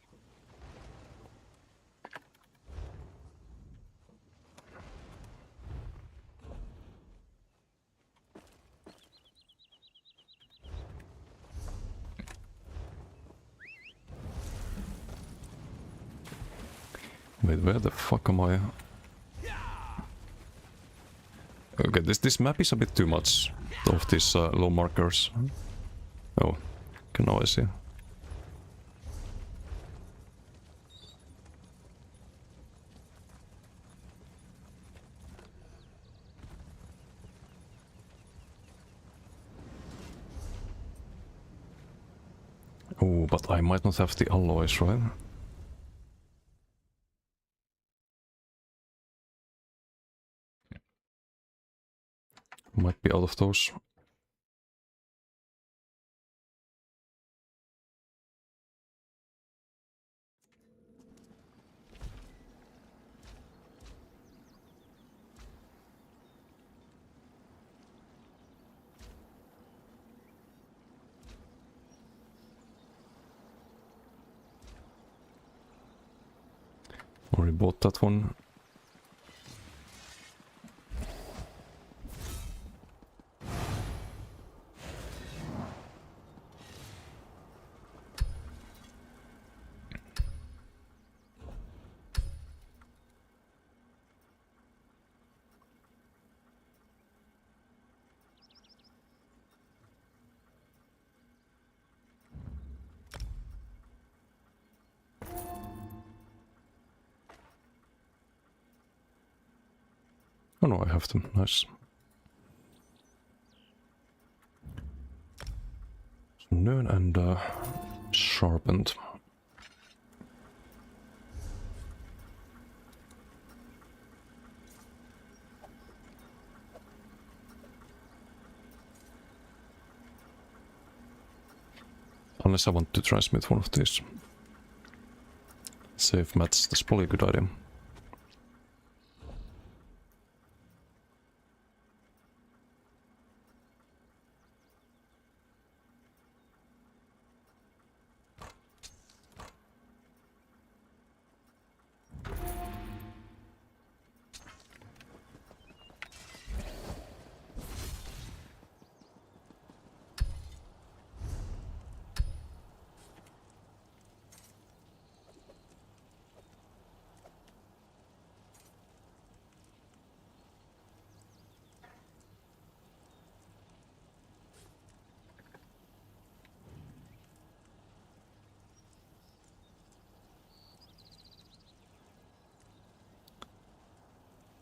Wait, where the fuck am I? Okay, this map is a bit too much of these low markers. Oh, okay, now I see. Oh, but I might not have the alloys, right? Might be out of those. Already bought that one. Oh no, I have them. Nice. Nern and sharpened. Unless I want to transmit one of these. Save mats, that's probably a good idea.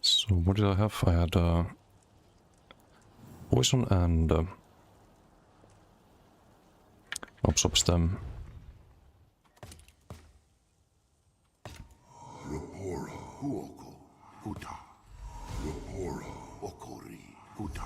So what did I have? I had poison and absorb stem. Rapora huoko huta. Rapora okori huta.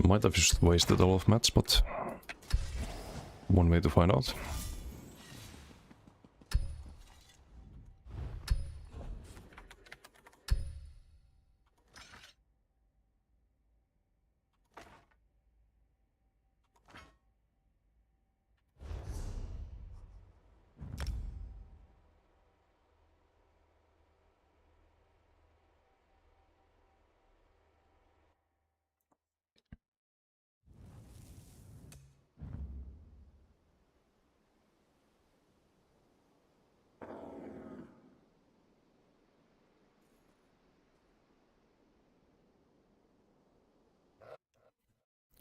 Might have just wasted a lot of mats, but one way to find out.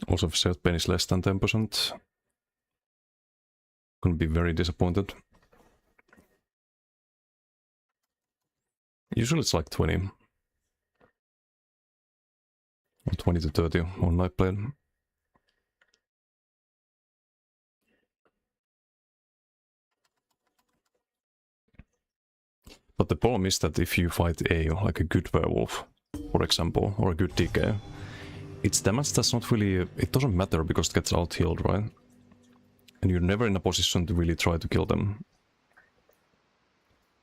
Also, if set pain is less than 10%, gonna be very disappointed. Usually it's like 20. Or 20 to 30 on Nightblade. But the problem is that if you fight like a good werewolf, for example, or a good DK, its damage does not really... It doesn't matter because it gets out-healed, right? And you're never in a position to really try to kill them.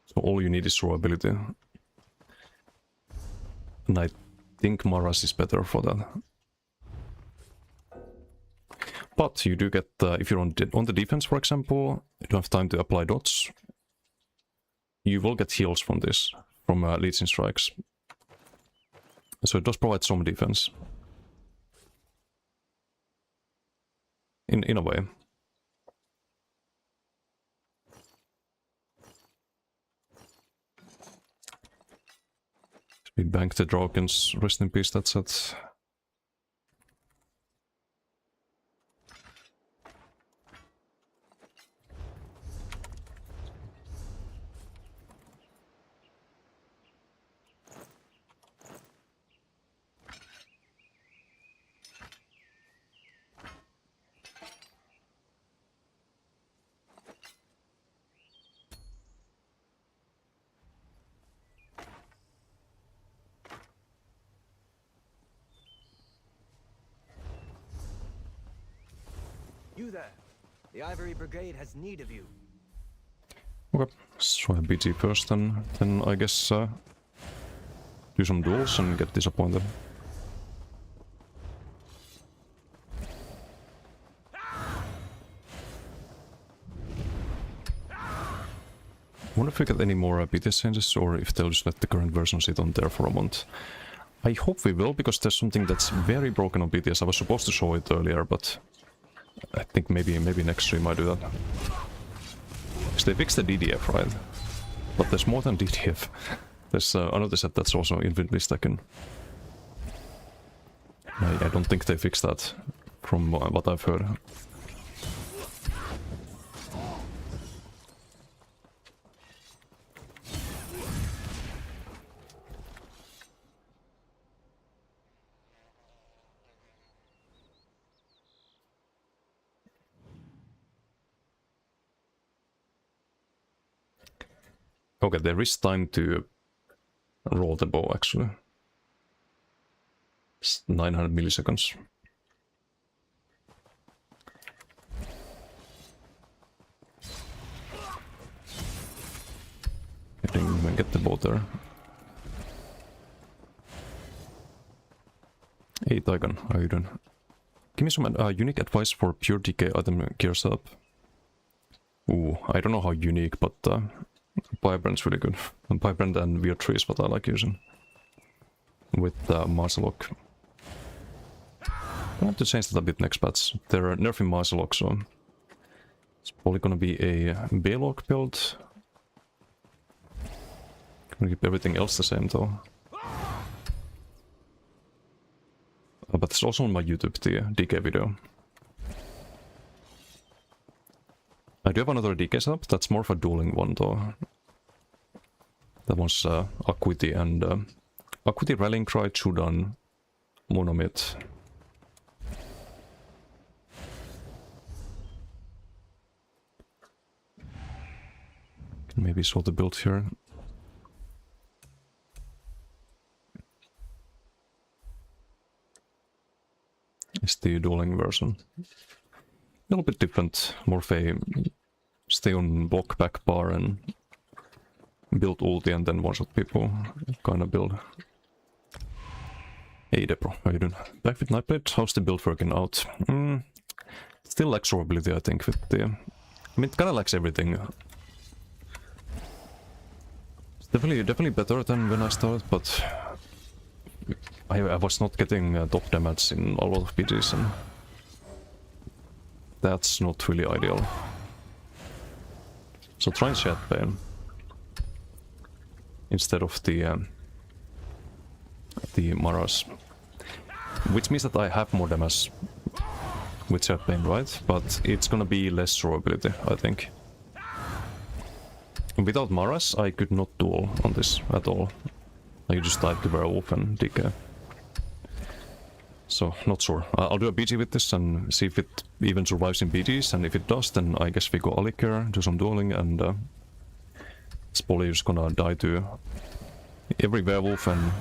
So all you need is survivability. And I think Maras is better for that. But you do get, if you're on the defense, for example, you don't have time to apply dots. You will get heals from this, from Legion Strikes. So it does provide some defense. In a way. We bank the dragons, rest in peace, that's it. You there. The Ivory Brigade has need of you. Okay, let's try BT first, then I guess do some duels and get disappointed. I wonder if we get any more BT changes or if they'll just let the current version sit on there for a month. I hope we will, because there's something that's very broken on BTS. I was supposed to show it earlier, but I think maybe next stream I do that. Because they fixed the DDF, right? But there's more than DDF. There's another set that's also infinitely stacking. I don't think they fixed that, from what I've heard. Okay, there is time to roll the bow actually. It's 900 milliseconds. I didn't even get the bow there. 8 Icon, how you doing? Give me some unique advice for pure DK item gear setup. Ooh, I don't know how unique, but Vibrant's really good. Vibrant and Weird Tree is what I like using. With Marcelock. I have to change that a bit next patch. They're nerfing Marcelock, so it's probably gonna be a Baylock build. Gonna keep everything else the same though. But it's also on my YouTube, the DK video. I do have another DK setup, that's more of a dueling one though. That one's Acuity and Acuity, Rallying Cry, Chudan, Monomyth. Can maybe show the build here. It's the dueling version. A little bit different, more of a stay on block back bar and build ulti and then one-shot people kind of build. Hey Depro, how you doing? Back with Nightblade, how's the build working out? Still lacks durability I think with the... I mean it kinda lacks everything. It's definitely better than when I started, but... I was not getting top damage in a lot of PGs and that's not really ideal. So try Shed Bane instead of the Maras, which means that I have more damage with Shed Bane, right? But it's gonna be less durability, I think. Without Maras, I could not duel on this at all. I just type the Werewolf and DK. So, not sure. I'll do a BG with this and see if it even survives in BGs, and if it does, then I guess we go Alikir, do some dueling, and it's probably just gonna die to every Werewolf and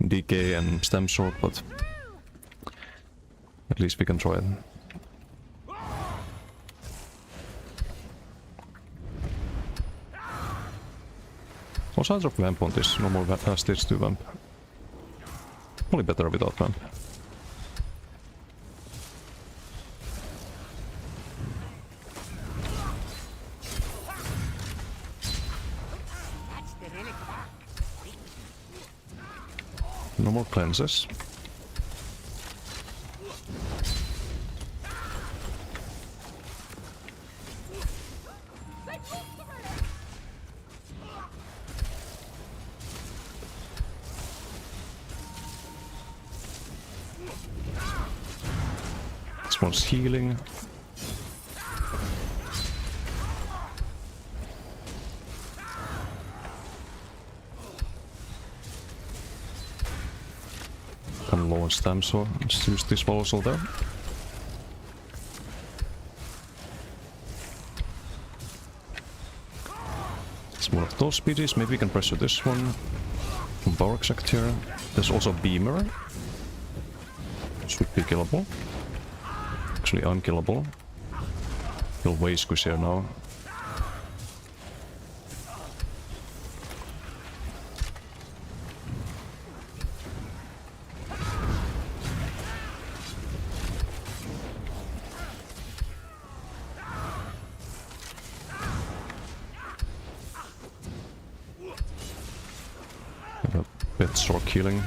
DK and Stem Sword, but at least we can try it. What size of Vamp on this? No more Stage 2 Vamp. Probably better without Vamp. No more cleanses. This one's healing. Can launch them, so let's use this also there. It's one of those speedies. Maybe we can pressure this one from Power Exact here. There's also Beamer. Should be killable. Actually, unkillable. Feel way squishier now. A bit stroke healing.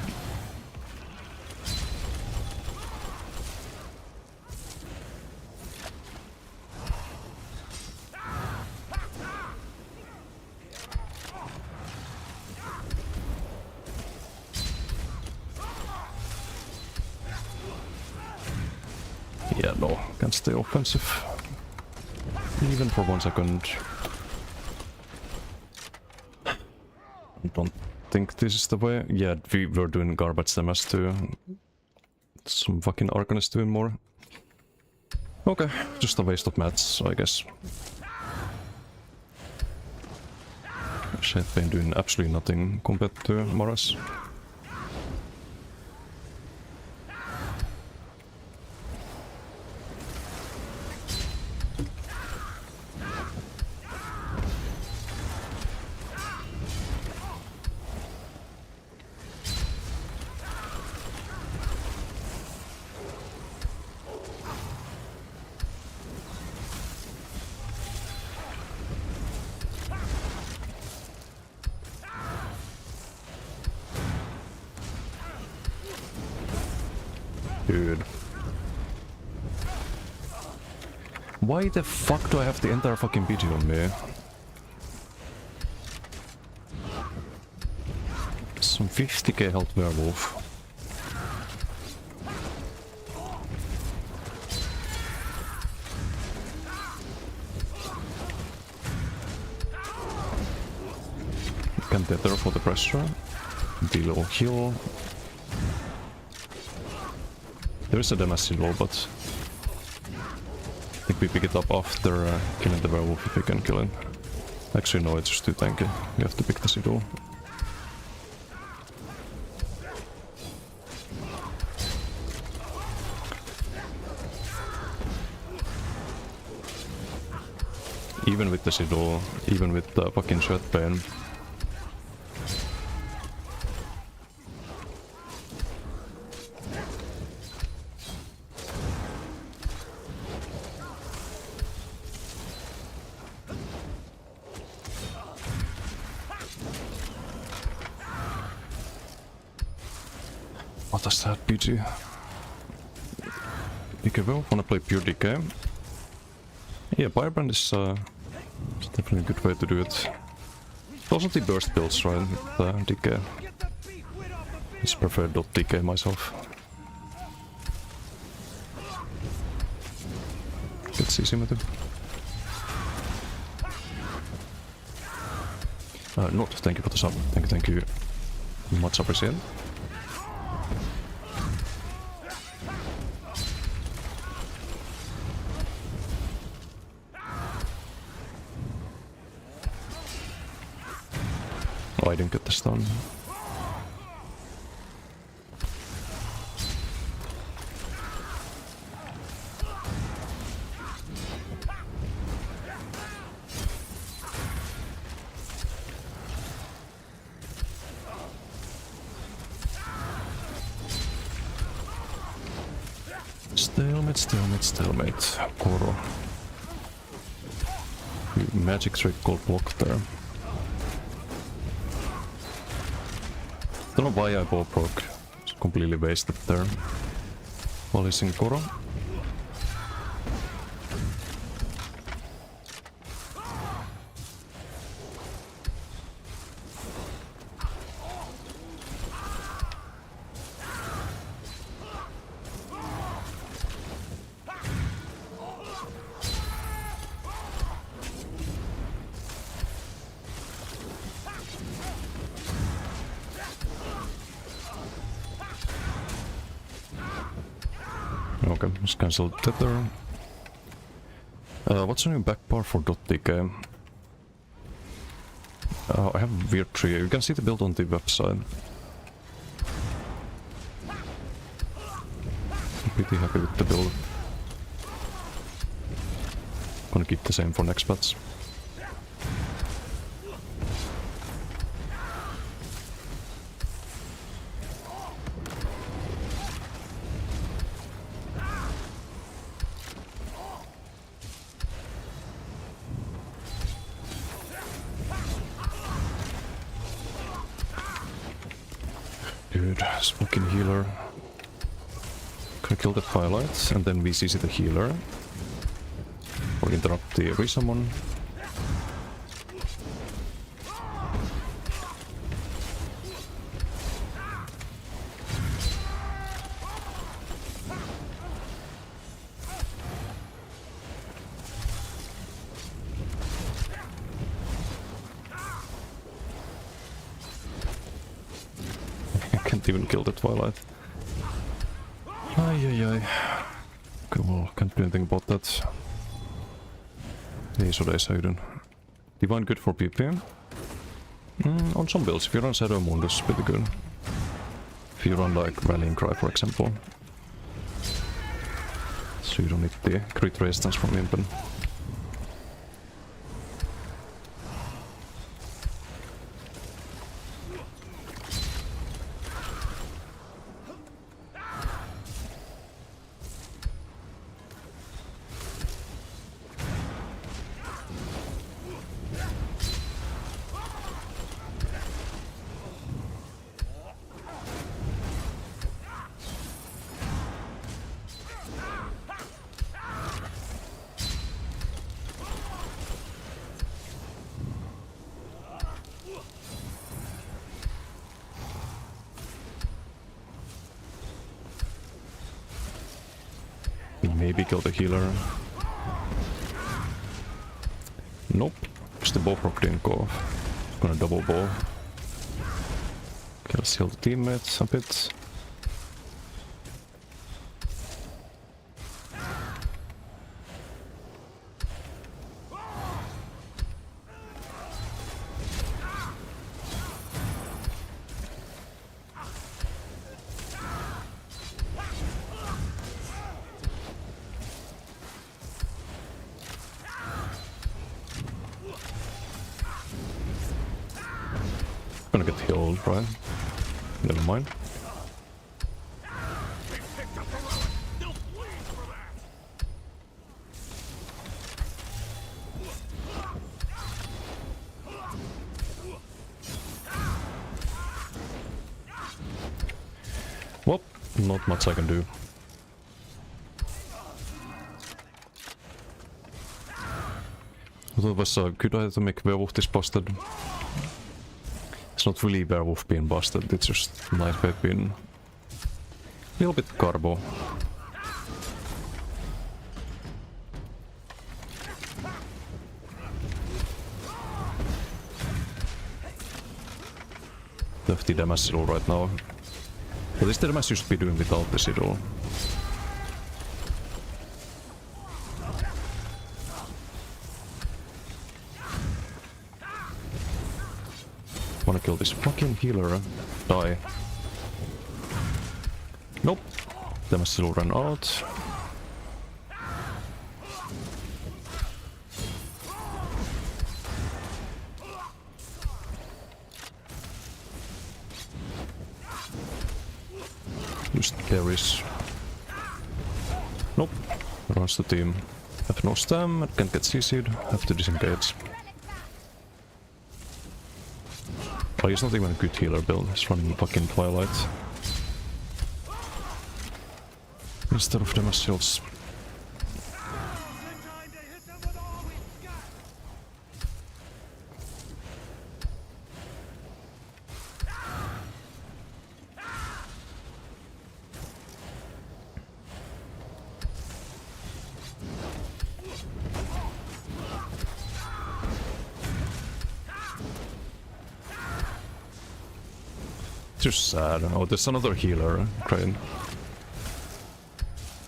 Yeah, no, can't stay offensive. Even for 1 second. I don't think this is the way. Yeah, we were doing garbage damage too. Some fucking Arcanist doing more. Okay, just a waste of mats, I guess. Shadbane doing absolutely nothing compared to Moras. Dude. Why the fuck do I have the entire fucking BG on me? Some 50k health werewolf. Can tether for the pressure. Deal or heal. There is a Demacy low, but I think we pick it up after killing the werewolf if we can kill him. Actually no, it's just too tanky. You have to pick the Sido. Even with the Sido, even with the fucking Shadbane. What does that BG? DK will wanna play pure DK. Yeah, Firebrand is definitely a good way to do it. Also the burst builds, right, with DK. It's preferred .DK myself. Gets easy with it. Not, thank you for the sub. Thank you. Much appreciated. Oh, I didn't get the stun. Stalemate. Koro. Magic trick called block there. Don't know why I bought proc. It's completely wasted there. While he's in Koro. Okay, let's cancel tether. What's the new back bar for .dk? I have a weird tree. You can see the build on the website. I'm pretty happy with the build. Gonna keep the same for next patch. Dude, this fucking healer. Can kill the Twilight and then VCC the healer. Or interrupt the resummon. Can't even kill the Twilight. Ay. Cool, can't do anything about that. Ei sodeissa yhden. Divine good for PP. On some builds, if you run Shadow Mundus, it's pretty good. If you run like Rallying Cry, for example. So you don't need the crit resistance from Impen. Maybe kill the healer. Nope. Just the Bowproc didn't go off. Gonna double bow. Okay, let's heal the teammates a bit. Gonna get healed, right? Never mind. Well, not much I can do. It was a good idea to make Werewolf this busted. It's not really Werewolf being busted, it's just Nightbait being a little bit carbo. Lefty damage Sidle right now. But this damage you should be doing without the Sidle. Wanna kill this fucking healer. Die. Nope. Damage still ran out. Just carries. Nope. Runs the team. Have no stam, can't get CC'd, have to disengage. Oh, he's not even a good healer build, he's running fucking Twilight. Instead of damage shields. Just sad. Oh, there's another healer, Crane.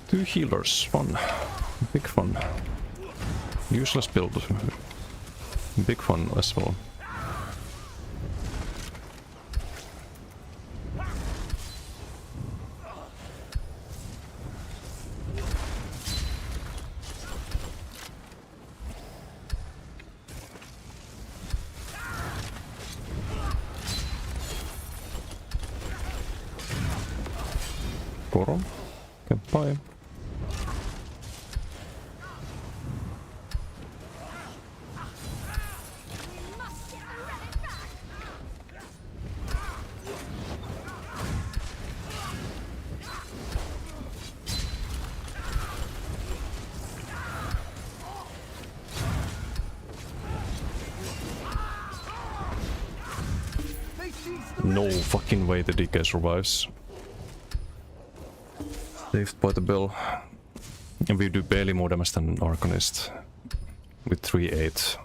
2 healers, fun. Big fun. Useless build. Big fun as well. Goro. Okay, bye. No fucking way the DK survives. Saved by the bell. And we do barely more damage than an Arcanist. With 3-8.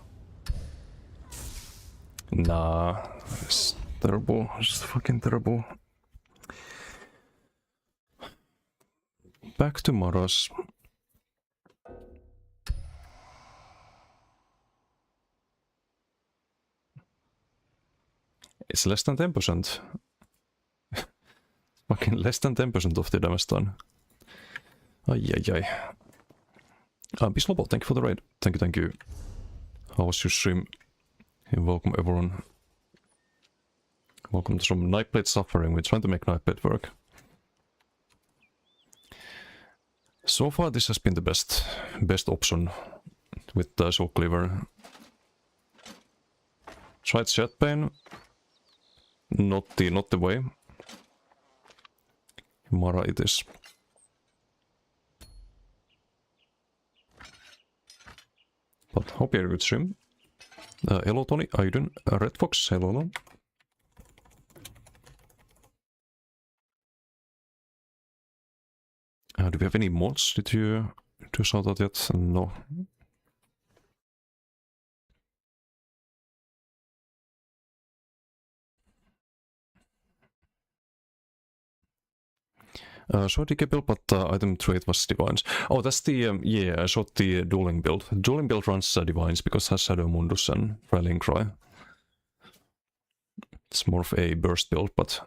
Nah. It's terrible. It's fucking terrible. Back to Maros. It's less than 10%. Fucking less than 10% of the damage done. Ai. Bislobo, thank you for the raid. Thank you. How was your stream? And welcome everyone. Welcome to some Nightblade suffering. We're trying to make Nightblade work. So far this has been the best option with the Soul Cleaver. Tried Shed Pain. Not the way. Mara it is. But hope you had a good stream. Hello Tony, how you doing? Red Fox, hello. Do we have any mods? Did you shout out yet? No. Short DK build, but item trait was Divines. Oh, that's the, yeah, I shot the Dueling build. Dueling build runs Divines because it has Shadow Mundus and Rallying Cry. It's more of a burst build, but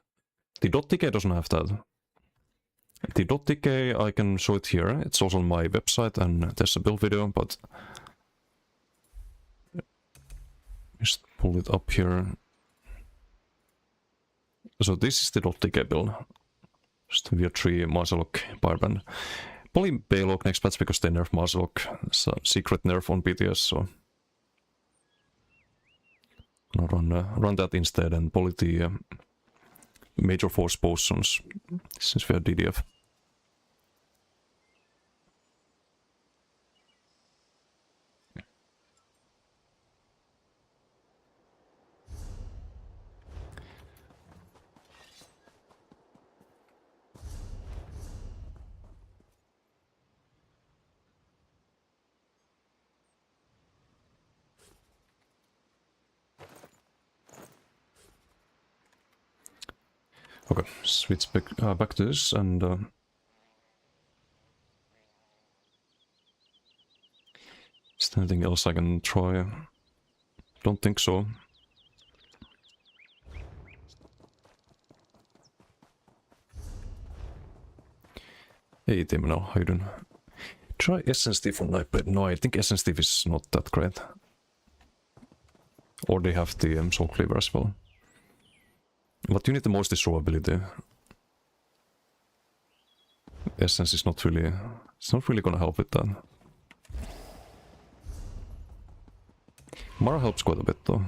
the .dk doesn't have that. The .dk, I can show it here. It's also on my website and there's a build video, but just pull it up here. So this is the .dk build. Just Weird 3 Marselok Barband. Probably Baylok next patch because they nerf Marselok. It's a secret nerf on BTS, so I'll run that instead and probably the Major Force potions since we have DDF. Okay, switch back to this and is there anything else I can try? Don't think so. Hey Timno, how you doing? Try Essence Thief on Nightblade. No, I think Essence Thief is not that great. Or they have the Soul Cleaver as well. What you need the most is survivability. Essence is not really... It's not really gonna help with that. Mara helps quite a bit though.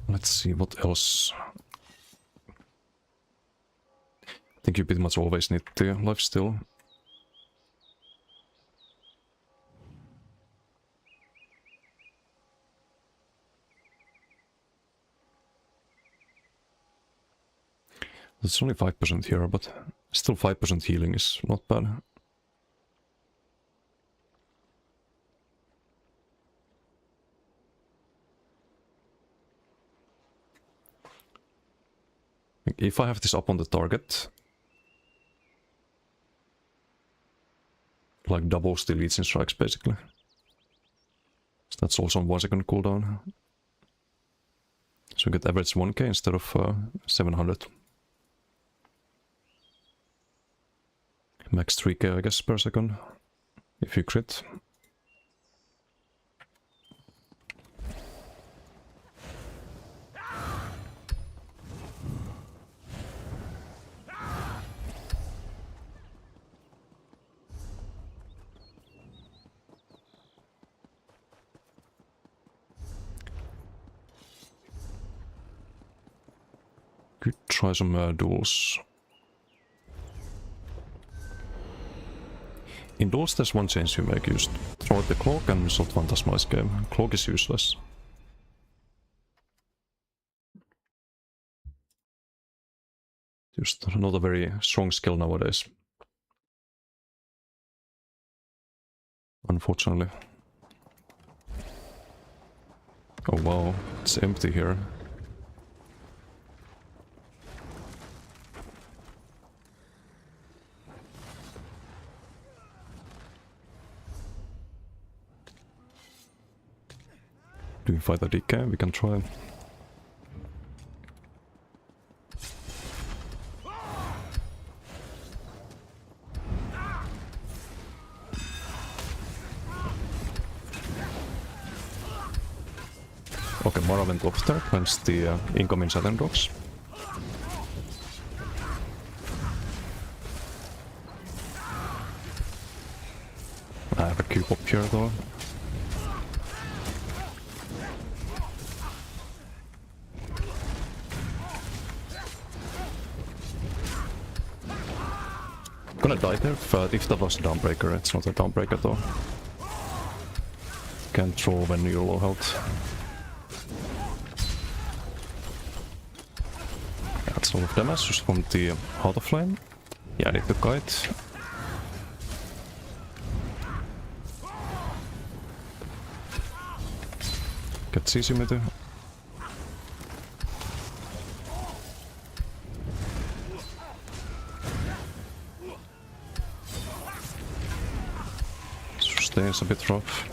Let's see what else. I think you pretty much always need the life still. It's only 5% here, but still 5% healing is not bad. If I have this up on the target, like doubles the Legion strikes basically. So that's also on 1 second cooldown. So you get average 1k instead of 700. Max 3k I guess per second, if you crit. Could try some duels. In duels there's one change you make, just throw out the cloak and Salt Phantasma escape. Cloak is useless. Just not a very strong skill nowadays. Unfortunately. Oh wow, it's empty here. Do we fight a DK? We can try. Okay, Mara went off there against the incoming Saturn dogs. I have a cube up here though. Gonna die there, but if that was a Dawnbreaker, it's not a Dawnbreaker though. Can't throw when you're low health. That's a lot of damage just from the Heart of Flame. Yeah, I need the kite. Get CC med det. Sustain's a bit rough.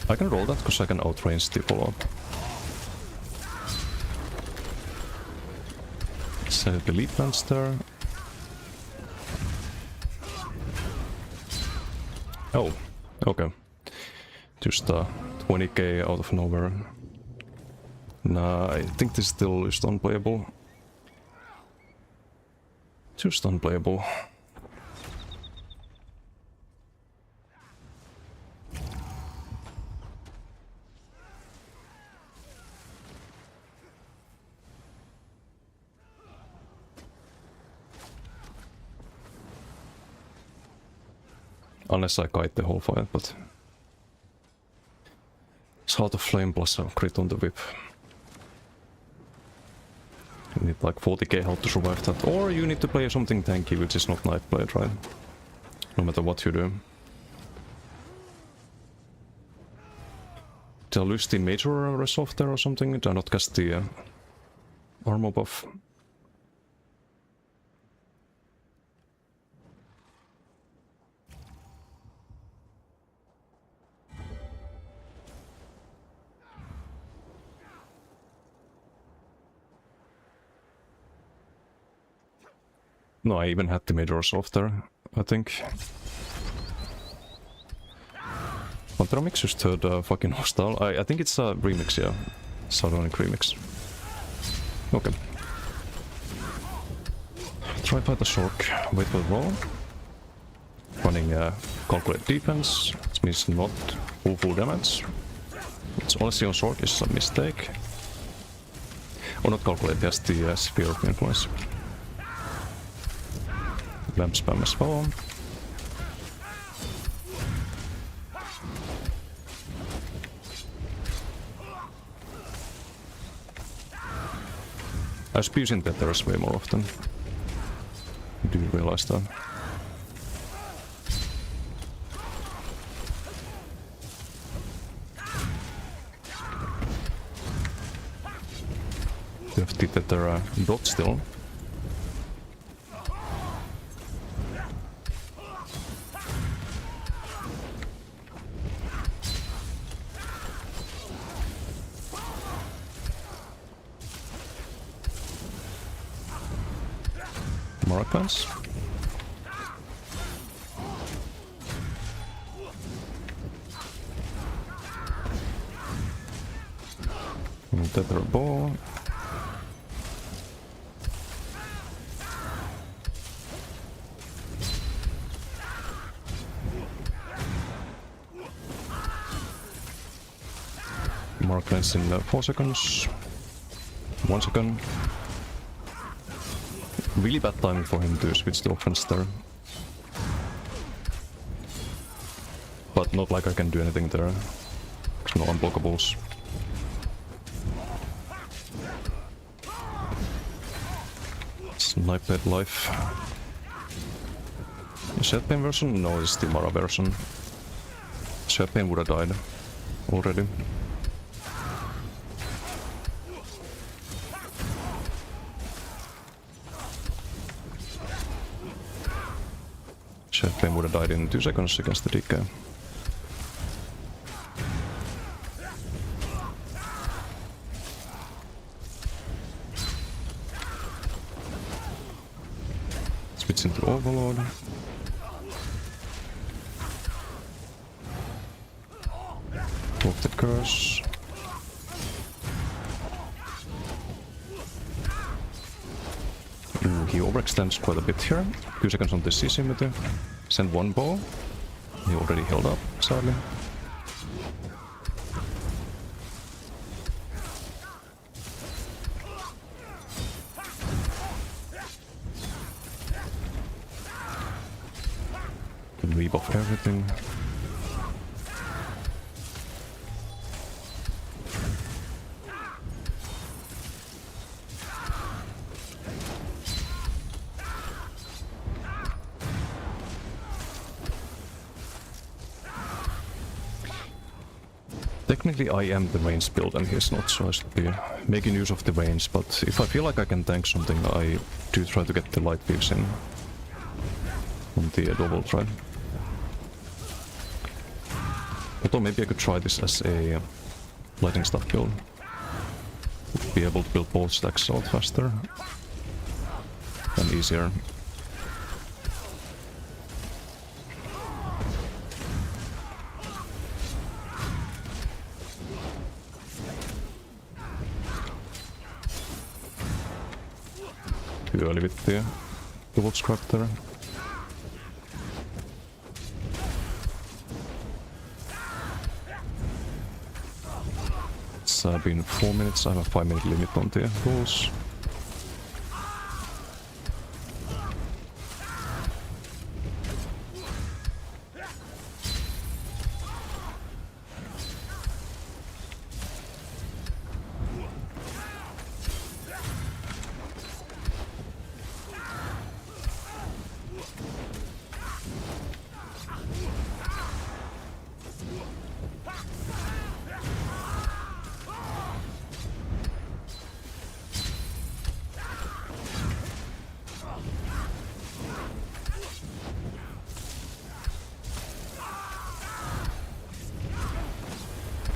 I can roll that because I can outrange the follow-up. Set the lead plants there. Oh, okay. Just 20k out of nowhere. Nah, I think this is still just unplayable. Just unplayable. Unless I kite the whole fight, but it's Heart of Flame plus a crit on the whip. You need like 40k health to survive that, or you need to play something tanky, which is not Nightblade, right? No matter what you do. Did I lose the major resolve there or something? Did I not cast the armor buff? No, I even had the major resolve there, I think. Pantheramix just heard fucking hostile. I think it's a remix, yeah. Sardonic remix. Okay. Try fight the Shork. Wait for the roll. Running calculate defense, which means not full damage. It's honestly on Shork is a mistake. Or not calculate, just the sphere of influence. Lamp spam as well. I should be using Tethers way more often. Do you realize that? You have the Tether dot still. Maracans. Tether ball. Maracans in 4 seconds. 1 second. Really bad timing for him to switch the offense there. But not like I can do anything there. There's no unblockables. It's Nightblade life. Shetpain version? No, it's the Mara version. Shetpain would have died already. Shetpain would have died in 2 seconds against the DK. Switch into Overlord. Walk the curse. Ooh, he overextends quite a bit here. 2 seconds on the CC meter. Send 1 bow. He already held up, sadly. Can rebuff everything. Technically I am the range build and he's not, so I should be making use of the range, but if I feel like I can tank something, I do try to get the light waves in on the double thread. Although maybe I could try this as a lightning staff build. Be able to build both stacks out faster and easier. Too early with the double scrap there. It's been 4 minutes, I have a 5-minute limit on the rules.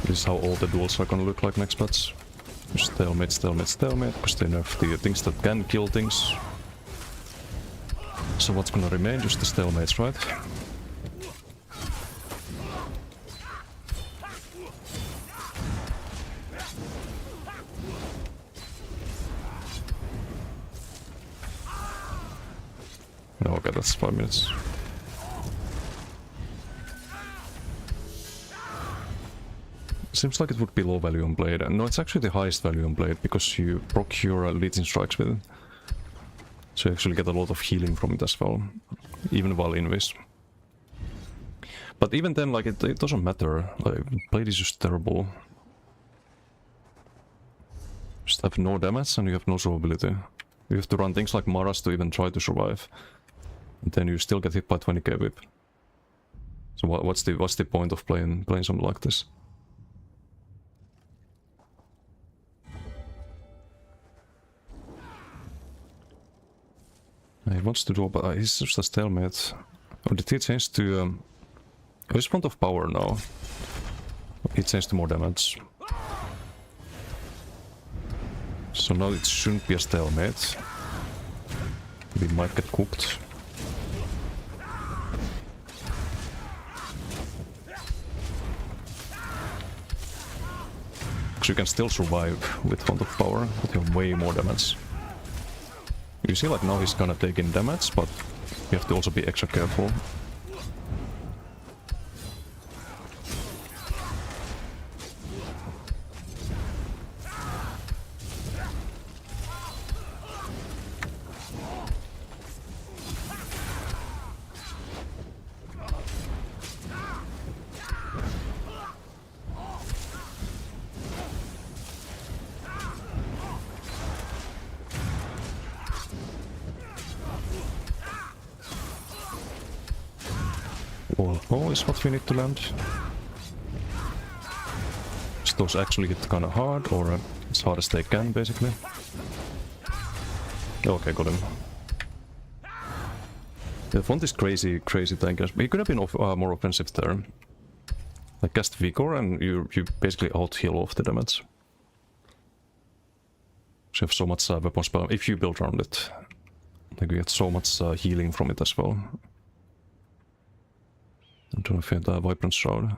This is how all the duels are gonna look like next patch. Stalemate, stalemate, stalemate, because they nerf the things that can kill things. So what's gonna remain? Just the stalemates, right? No, okay, that's 5 minutes. Seems like it would be low value on blade. No, it's actually the highest value on blade because you procure legion strikes with it. So you actually get a lot of healing from it as well, even while invis. But even then, like it doesn't matter. Like blade is just terrible. Just have no damage and you have no survivability. You have to run things like Maras to even try to survive, and then you still get hit by 20k whip. So what's the point of playing something like this? He wants to draw, but he's just a stalemate. Oh, did he change to... he's front of power now. He changed to more damage. So now it shouldn't be a stalemate. We might get cooked. Because you can still survive with front of power, but you have way more damage. You see, like now he's gonna take in damage, but you have to also be extra careful. Oh, is what we need to land. So those actually hit kinda hard, or as hard as they can, basically. Okay, got him. The font is crazy tanky. He could have been more offensive there. Like cast Vigor and you basically out-heal off the damage. So you have so much weapon spell if you build around it. Like we get so much healing from it as well. I don't know if we had the Vibrant Shroud.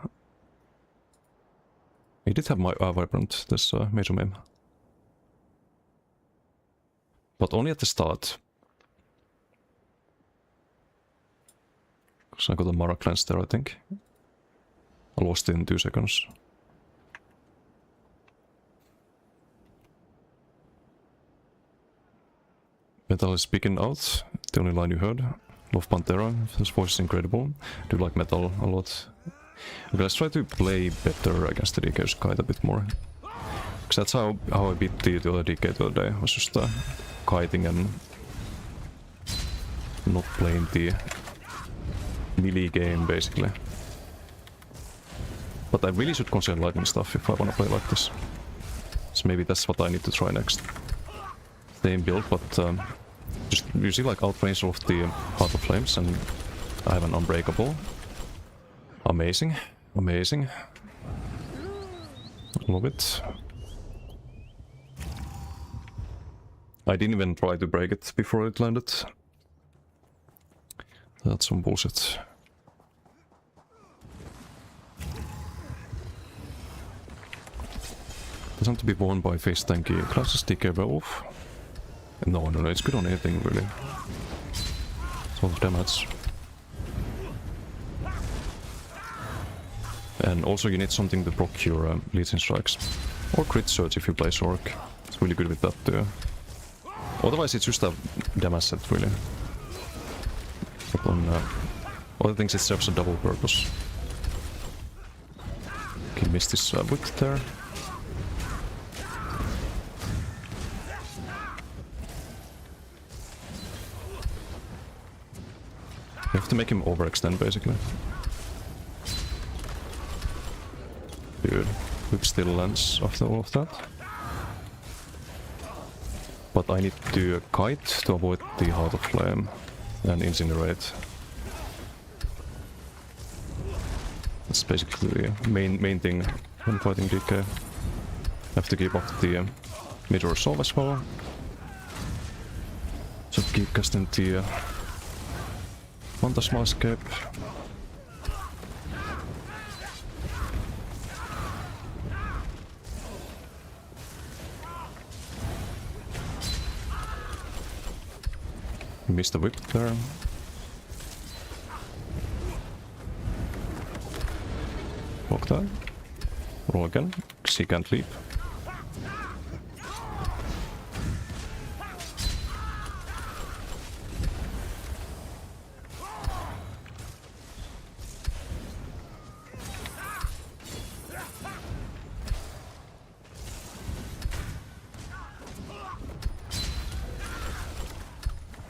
We did have my Vibrant, this Major Mame. But only at the start. Because I got a Mara cleanse there, I think. I lost it in 2 seconds. Metal is speaking out, the only line you heard. Love Pantera, his voice is incredible. Do like metal a lot. Okay, let's try to play better against the DK's kite a bit more. Because that's how I beat the other DK the other day. I was just kiting and not playing the melee game basically. But I really should consider lightning stuff if I wanna play like this. So maybe that's what I need to try next. Same build, but just usually like outrange of the Heart of Flames, and I have an Unbreakable. Amazing, amazing. Love it. I didn't even try to break it before it landed. That's some bullshit. Doesn't have to be won by face tanky classes, DK Werewolf. No, it's good on anything really. It's a lot of damage. And also you need something to proc your Legion Strikes. Or Crit Surge if you play Sork. It's really good with that too. Otherwise it's just a damage set really. But on other things it serves a double purpose. Okay, missed this whip there. You have to make him overextend basically. Dude, whip still lands after all of that. But I need to kite to avoid the Heart of Flame and incinerate. That's basically the main thing when fighting DK. Have to keep up the Major Resolve as well. So keep casting the Phantasmal Escape. Missed the whip there. Block that. Roll again, because he can't leap.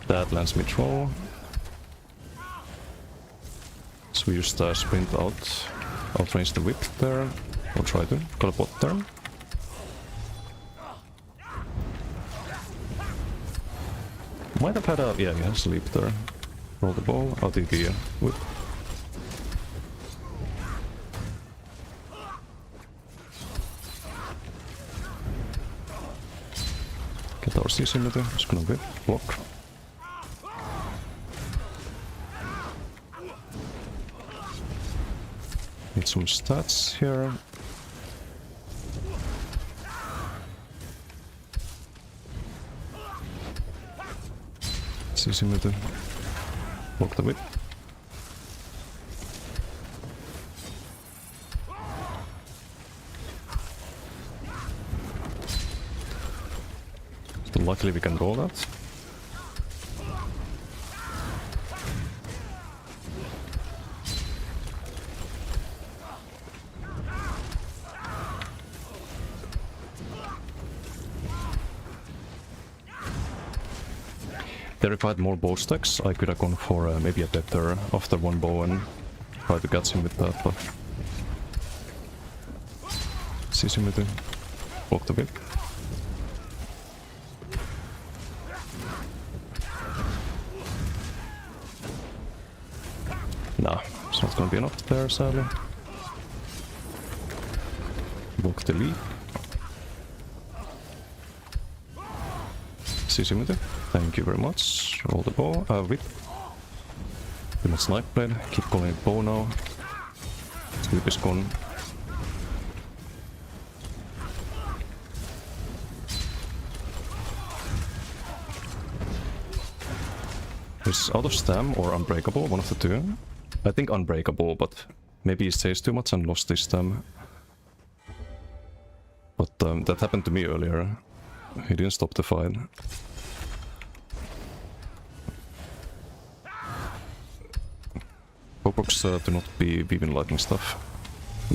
That lands me troll. So we just sprint out. Outrange the whip there. Or try to. Got a bot there. Might have had a... yeah, he has a leap there. Roll the ball. I'll take the whip. Get our CC with it. It's gonna whip. Block. Need some stats here. CC with it. Block the whip. So luckily we can roll that. If I had more bow stacks, I could have gone for maybe a better after one bow and try to catch him with that, but... Seize him with it. Block the whip. Nah, it's not gonna be enough there, sadly. Block the leap. CC me too. Thank you very much. Roll the bow. Whip. Do not snipe blade. Keep calling it bow now. Whip is gone. He's out of stam or unbreakable, one of the two. I think unbreakable, but maybe he saves too much and lost his stam. But that happened to me earlier. He didn't stop the fight. Popox do not be weaving lightning stuff.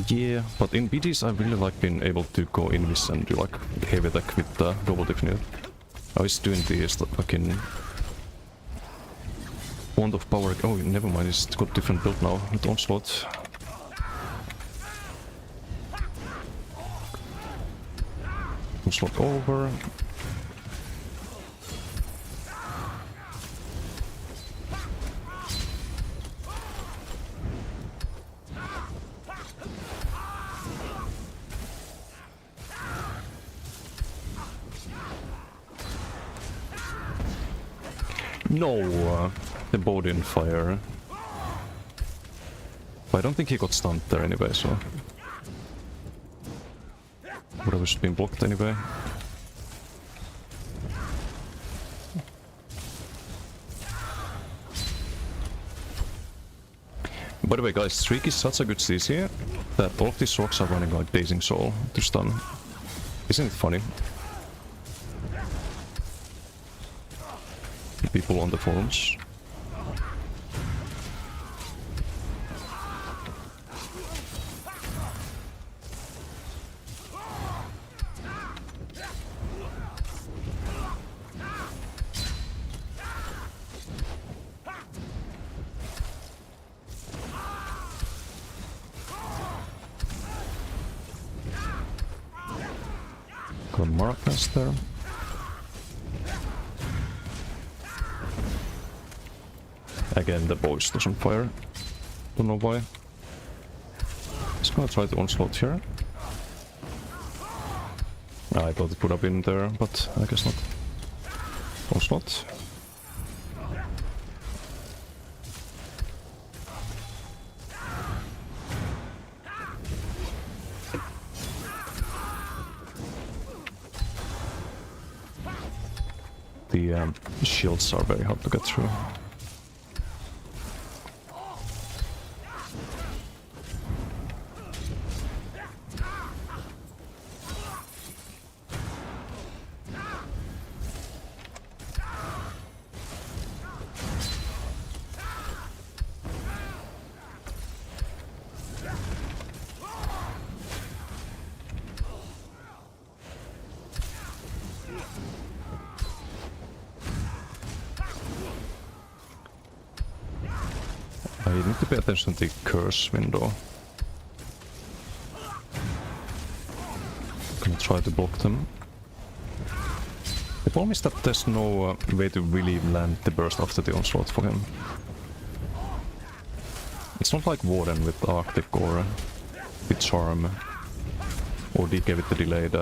Yeah, but in BGs I really like being able to go invis and do like heavy attack with the double definite. I was doing this fucking Wand of Power. Oh, never mind, it's got different build now with Onslaught. Onslaught over. No, the bow didn't fire. But I don't think he got stunned there anyway, so would have just been blocked anyway. By the way, guys, Streak is such a good CC that all of these rocks are running like Dazing Soul to stun. Isn't it funny? People on the forums. Got Marcus there. Again, the bow doesn't fire. Don't know why. Just gonna try the onslaught here. I thought it would have been there, but I guess not. Onslaught. The shields are very hard to get through. I need to pay attention to the curse window. Gonna try to block them. The problem is that there's no way to really land the burst after the onslaught for him. It's not like Warden with Arctic or with Charm or DK with the delayed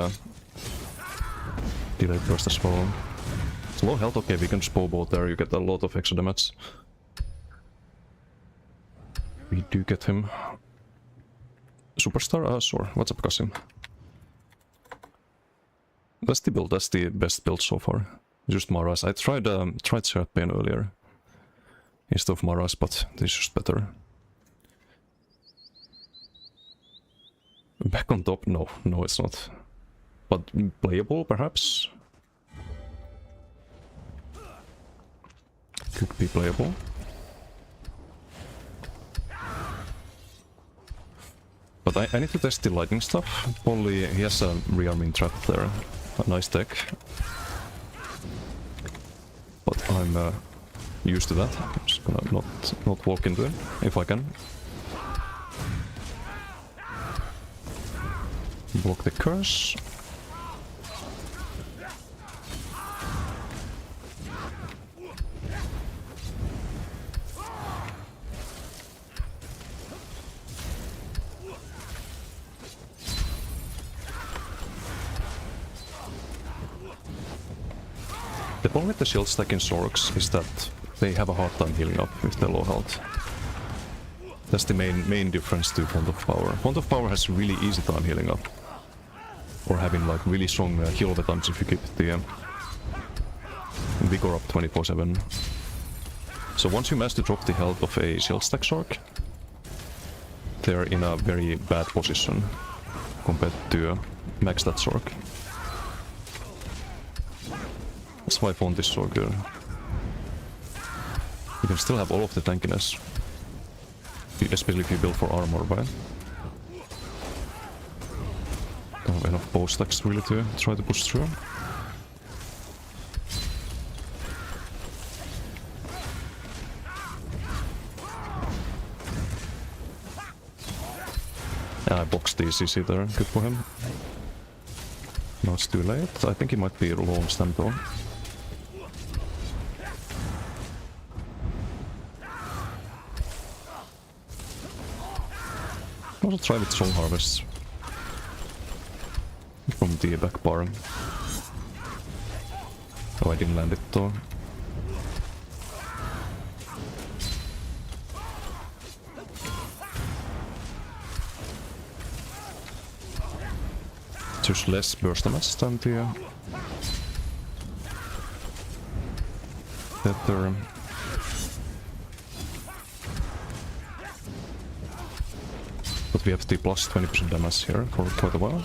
burst as well. It's low health, okay, we can just bow both there, you get a lot of extra damage. We do get him. Superstar? Sure. What's up, Kasim? That's the build. That's the best build so far. Just Maras. I tried Serpane earlier instead of Maras, but this is just better. Back on top? No, no, it's not. But playable, perhaps. Could be playable. But I need to test the lightning stuff. Polly, he has a rearming trap there. A nice deck. But I'm used to that. I'm just gonna not walk into him, if I can. Block the curse. The problem with the shield stacking Sorks is that they have a hard time healing up with their low health. That's the main difference to Font of Power. Font of Power has really easy time healing up. Or having like really strong heal over times if you keep the Vigor up 24/7. So once you manage to drop the health of a shield stack Sork, they're in a very bad position compared to max that Sork. That's why Font is so good. You can still have all of the tankiness, especially if you build for armor, right? Don't have enough bow stacks really to try to push through. I boxed the CC there, good for him. Now it's too late. I think he might be low on stamp though. Also try with Soul Harvest from the back bar. Oh, I didn't land it though. Just less burst damage than the better. But we have the plus 20% damage here for quite a while.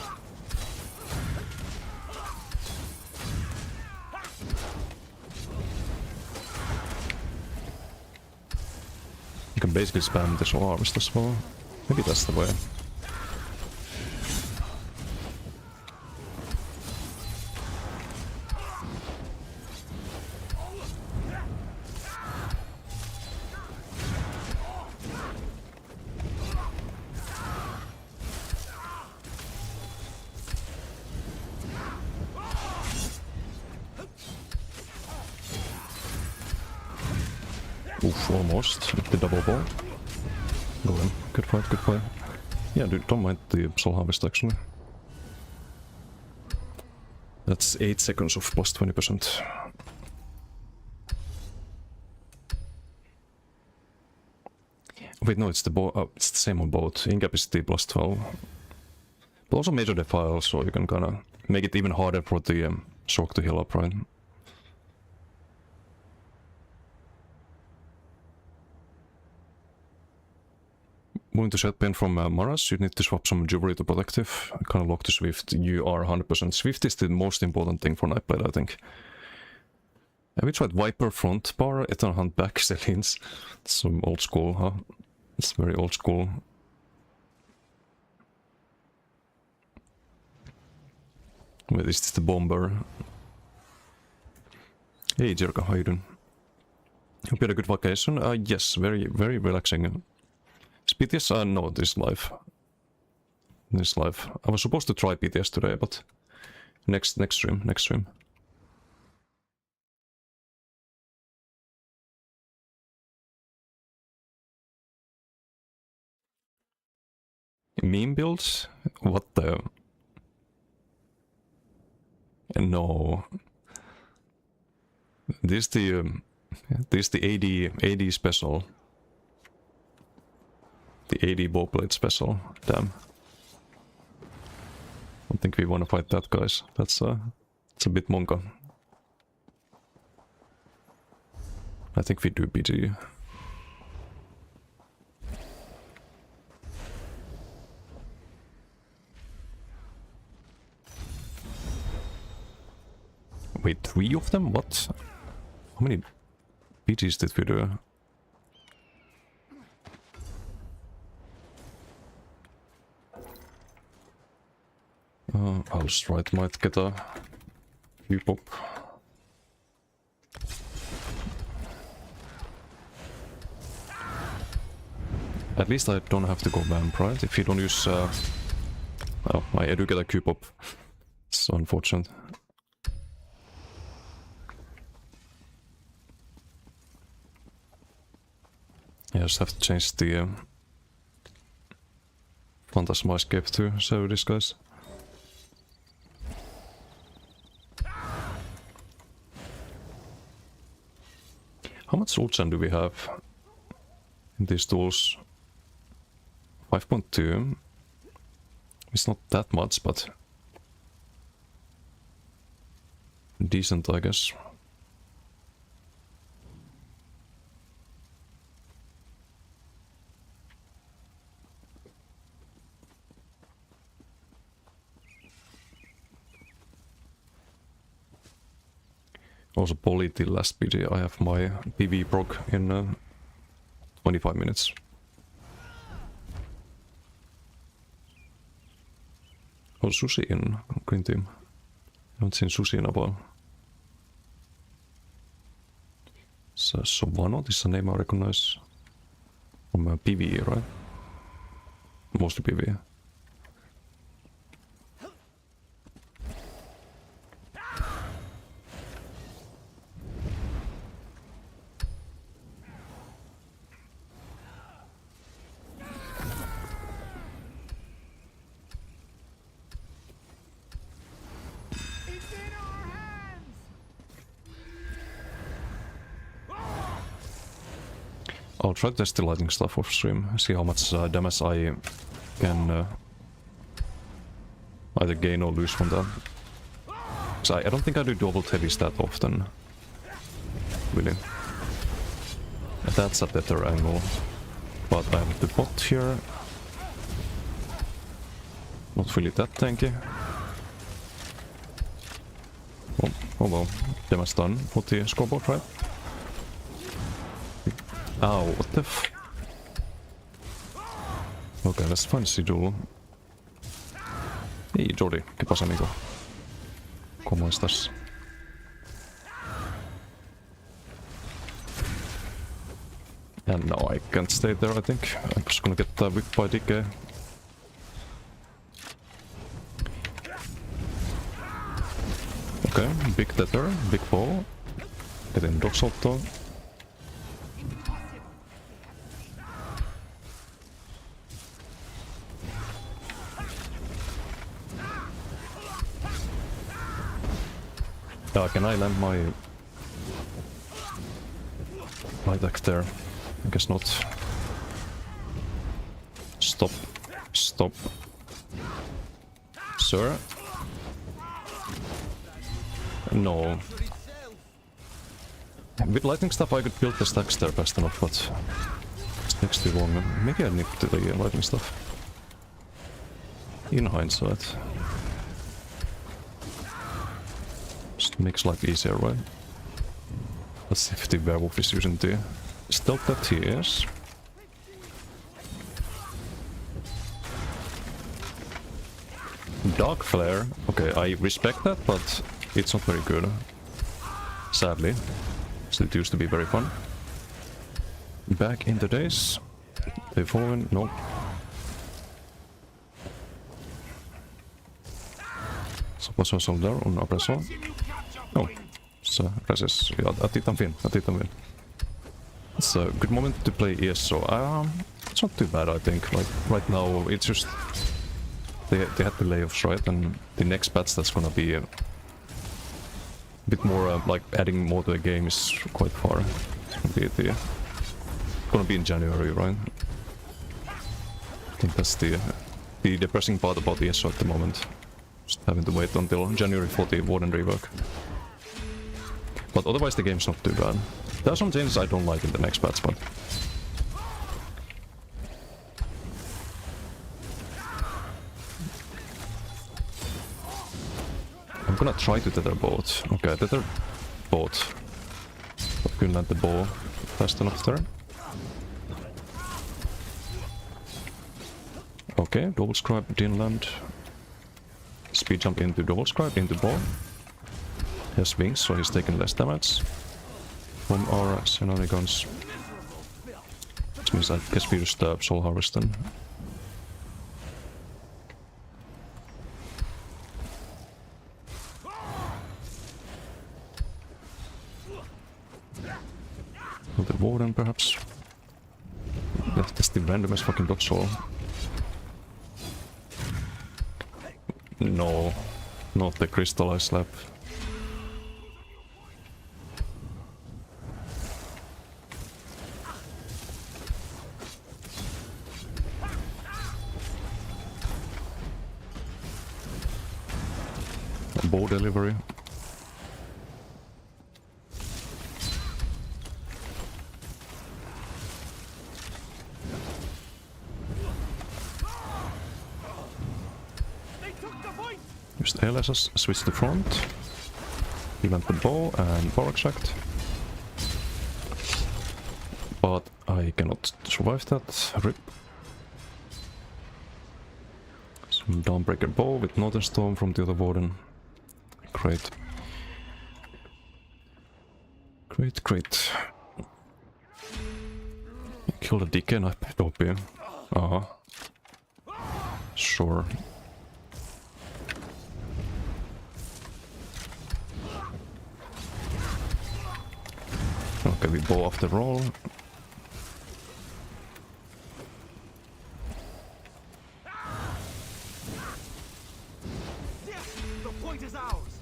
You can basically spam the Soul Harvest as well. Maybe that's the way. Oof, almost. The double ball. Go in. Good fight, good fight. Yeah, dude, don't mind the Soul Harvest actually. That's 8 seconds of plus 20%. Wait, no, it's the it's the same on both. Ingap is the plus 12. But also Major Defile, so you can kinda make it even harder for the Sork to heal up, right? Moving to Shed Pain from Maras, you need to swap some Jewelry to Protective. Kind of lock to Swift. You are 100%. Swift is the most important thing for Nightblade, I think. Have we tried Viper front bar, Eternal Hunt back, Selins? Some old school, huh? It's very old school. Wait, is this the Bomber? Hey Jerka, how you doing? Hope you had a good vacation. Yes, very relaxing. Is PTS? No, this live. This live. I was supposed to try PTS today, but next stream. Meme builds? What the? No. This the AD special. The AD bowblade special. Damn. I don't think we want to fight that, guys. That's it's a bit monka. I think we do BG. Wait, 3 of them? What? How many BGs did we do? Alstrite might get a few pop. At least I don't have to go vamp, right? If you don't use... Oh, I do get a Q-pop. It's unfortunate. Yeah, I just have to change the Phantasma Escape to save this, guys. How much ulchan do we have in these tools? 5.2. It's not that much, but decent, I guess. Also, Polity last video, I have my PV proc in 25 minutes. Oh, Sushi in Green Team. I haven't seen Sushi in a while. So, Sovano, this is a name I recognize from PvE, right? Mostly PvE. I'll try to test the lightning stuff off stream, see how much damage I can either gain or lose from that. Because I don't think I do double heavies that often. Really. That's a better angle. But I have the bot here. Not really that tanky. Oh well, damage done with the scoreboard, right? Ow, what the f... Okay, let's find Sidul. Ei, Jordi, ¿qué pasa, amigo? ¿Cómo estás? And no, I can't stay there, I think. I'm just gonna get whipped by DK. Okay, big tether, big ball. Getting dog salto. Can I land my deck there? I guess not. Stop. Stop. Sir? No. With lightning stuff I could build the stacks there fast enough, but it takes too long. Maybe I need to the lightning stuff. In hindsight. Just makes life easier, right? Let's see if the werewolf is using the stealth that he is. Dark Flare. Okay, I respect that, but it's not very good. Sadly. So it used to be very fun. Back in the days. They've fallen. Nope. Sopa soldier on oppressor. Oh, så resist. Ja, jag tittar fel. It's a good moment to play ESO. It's not too bad, I think. Like right now, it's just they had the layoffs, right? And the next patch that's gonna be a bit more like adding more to the game is quite far. It's gonna be in January, right? I think that's the depressing part about ESO at the moment. Just having to wait until January for the Warden rework. But otherwise the game's not too bad. There are some changes I don't like in the next patch, but... I'm gonna try to tether both. Okay, tether both. But couldn't land the ball fast enough there. Okay, double scribe didn't land. Speed jump into double scribe, into ball. He has wings, so he's taking less damage from our shenanigans. Which means I guess we just soul harvest then. The warden perhaps. That's the randomest fucking dodge roll. No, not the crystallized slap. bow delivery. Use the LSS, switch to front. Event the bow and power extract. But I cannot survive that. RIP. Some Dawnbreaker bow with Northern Storm from the other warden. Great. Great, great. Kill the DK knife by Dobby. Sure. Okay, we bow after all. The point is ours.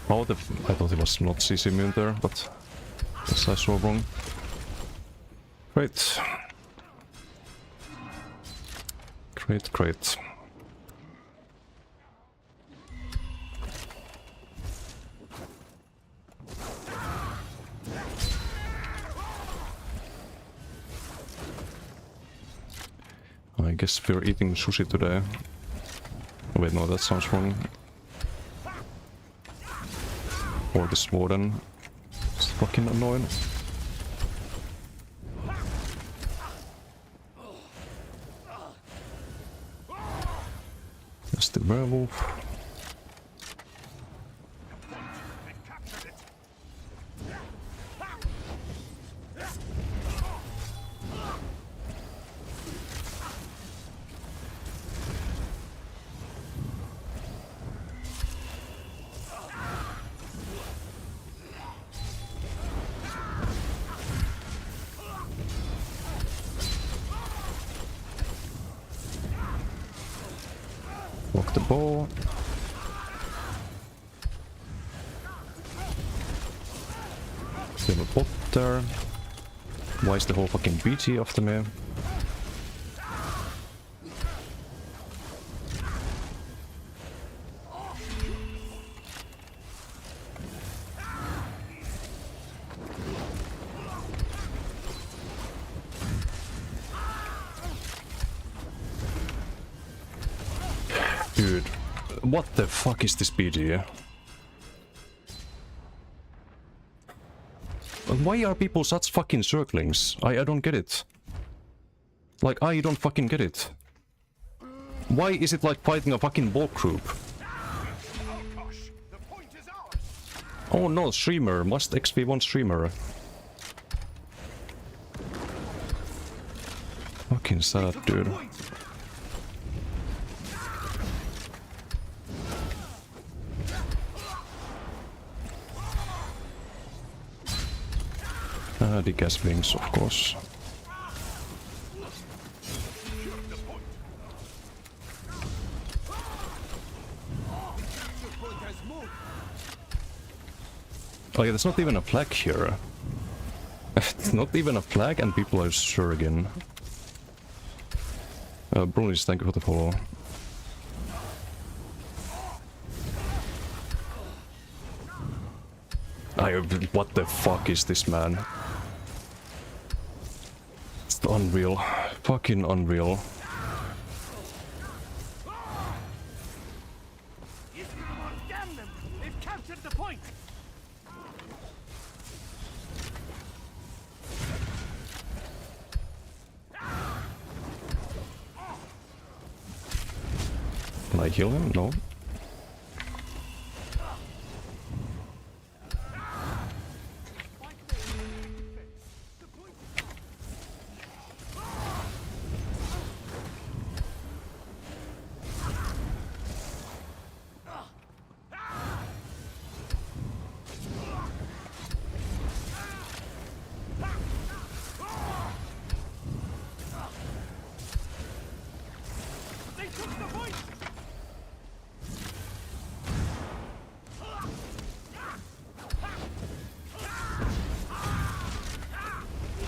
Oh, I thought it was not CC immune there, but guess I saw wrong. Great. Great, great. I guess we're eating sushi today. Oh, wait, no, that sounds wrong. Or this warden. It's fucking annoying. That's the werewolf. Walk the ball. We have a bot there. Why is the whole fucking BT after me? Dude, what the fuck is this BG? Why are people such fucking circlings? I don't get it. Like, I don't fucking get it. Why is it like fighting a fucking ball group? Oh no, streamer. Must XP1 streamer. Fucking sad, dude. The gas wings, of course. Oh yeah, there's not even a flag here. It's not even a flag and people are sure again. Brunis, thank you for the follow. What the fuck is this, man? It's unreal. Fucking unreal. Damn them! They've captured the point! Can I heal him? No.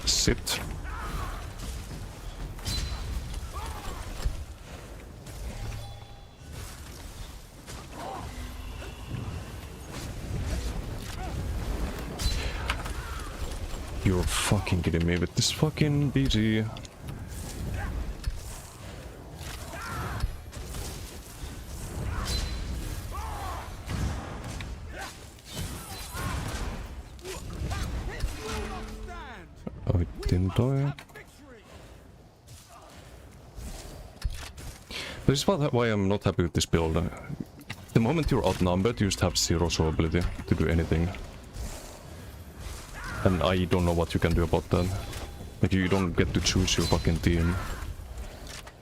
Sit. You're fucking kidding me with this fucking BG. Oh, it didn't die. This is why I'm not happy with this build. The moment you're outnumbered, you just have zero ability to do anything. And I don't know what you can do about that. Like, you don't get to choose your fucking team.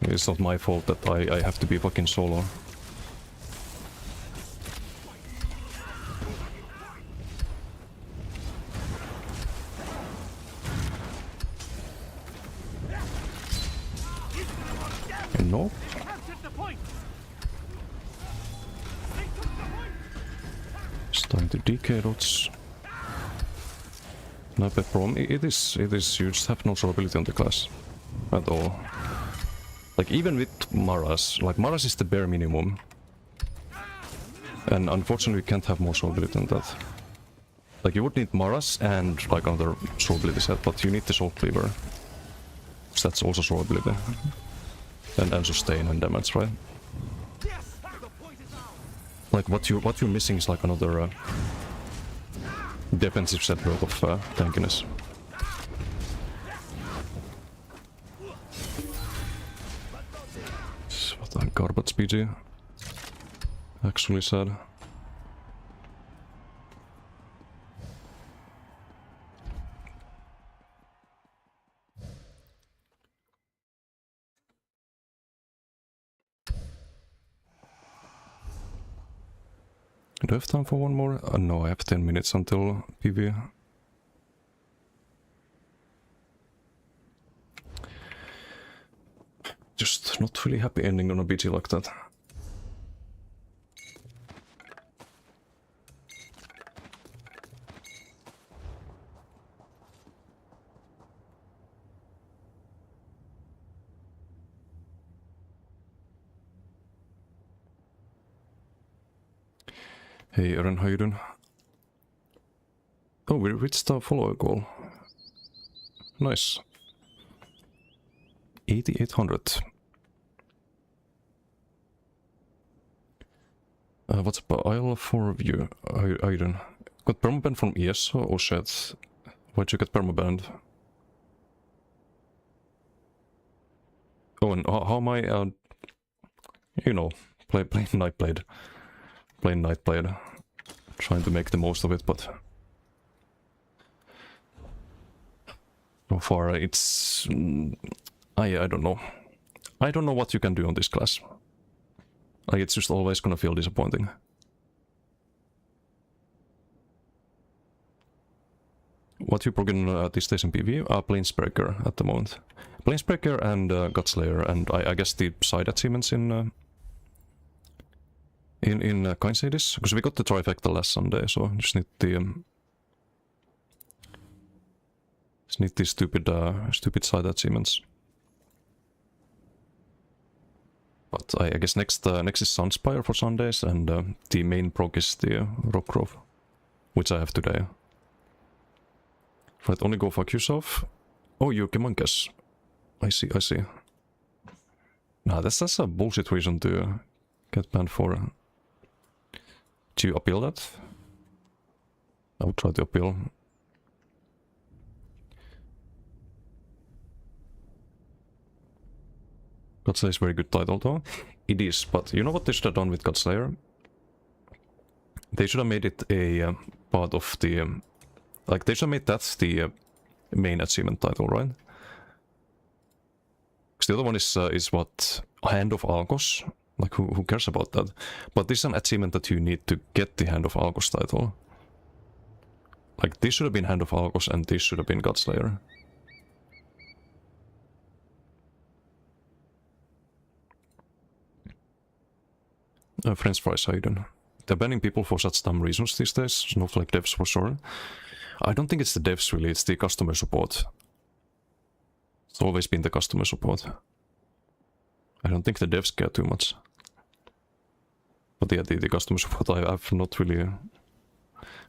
It's not my fault that I have to be fucking solo. No. Captured the point. Starting to DK dots. Not a problem. It is. You just have no ability on the class at all. Like, even with Maras, like, Maras is the bare minimum. And unfortunately, you can't have more ability than that. Like, you would need Maras and, like, another ability set, but you need the Soul Cleaver. So that's also ability. And sustain and damage, right? Like, what you're missing is, like, another defensive set worth of tankiness. What a garbage PG. Actually said. Do I have time for one more? No, I have 10 minutes until PV. Just not really happy ending on a BG like that. Hey Eren, how you doing? Oh, we reached our follower goal. Nice. 8800. What's up? Isle for review. How you doing? Got permaband from ESO? Oh shit. Why'd you get permaband? Oh, and how am I, you know, playing Nightblade. Playing Nightblade. Trying to make the most of it, but so far it's... I don't know. I don't know what you can do on this class. Like, it's just always gonna feel disappointing. What you progress these days in PvE? Planesbreaker at the moment. Planesbreaker and Godslayer, and I guess the side achievements in Kain Cities, because we got the trifecta last Sunday, so just need the stupid side achievements. But I guess next is Sunspire for Sundays, and the main prog is the Rockgrove, which I have today. Right, only go fuck yourself. Oh, you're Gemonkas. I see. Nah, that's a bullshit reason to get banned for. Do you appeal that? I will try to appeal. Godslayer is a very good title though. It is, but you know what they should have done with Godslayer? They should have made it a part of the... like, they should have made that the main achievement title, right? Because the other one is what? Hand of Algos? Like, who cares about that? But this is an achievement that you need to get the Hand of Algos title. Like, this should have been Hand of Algos and this should have been Godslayer. French fries, how you doing? They're banning people for such dumb reasons these days. Snowflake devs for sure. I don't think it's the devs really, it's the customer support. It's always been the customer support. I don't think the devs care too much. But yeah, the customer support I've not really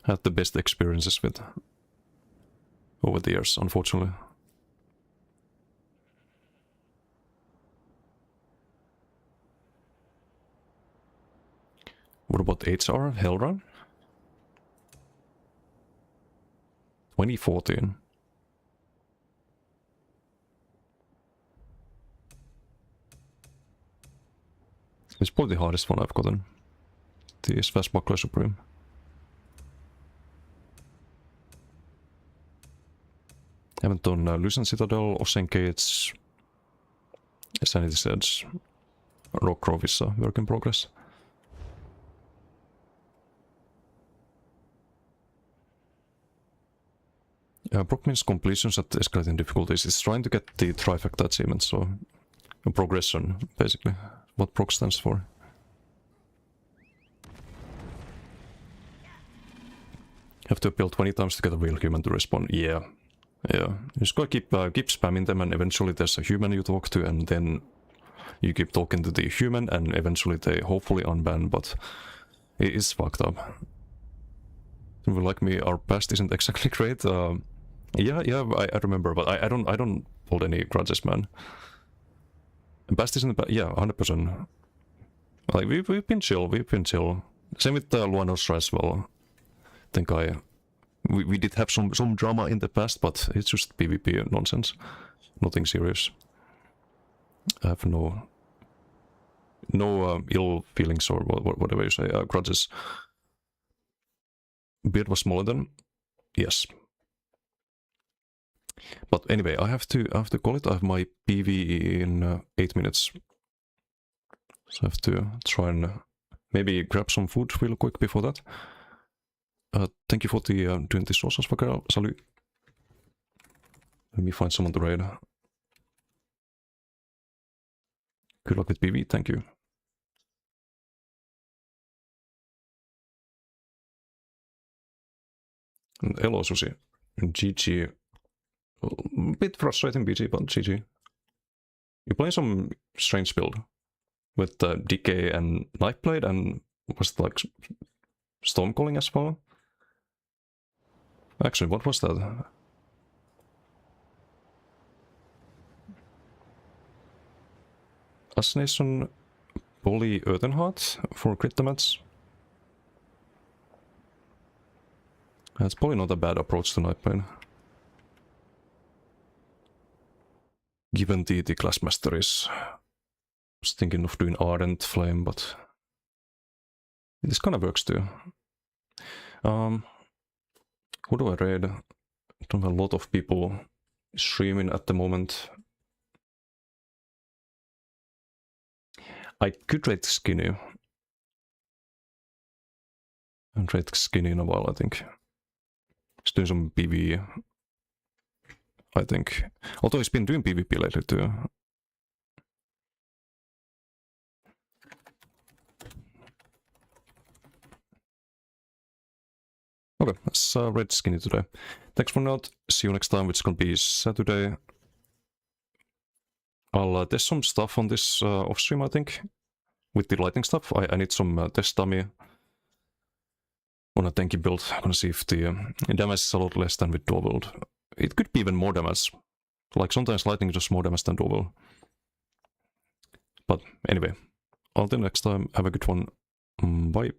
had the best experiences with. over the years, unfortunately. What about HR? Hellrun? 2014. It's probably the hardest one I've gotten. The Swashbuckler Supreme. Haven't done Lucent Citadel, Ocean Gates, Sanity's Edge. Rockgrove is a work in progress. Brockman's completions at escalating difficulties is trying to get the trifecta achievement, so a progression, basically, what Brock stands for. Have to appeal 20 times to get a real human to respond. Yeah. You just gotta keep spamming them, and eventually there's a human you talk to, and then you keep talking to the human, and eventually they hopefully unban, but it is fucked up. Like me, our past isn't exactly great. Yeah, I remember, but I don't hold any grudges, man. Past isn't bad. Yeah, 100%. Like we've been chill. Same with Lua Nostra as well. I think we did have some drama in the past, but it's just PvP nonsense. Nothing serious. I have no ill feelings or whatever you say. Grudges. Beard was smaller than, yes. But anyway, I have to call it. I have my PV in 8 minutes, so I have to try and maybe grab some food real quick before that. Thank you for the 20 sources, Vakar. Salut. Let me find someone to raid. Good luck with PV. Thank you. And hello, Susi. GG. A bit frustrating, BG, but GG. You're playing some strange build with Decay and Nightblade, and was it like Stormcalling as well? Actually, what was that? Assassination Bully Earthenheart for crit damage. That's probably not a bad approach to Nightblade. Given the class masteries. I was thinking of doing Ardent Flame, but this kind of works too. Who do I raid? I don't have a lot of people streaming at the moment. I could raid Skinny. I haven't raided Skinny in a while, I think. He's doing some PvE, I think. Although he's been doing PvP lately too. Okay, let's raid Skinny today. Thanks for now. See you next time, which is gonna be Saturday. I'll test some stuff on this off stream, I think. With the lightning stuff. I need some test dummy on a tanky build. I'm gonna see if the damage is a lot less than with dual build. It could be even more damage. Like sometimes lightning does more damage than dual build. But anyway, until next time, have a good one. Bye.